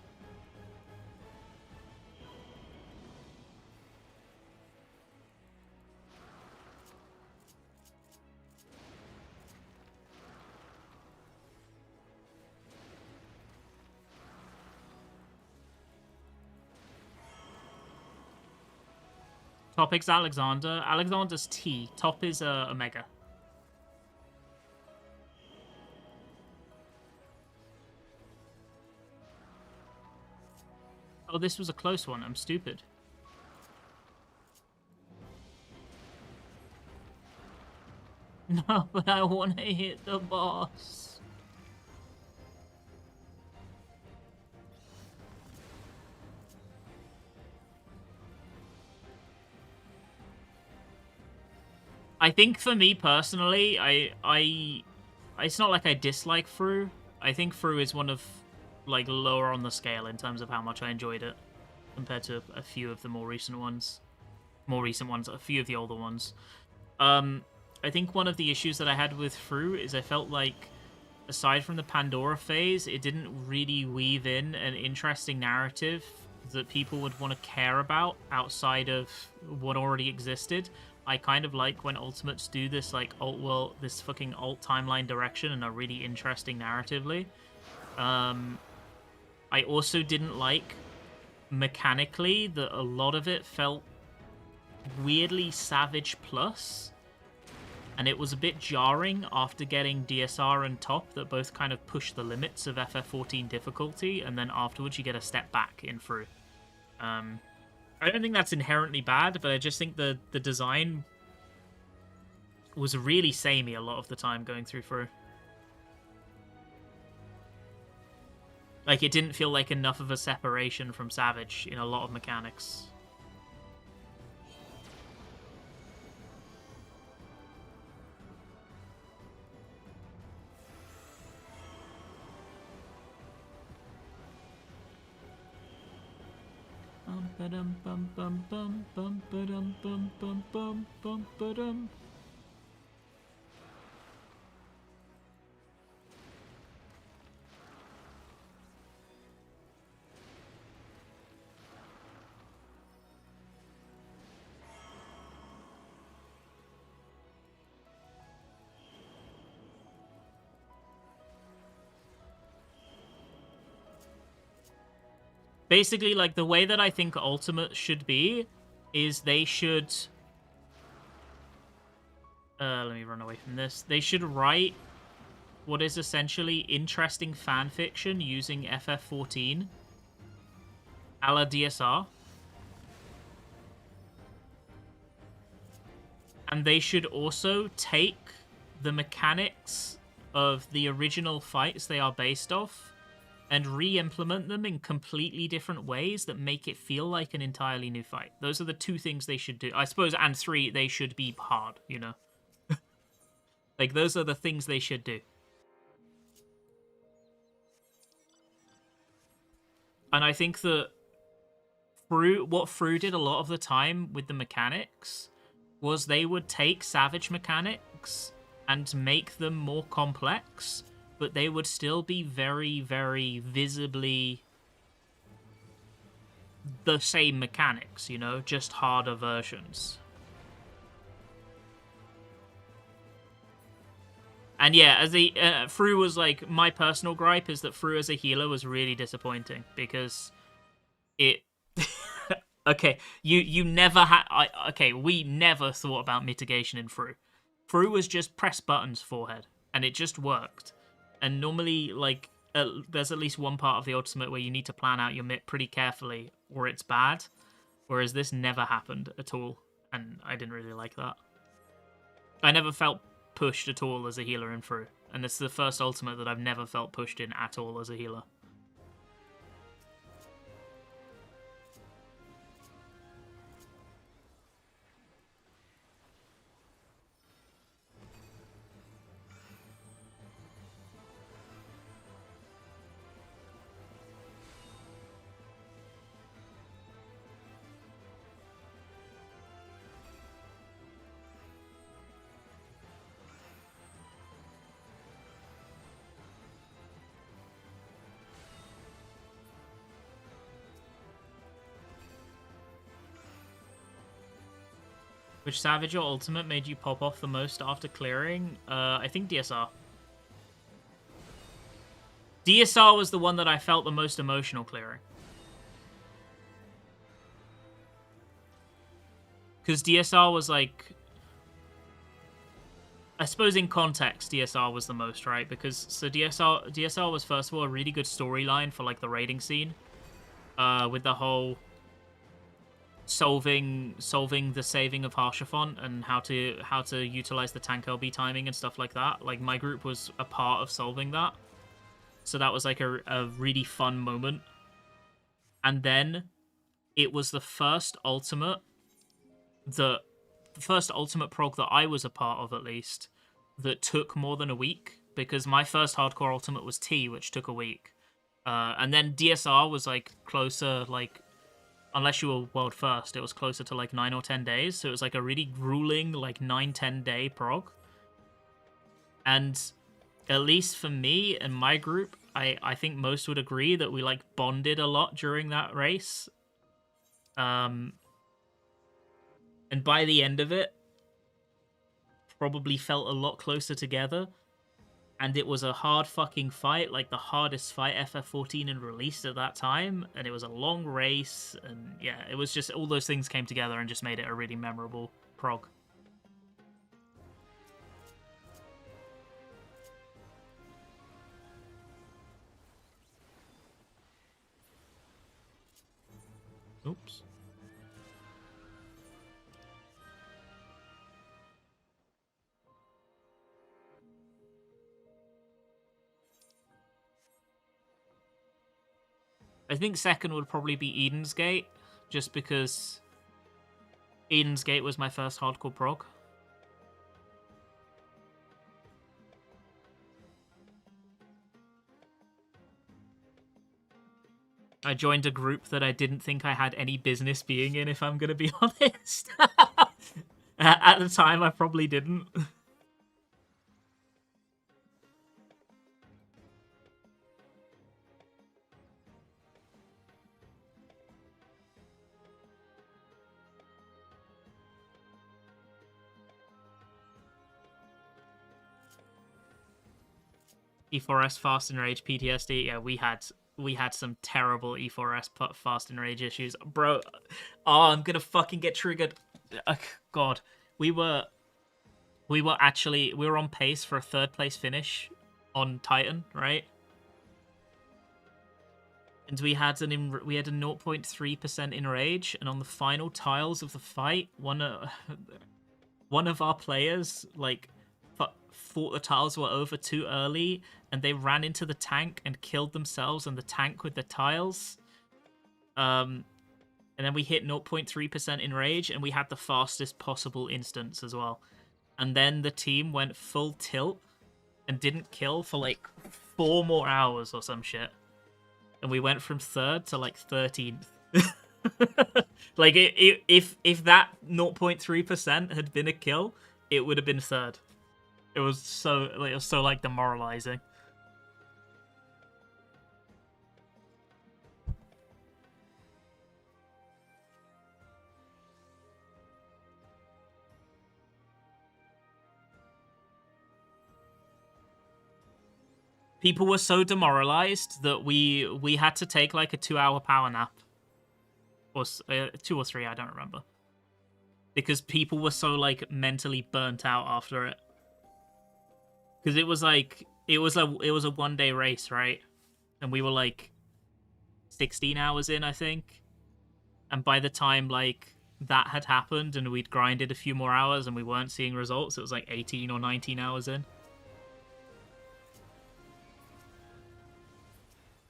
Topic's Alexander. Alexander's T. Top is Omega. Oh, this was a close one. I'm stupid. No, but I want to hit the boss. I think for me personally, it's not like I dislike Fru. I think Fru is one of, like, lower on the scale in terms of how much I enjoyed it compared to a few of the more recent ones. A few of the older ones. I think one of the issues that I had with Fru is I felt like, aside from the Pandora phase, it didn't really weave in an interesting narrative that people would want to care about outside of what already existed. I kind of like when Ultimates do this, like, this fucking alt timeline direction and are really interesting narratively. I also didn't like, mechanically, that a lot of it felt weirdly Savage Plus. And it was a bit jarring after getting DSR and Top that both kind of push the limits of FF14 difficulty, and then afterwards you get a step back in Fru. I don't think that's inherently bad, but I just think the design was really samey a lot of the time going through Fru. Like, it didn't feel like enough of a separation from Savage in a lot of mechanics. Basically, like, the way that I think Ultimate should be is they should... let me run away from this. They should write what is essentially interesting fanfiction using FF14 a la DSR. And they should also take the mechanics of the original fights they are based off and re-implement them in completely different ways that make it feel like an entirely new fight. Those are the two things they should do. I suppose, and 3, they should be hard, you know? Like, those are the things they should do. And I think that what Fru did a lot of the time with the mechanics was they would take Savage mechanics and make them more complex, but they would still be very, very visibly the same mechanics, you know, just harder versions. And yeah, as the Fru was like, my personal gripe is that Fru as a healer was really disappointing because it. Okay, you never had. Okay, we never thought about mitigation in Fru. Fru was just press buttons forehead, and it just worked. And normally, like, there's at least one part of the Ultimate where you need to plan out your MIT pretty carefully, or it's bad. Whereas this never happened at all, and I didn't really like that. I never felt pushed at all as a healer in Fru, and this is the first Ultimate that I've never felt pushed in at all as a healer. Which Savage or Ultimate made you pop off the most after clearing? I think DSR. DSR was the one that I felt the most emotional clearing. Because DSR was like... I suppose in context, DSR was the most, right? Because, so DSR was, first of all, a really good storyline for, like, the raiding scene. With the whole... solving the saving of Haurchefant and how to utilize the tank LB timing and stuff like that. Like, my group was a part of solving that, so that was like a really fun moment. And then it was the first ultimate prog that I was a part of, at least, that took more than a week, because my first hardcore ultimate was T, which took a week, and then DSR was like closer, like unless you were world first, it was closer to like 9 or 10 days. So it was like a really grueling, like 9-10 day prog. And at least for me and my group, I think most would agree that we like bonded a lot during that race. And by the end of it, probably felt a lot closer together. And it was a hard fucking fight, like the hardest fight FF14 had released at that time. And it was a long race. And yeah, it was just all those things came together and just made it a really memorable prog. Oops. I think second would probably be Eden's Gate, just because Eden's Gate was my first hardcore prog. I joined a group that I didn't think I had any business being in, if I'm going to be honest. At the time, I probably didn't. E4S Fast and Rage PTSD. Yeah, we had some terrible E4S Fast and Rage issues, bro. Oh, I'm gonna fucking get triggered. God, we were on pace for a 3rd place finish on Titan, right? And we had a 0.3% in rage, and on the final tiles of the fight, one of our players like thought the tiles were over too early, and they ran into the tank and killed themselves and the tank with the tiles. And then we hit 0.3% in rage, and we had the fastest possible instance as well. And then the team went full tilt and didn't kill for like 4 more hours or some shit. And we went from 3rd to like 13th. Like if that 0.3% had been a kill, it would have been 3rd. It was so like demoralizing. People were so demoralized that we had to take like a 2-hour power nap, or 2 or 3, I don't remember, because people were so like mentally burnt out after it. Because it was a 1-day race, right? And we were like 16 hours in, I think. And by the time like that had happened and we'd grinded a few more hours and we weren't seeing results, it was like 18 or 19 hours in.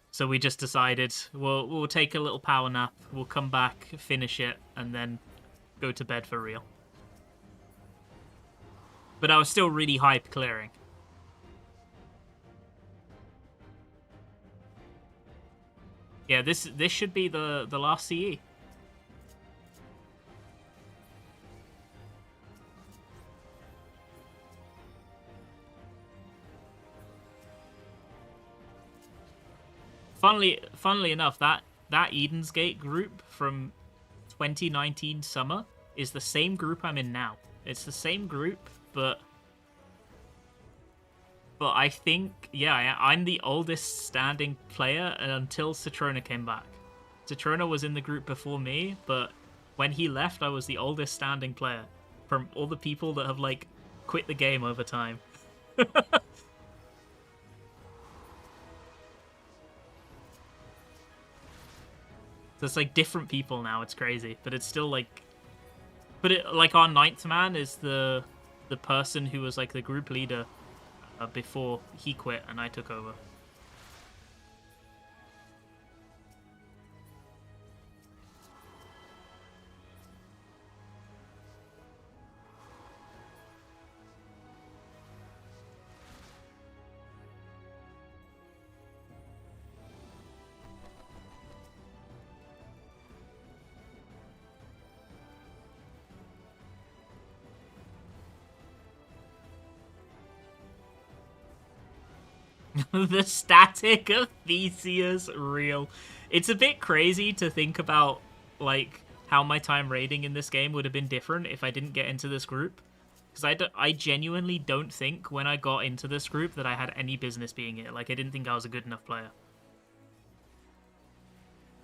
So we just decided we'll take a little power nap, we'll come back, finish it, and then go to bed for real. But I was still really hyped clearing. Yeah, this should be the last CE. Funnily enough, that Eden's Gate group from 2019 summer is the same group I'm in now. It's the same group, but I think, yeah, I'm the oldest standing player until Citrona came back. Citrona was in the group before me, but when he left, I was the oldest standing player from all the people that have like quit the game over time. So it's like different people now. It's crazy, but it's still like, like our 9th man is the person who was like the group leader before he quit and I took over. The static of Theseus, real. It's a bit crazy to think about, like, how my time raiding in this game would have been different if I didn't get into this group. Because I genuinely don't think when I got into this group that I had any business being here. Like, I didn't think I was a good enough player.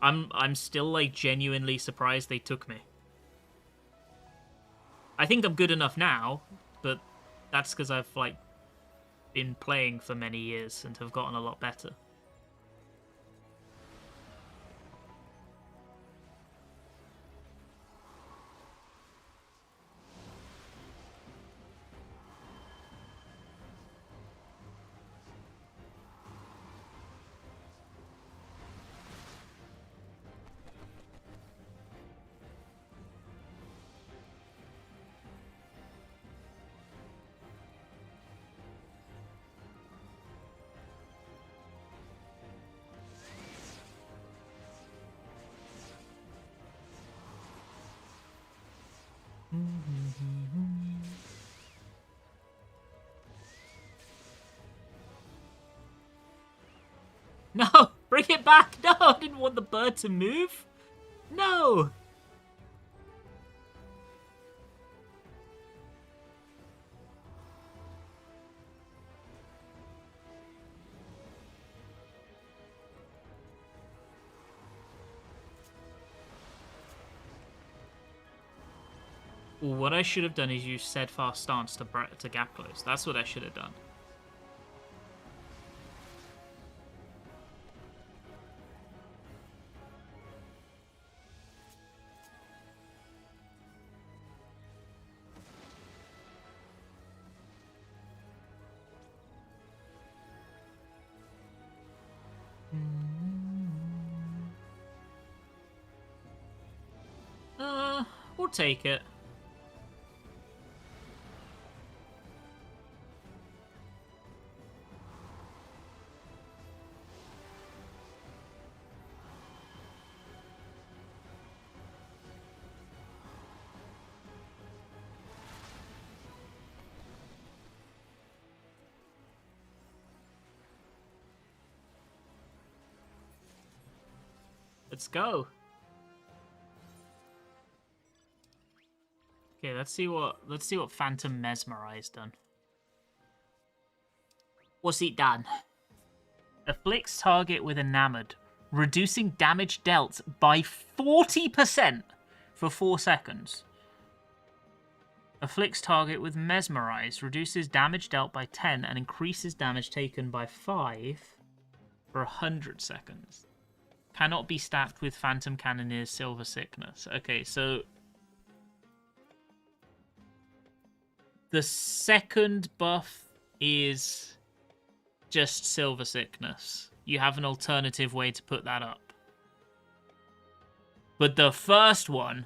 I'm still, like, genuinely surprised they took me. I think I'm good enough now, but that's because I've, like, been playing for many years and have gotten a lot better. No! Bring it back! No! I didn't want the bird to move! No! What I should have done is use steadfast stance to gap close. That's what I should have done. We'll take it. Let's go. Okay, let's see what Phantom Mesmerize done. What's it done? Afflicts target with Enamored, reducing damage dealt by 40% for 4 seconds. Afflicts target with Mesmerize, reduces damage dealt by 10 and increases damage taken by 5 for 100 seconds. Cannot be stacked with Phantom Cannonier's Silver Sickness. Okay, so the second buff is just Silver Sickness. You have an alternative way to put that up. But the first one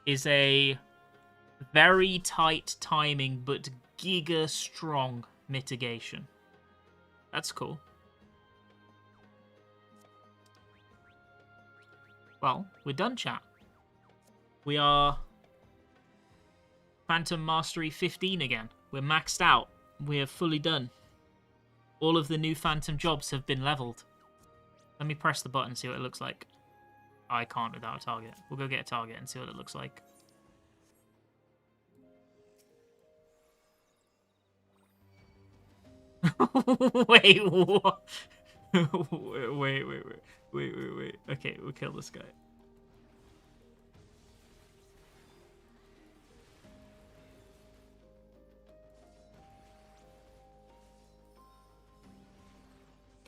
is a very tight timing but giga strong mitigation. That's cool. Well, we're done, chat. We are Phantom Mastery 15 again. We're maxed out. We're fully done. All of the new Phantom jobs have been leveled. Let me press the button, see what it looks like. I can't without a target. We'll go get a target and see what it looks like. Wait, what? Wait. Okay, we'll kill this guy.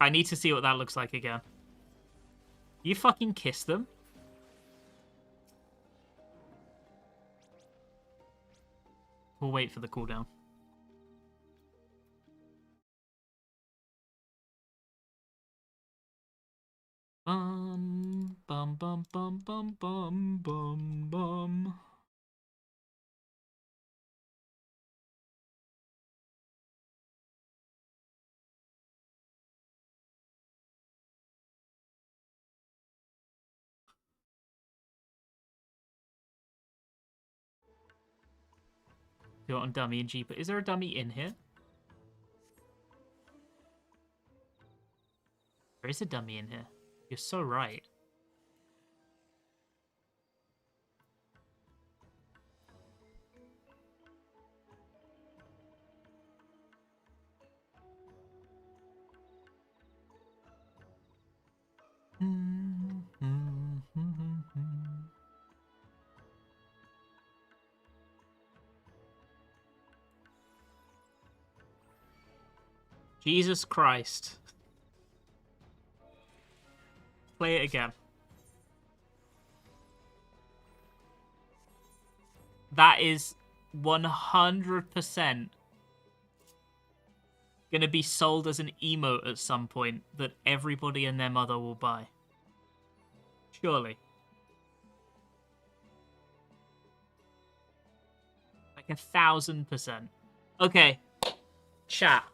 I need to see what that looks like again. You fucking kiss them? We'll wait for the cooldown. Bum, bum, bum, bum, bum, bum, bum, bum. You want a dummy and Jeeper? Is there a dummy in here? There is a dummy in here. You're so right. Jesus Christ. Play it again. That is 100% going to be sold as an emote at some point that everybody and their mother will buy. Surely. Like 1,000%. Okay. Chat.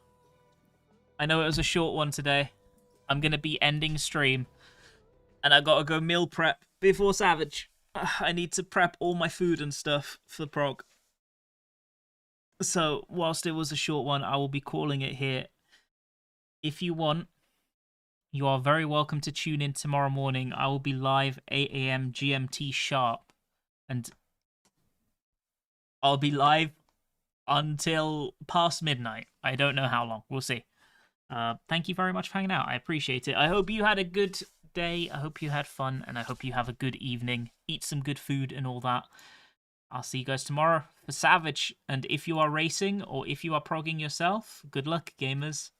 I know it was a short one today. I'm going to be ending stream. And I got to go meal prep before Savage. I need to prep all my food and stuff for prog. So, whilst it was a short one, I will be calling it here. If you want, you are very welcome to tune in tomorrow morning. I will be live 8 a.m. GMT sharp. And I'll be live until past midnight. I don't know how long. We'll see. Thank you very much for hanging out. I appreciate it. I hope you had a good day. I hope you had fun. And I hope you have a good evening. Eat some good food and all that. I'll see you guys tomorrow for Savage. And if you are racing or if you are progging yourself, good luck, gamers.